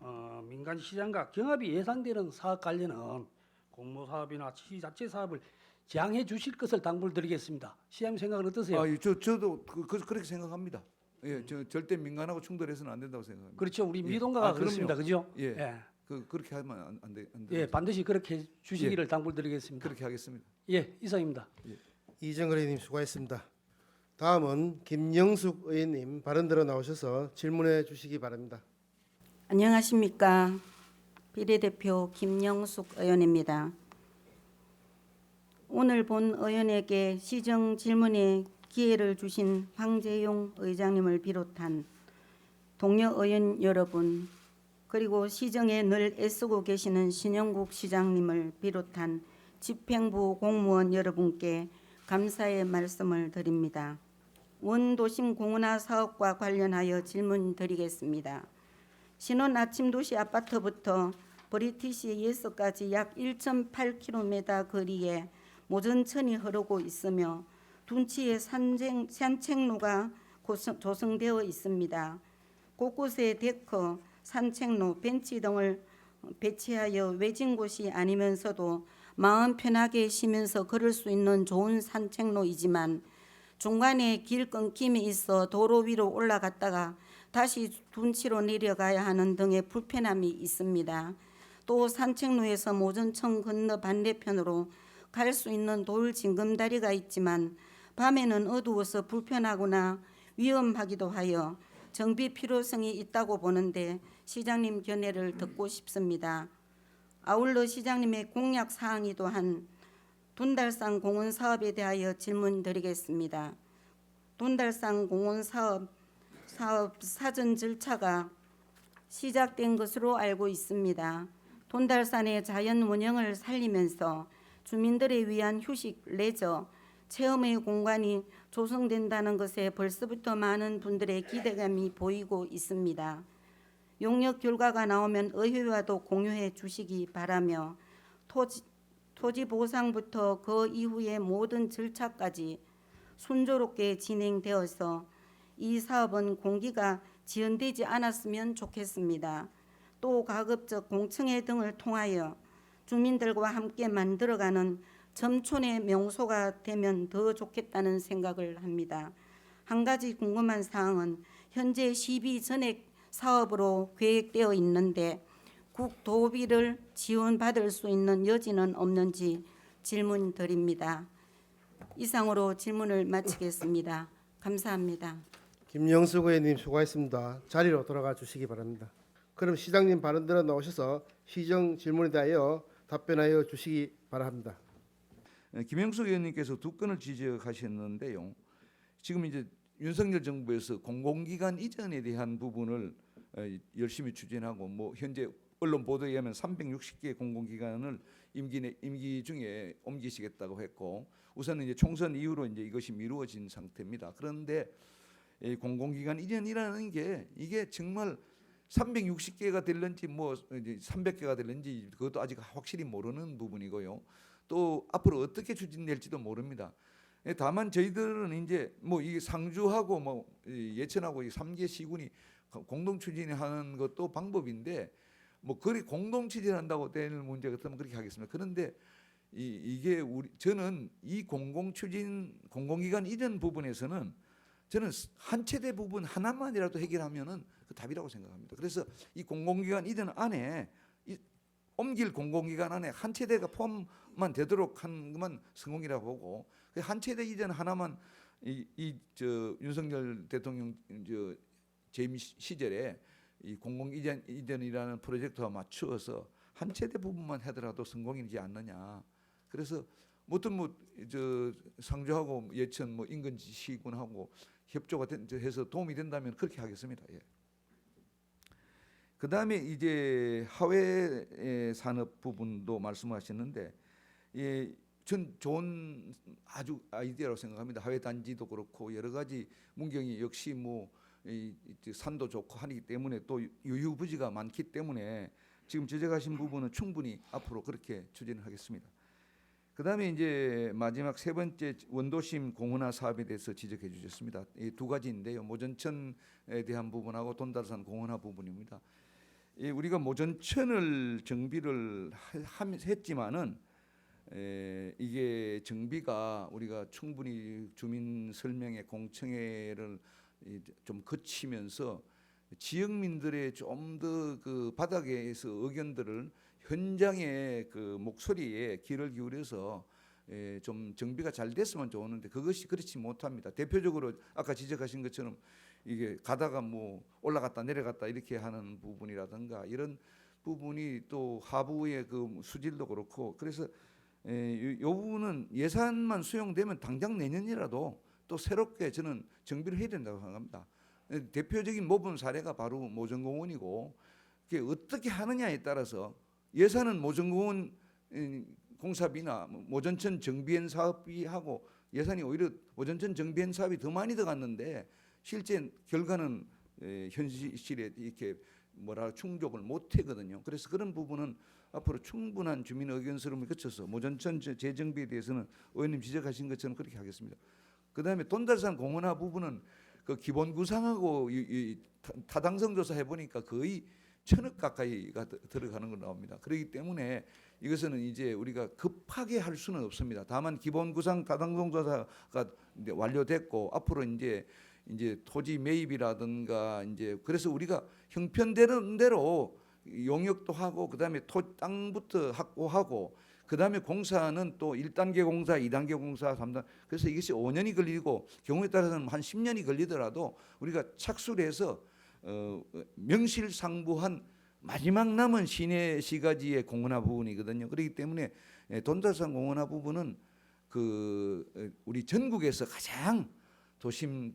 S10: 민간 시장과 경합이 예상되는 사업 관련은 공모사업이나 시 자체 사업을 지양해 주실 것을 당부를 드리겠습니다. 시장님 생각은 어떠세요?
S5: 저도 그렇게 생각합니다. 예, 저 절대 민간하고 충돌해서는 안 된다고 생각합니다.
S10: 그렇죠. 우리 미동가가 그렇습니다. 그죠?
S5: 예. 그렇게 하면 안 돼.
S10: 예, 반드시 그렇게 해 주시기를 당부를 드리겠습니다.
S5: 그렇게 하겠습니다.
S10: 예, 이상입니다.
S1: 이정걸 의원님 수고하셨습니다. 다음은 김영숙 의원님 발언 들어 나오셔서 질문해 주시기 바랍니다.
S11: 안녕하십니까. 비례대표 김영숙 의원입니다. 오늘 본 의원에게 시정 질문에 기회를 주신 황재용 의장님을 비롯한 동료 의원 여러분 그리고 시정에 늘 애쓰고 계시는 신영국 시장님을 비롯한 집행부 공무원 여러분께 감사의 말씀을 드립니다. 원도심 공원화 사업과 관련하여 질문드리겠습니다. 신원 아침도시 아파트부터 브리티시 예서까지 약 1.8km 거리에 모전천이 흐르고 있으며 둔치에 산책로가 조성되어 있습니다. 곳곳에 데크, 산책로, 벤치 등을 배치하여 외진 곳이 아니면서도 마음 편하게 쉬면서 걸을 수 있는 좋은 산책로이지만 중간에 길 끊김이 있어 도로 위로 올라갔다가 다시 둔치로 내려가야 하는 등의 불편함이 있습니다. 또 산책로에서 모전천 건너 반대편으로 갈 수 있는 돌 징검다리가 있지만 밤에는 어두워서 불편하거나 위험하기도 하여 정비 필요성이 있다고 보는데 시장님 견해를 듣고 싶습니다. 아울러 시장님의 공약 사항이기도 한 둔달산 공원 사업에 대하여 질문드리겠습니다. 둔달산 공원 사업 사전 절차가 시작된 것으로 알고 있습니다. 둔달산의 자연 원형을 살리면서 주민들을 위한 휴식, 레저, 체험의 공간이 조성된다는 것에 벌써부터 많은 분들의 기대감이 보이고 있습니다. 용역 결과가 나오면 의회와도 공유해 주시기 바라며 토지 보상부터 그 이후의 모든 절차까지 순조롭게 진행되어서 이 사업은 공기가 지연되지 않았으면 좋겠습니다. 또 가급적 공청회 등을 통하여 주민들과 함께 만들어가는 점촌의 명소가 되면 더 좋겠다는 생각을 합니다. 한 가지 궁금한 사항은 현재 12 전액 사업으로 계획되어 있는데 국도비를 지원받을 수 있는 여지는 없는지 질문 드립니다. 이상으로 질문을 마치겠습니다. 감사합니다.
S1: 김영숙 의원님 수고하셨습니다. 자리로 돌아가 주시기 바랍니다. 그럼 시장님 발언 들어 나오셔서 시정 질문에 대하여 답변하여 주시기 바랍니다.
S5: 김영숙 의원님께서 두 건을 지적하셨는데요. 지금 이제 윤석열 정부에서 공공기관 이전에 대한 부분을 열심히 추진하고 뭐 현재 언론 보도에 의하면 360개 공공기관을 임기 중에 옮기시겠다고 했고 우선은 이제 총선 이후로 이제 이것이 미루어진 상태입니다. 그런데 이 공공기관 이전이라는 게 이게 정말 360개가 될는지 뭐 300개가 될는지 그것도 아직 확실히 모르는 부분이고요. 또 앞으로 어떻게 추진될지도 모릅니다. 다만 저희들은 이제 뭐 이 상주하고 뭐 예천하고 이 3개 시군이 공동 추진하는 것도 방법인데 뭐 그리 공동 추진한다고 될 문제 같으면 그렇게 하겠습니다. 그런데 이게 저는 이 공공기관 이전 부분에서는 저는 한 체대 부분 하나만이라도 해결하면은 그 답이라고 생각합니다. 그래서 이 공공기관 이전 안에 옮길 공공기관 안에 한 체대가 포함만 되도록 한 것만 성공이라고 보고 그 한 체대 이전 하나만 윤석열 대통령 재임 시절에 이 공공 이전이라는 프로젝트와 맞추어서 한 체대 부분만 하더라도 성공이지 않느냐. 그래서 뭐든 상주하고 예천 뭐 인근 시군하고 협조가 해서 도움이 된다면 그렇게 하겠습니다. 예. 그다음에 이제 하회 산업 부분도 말씀하셨는데 전 좋은 아주 아이디어라고 생각합니다. 하회 단지도 그렇고 여러 가지 문경이 역시 뭐 산도 좋고 하기 때문에 또 유휴부지가 많기 때문에 지금 지적하신 부분은 충분히 앞으로 그렇게 추진을 하겠습니다. 그다음에 이제 마지막 세 번째 원도심 공원화 사업에 대해서 지적해 주셨습니다. 이 두 가지인데요. 모전천에 대한 부분하고 돈달산 공원화 부분입니다. 우리가 모전천을 정비를 했지만은 이게 정비가 우리가 충분히 주민 설명회 공청회를 좀 거치면서 지역민들의 좀 더 그 바닥에서 의견들을 현장의 그 목소리에 귀를 기울여서 좀 정비가 잘 됐으면 좋은데 그것이 그렇지 못합니다. 대표적으로 아까 지적하신 것처럼 이게 가다가 뭐 올라갔다 내려갔다 이렇게 하는 부분이라든가 이런 부분이 또 하부의 그 수질도 그렇고 그래서 이 부분은 예산만 수용되면 당장 내년이라도 또 새롭게 저는 정비를 해야 된다고 생각합니다. 대표적인 모범 사례가 바로 모전공원이고 그게 어떻게 하느냐에 따라서 예산은 모전공원 공사비나 모전천 정비엔 사업비하고 예산이 오히려 모전천 정비엔 사업이 더 많이 들어갔는데 실제 결과는 현실에 이렇게 충족을 못 하거든요. 그래서 그런 부분은 앞으로 충분한 주민 의견 수렴을 거쳐서 모전천 재정비에 대해서는 의원님 지적하신 것처럼 그렇게 하겠습니다. 그다음에 돈달산 공원화 부분은 그 기본 구상하고 타당성 조사 해보니까 거의 1,000억 가까이가 들어가는 거 나옵니다. 그렇기 때문에 이것은 이제 우리가 급하게 할 수는 없습니다. 다만 기본 구상 타당성 조사가 이제 완료됐고 앞으로 이제 토지 매입이라든가 이제 그래서 우리가 형편되는 대로 용역도 하고 그다음에 땅부터 확보하고 그다음에 공사는 또 1단계 공사, 2단계 공사, 3단 그래서 이것이 5년이 걸리고 경우에 따라서는 한 10년이 걸리더라도 우리가 착수를 해서 명실상부한 마지막 남은 시내 시가지의 공원화 부분이거든요. 그렇기 때문에 돈달산 공원화 부분은 우리 전국에서 가장 도심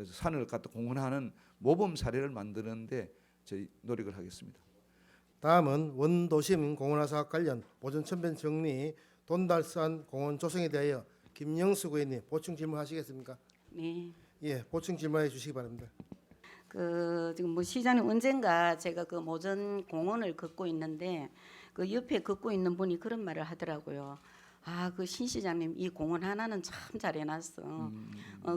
S5: 산을 갖다 공헌하는 모범 사례를 만드는데 저희 노력을 하겠습니다.
S1: 다음은 원도심 공원화 사업 관련 모전천변 정리 돈달산 공원 조성에 대하여 김영숙 의원님 보충 질문하시겠습니까?
S11: 네.
S1: 예, 보충 질문해 주시기 바랍니다.
S11: 지금 뭐 시장님 언젠가 제가 그 모전 공원을 걷고 있는데 그 옆에 걷고 있는 분이 그런 말을 하더라고요. 그 신 시장님 이 공원 하나는 참 잘 해놨어.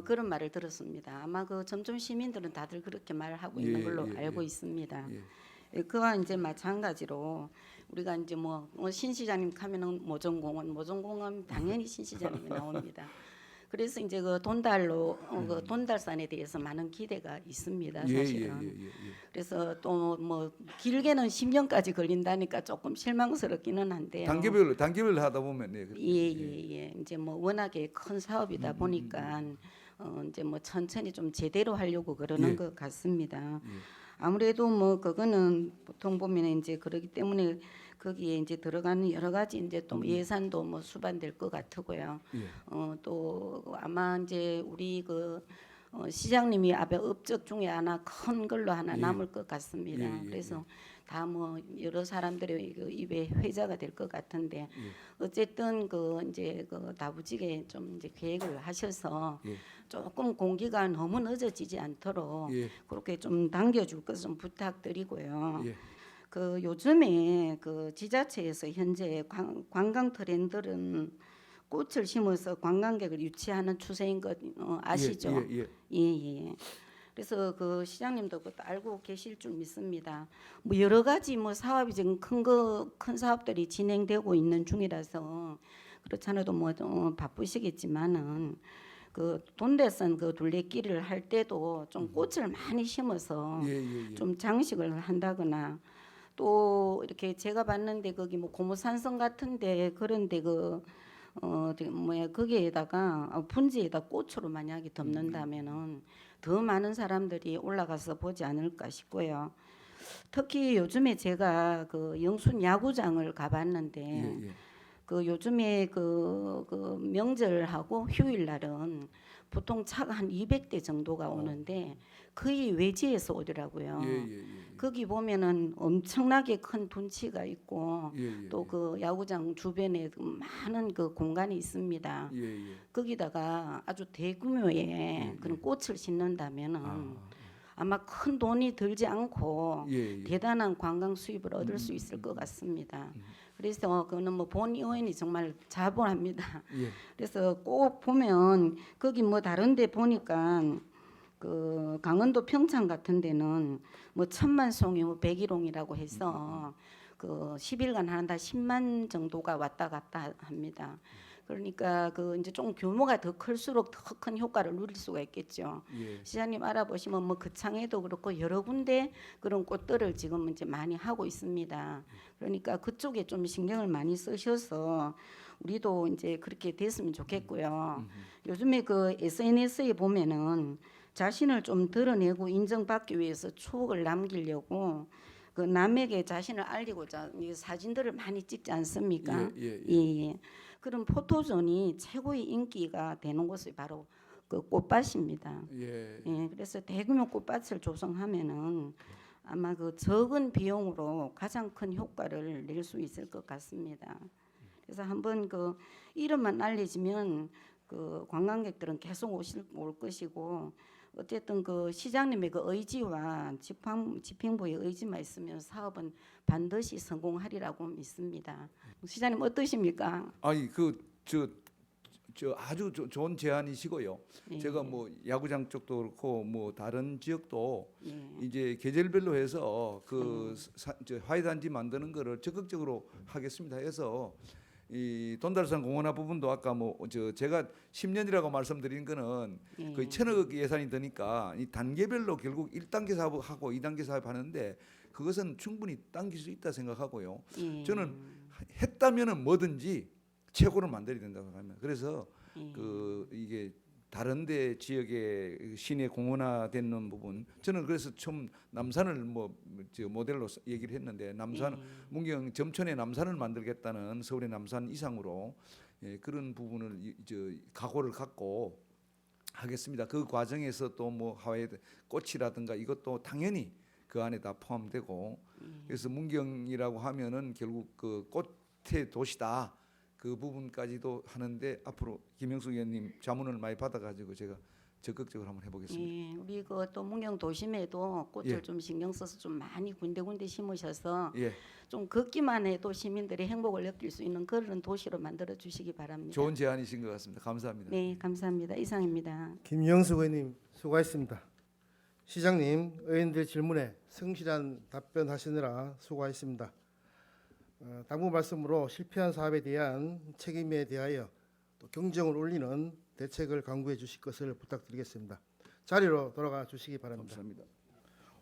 S11: 그런 말을 들었습니다. 아마 그 점점 시민들은 다들 그렇게 말하고 있는 걸로 알고 있습니다. 그와 이제 마찬가지로 우리가 이제 신 시장님 가면은 모종공원 당연히 신 시장님이 나옵니다. 그래서 이제 그 돈달로 그 돈달산에 대해서 많은 기대가 있습니다. 사실은. 그래서 또 뭐 길게는 10년까지 걸린다니까 조금 실망스럽기는 한데요.
S5: 단계별로 하다 보면 네.
S11: 예. 이제 뭐 워낙에 큰 사업이다 보니까 이제 뭐 천천히 좀 제대로 하려고 그러는 것 같습니다. 아무래도 뭐 그거는 보통 보면 이제 그러기 때문에 거기에 이제 들어가는 여러 가지 이제 또 예산도 뭐 수반될 것 같고요. 또 아마 이제 우리 그 시장님이 앞에 업적 중에 하나 큰 걸로 하나 남을 것 같습니다. 그래서 다 뭐 여러 사람들의 그 입에 회자가 될 것 같은데 어쨌든 그 이제 그 다부지게 좀 이제 계획을 하셔서 조금 공기가 너무 늦어지지 않도록 그렇게 좀 당겨줄 것을 좀 부탁드리고요. 그 요즘에 그 지자체에서 현재 관광 트렌드는 꽃을 심어서 관광객을 유치하는 추세인 것 아시죠? 예. 그래서 그 시장님도 그것도 알고 계실 줄 믿습니다. 뭐 여러 가지 뭐 사업이 지금 큰 사업들이 진행되고 있는 중이라서 그렇잖아도 뭐 바쁘시겠지만은 그 돈대선 그 둘레길을 할 때도 좀 꽃을 많이 심어서 좀 장식을 한다거나 또 이렇게 제가 봤는데 거기 뭐 고무산성 같은데 그런데 거기에다가 분지에다 꽃으로 만약에 덮는다면은 더 많은 사람들이 올라가서 보지 않을까 싶고요. 특히 요즘에 제가 그 영순 야구장을 가봤는데 그 요즘에 그 명절하고 휴일날은 보통 차가 한 200대 정도가 오는데 거의 외지에서 오더라고요. 거기 보면은 엄청나게 큰 둔치가 있고 또 그 야구장 주변에 많은 그 공간이 있습니다. 거기다가 아주 대규모의 그런 꽃을 심는다면은 아마 큰 돈이 들지 않고 대단한 관광 수입을 얻을 수 있을 것 같습니다. 그래서 그거는 뭐 본 의원이 정말 자부합니다. 그래서 꼭 보면 거기 뭐 다른데 보니까 그 강원도 평창 같은 데는 뭐 1000만 송이 101홍이라고 해서 그 10일간 하는데 10만 정도가 왔다 갔다 합니다. 그러니까 그 이제 좀 규모가 더 클수록 더 큰 효과를 누릴 수가 있겠죠. 시장님 알아보시면 뭐 거창에도 그렇고 여러 군데 그런 꽃들을 지금 이제 많이 하고 있습니다. 그러니까 그쪽에 좀 신경을 많이 쓰셔서 우리도 이제 그렇게 됐으면 좋겠고요. 요즘에 그 SNS에 보면은 자신을 좀 드러내고 인정받기 위해서 추억을 남기려고 그 남에게 자신을 알리고자 사진들을 많이 찍지 않습니까? 예. 그런 포토존이 최고의 인기가 되는 곳이 바로 그 꽃밭입니다. 그래서 대규모 꽃밭을 조성하면은 아마 그 적은 비용으로 가장 큰 효과를 낼 수 있을 것 같습니다. 그래서 한번 그 이름만 알려지면 그 관광객들은 계속 올 것이고 어쨌든 그 시장님의 그 의지와 집행부의 의지만 있으면 사업은 반드시 성공하리라고 믿습니다. 시장님 어떠십니까?
S5: 아니 저 아주 좋은 제안이시고요. 제가 뭐 야구장 쪽도 그렇고 뭐 다른 지역도 이제 계절별로 해서 그 화훼단지 만드는 거를 적극적으로 하겠습니다. 해서 이 돈달산 공원화 부분도 아까 뭐 제가 10년이라고 말씀드린 거는 거의 1000억 예산이 드니까 이 단계별로 결국 1단계 사업하고 2단계 사업 하는데 그것은 충분히 당길 수 있다 생각하고요. 저는 했다면은 뭐든지 최고를 만들어야 된다고 생각합니다. 그래서 그 이게 다른데 지역의 시내 공원화되는 부분 저는 그래서 처음 남산을 모델로 얘기를 했는데 남산 문경 점촌의 남산을 만들겠다는 서울의 남산 이상으로 그런 부분을 각오를 갖고 하겠습니다. 그 과정에서 또 뭐 하와이 꽃이라든가 이것도 당연히 그 안에 다 포함되고 그래서 문경이라고 하면은 결국 그 꽃의 도시다. 그 부분까지도 하는데 앞으로 김영숙 의원님 자문을 많이 받아가지고 제가 적극적으로 한번 해보겠습니다.
S11: 우리 그 또 문경 도심에도 꽃을 좀 신경 써서 좀 많이 군데군데 심으셔서 좀 걷기만 해도 시민들이 행복을 느낄 수 있는 그런 도시로 만들어 주시기 바랍니다.
S5: 좋은 제안이신 것 같습니다. 감사합니다.
S11: 네, 감사합니다. 이상입니다.
S1: 김영숙 의원님 수고하셨습니다. 시장님, 의원들 질문에 성실한 답변하시느라 수고하셨습니다. 당부 말씀으로 실패한 사업에 대한 책임에 대하여 또 경정을 울리는 대책을 강구해 주실 것을 부탁드리겠습니다. 자리로 돌아가 주시기 바랍니다.
S5: 감사합니다.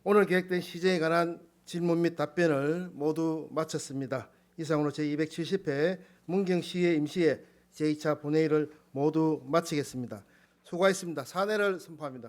S1: 오늘 계획된 시정에 관한 질문 및 답변을 모두 마쳤습니다. 이상으로 제270회 문경시의 임시회 제2차 본회의를 모두 마치겠습니다. 수고하셨습니다. 사내를 선포합니다.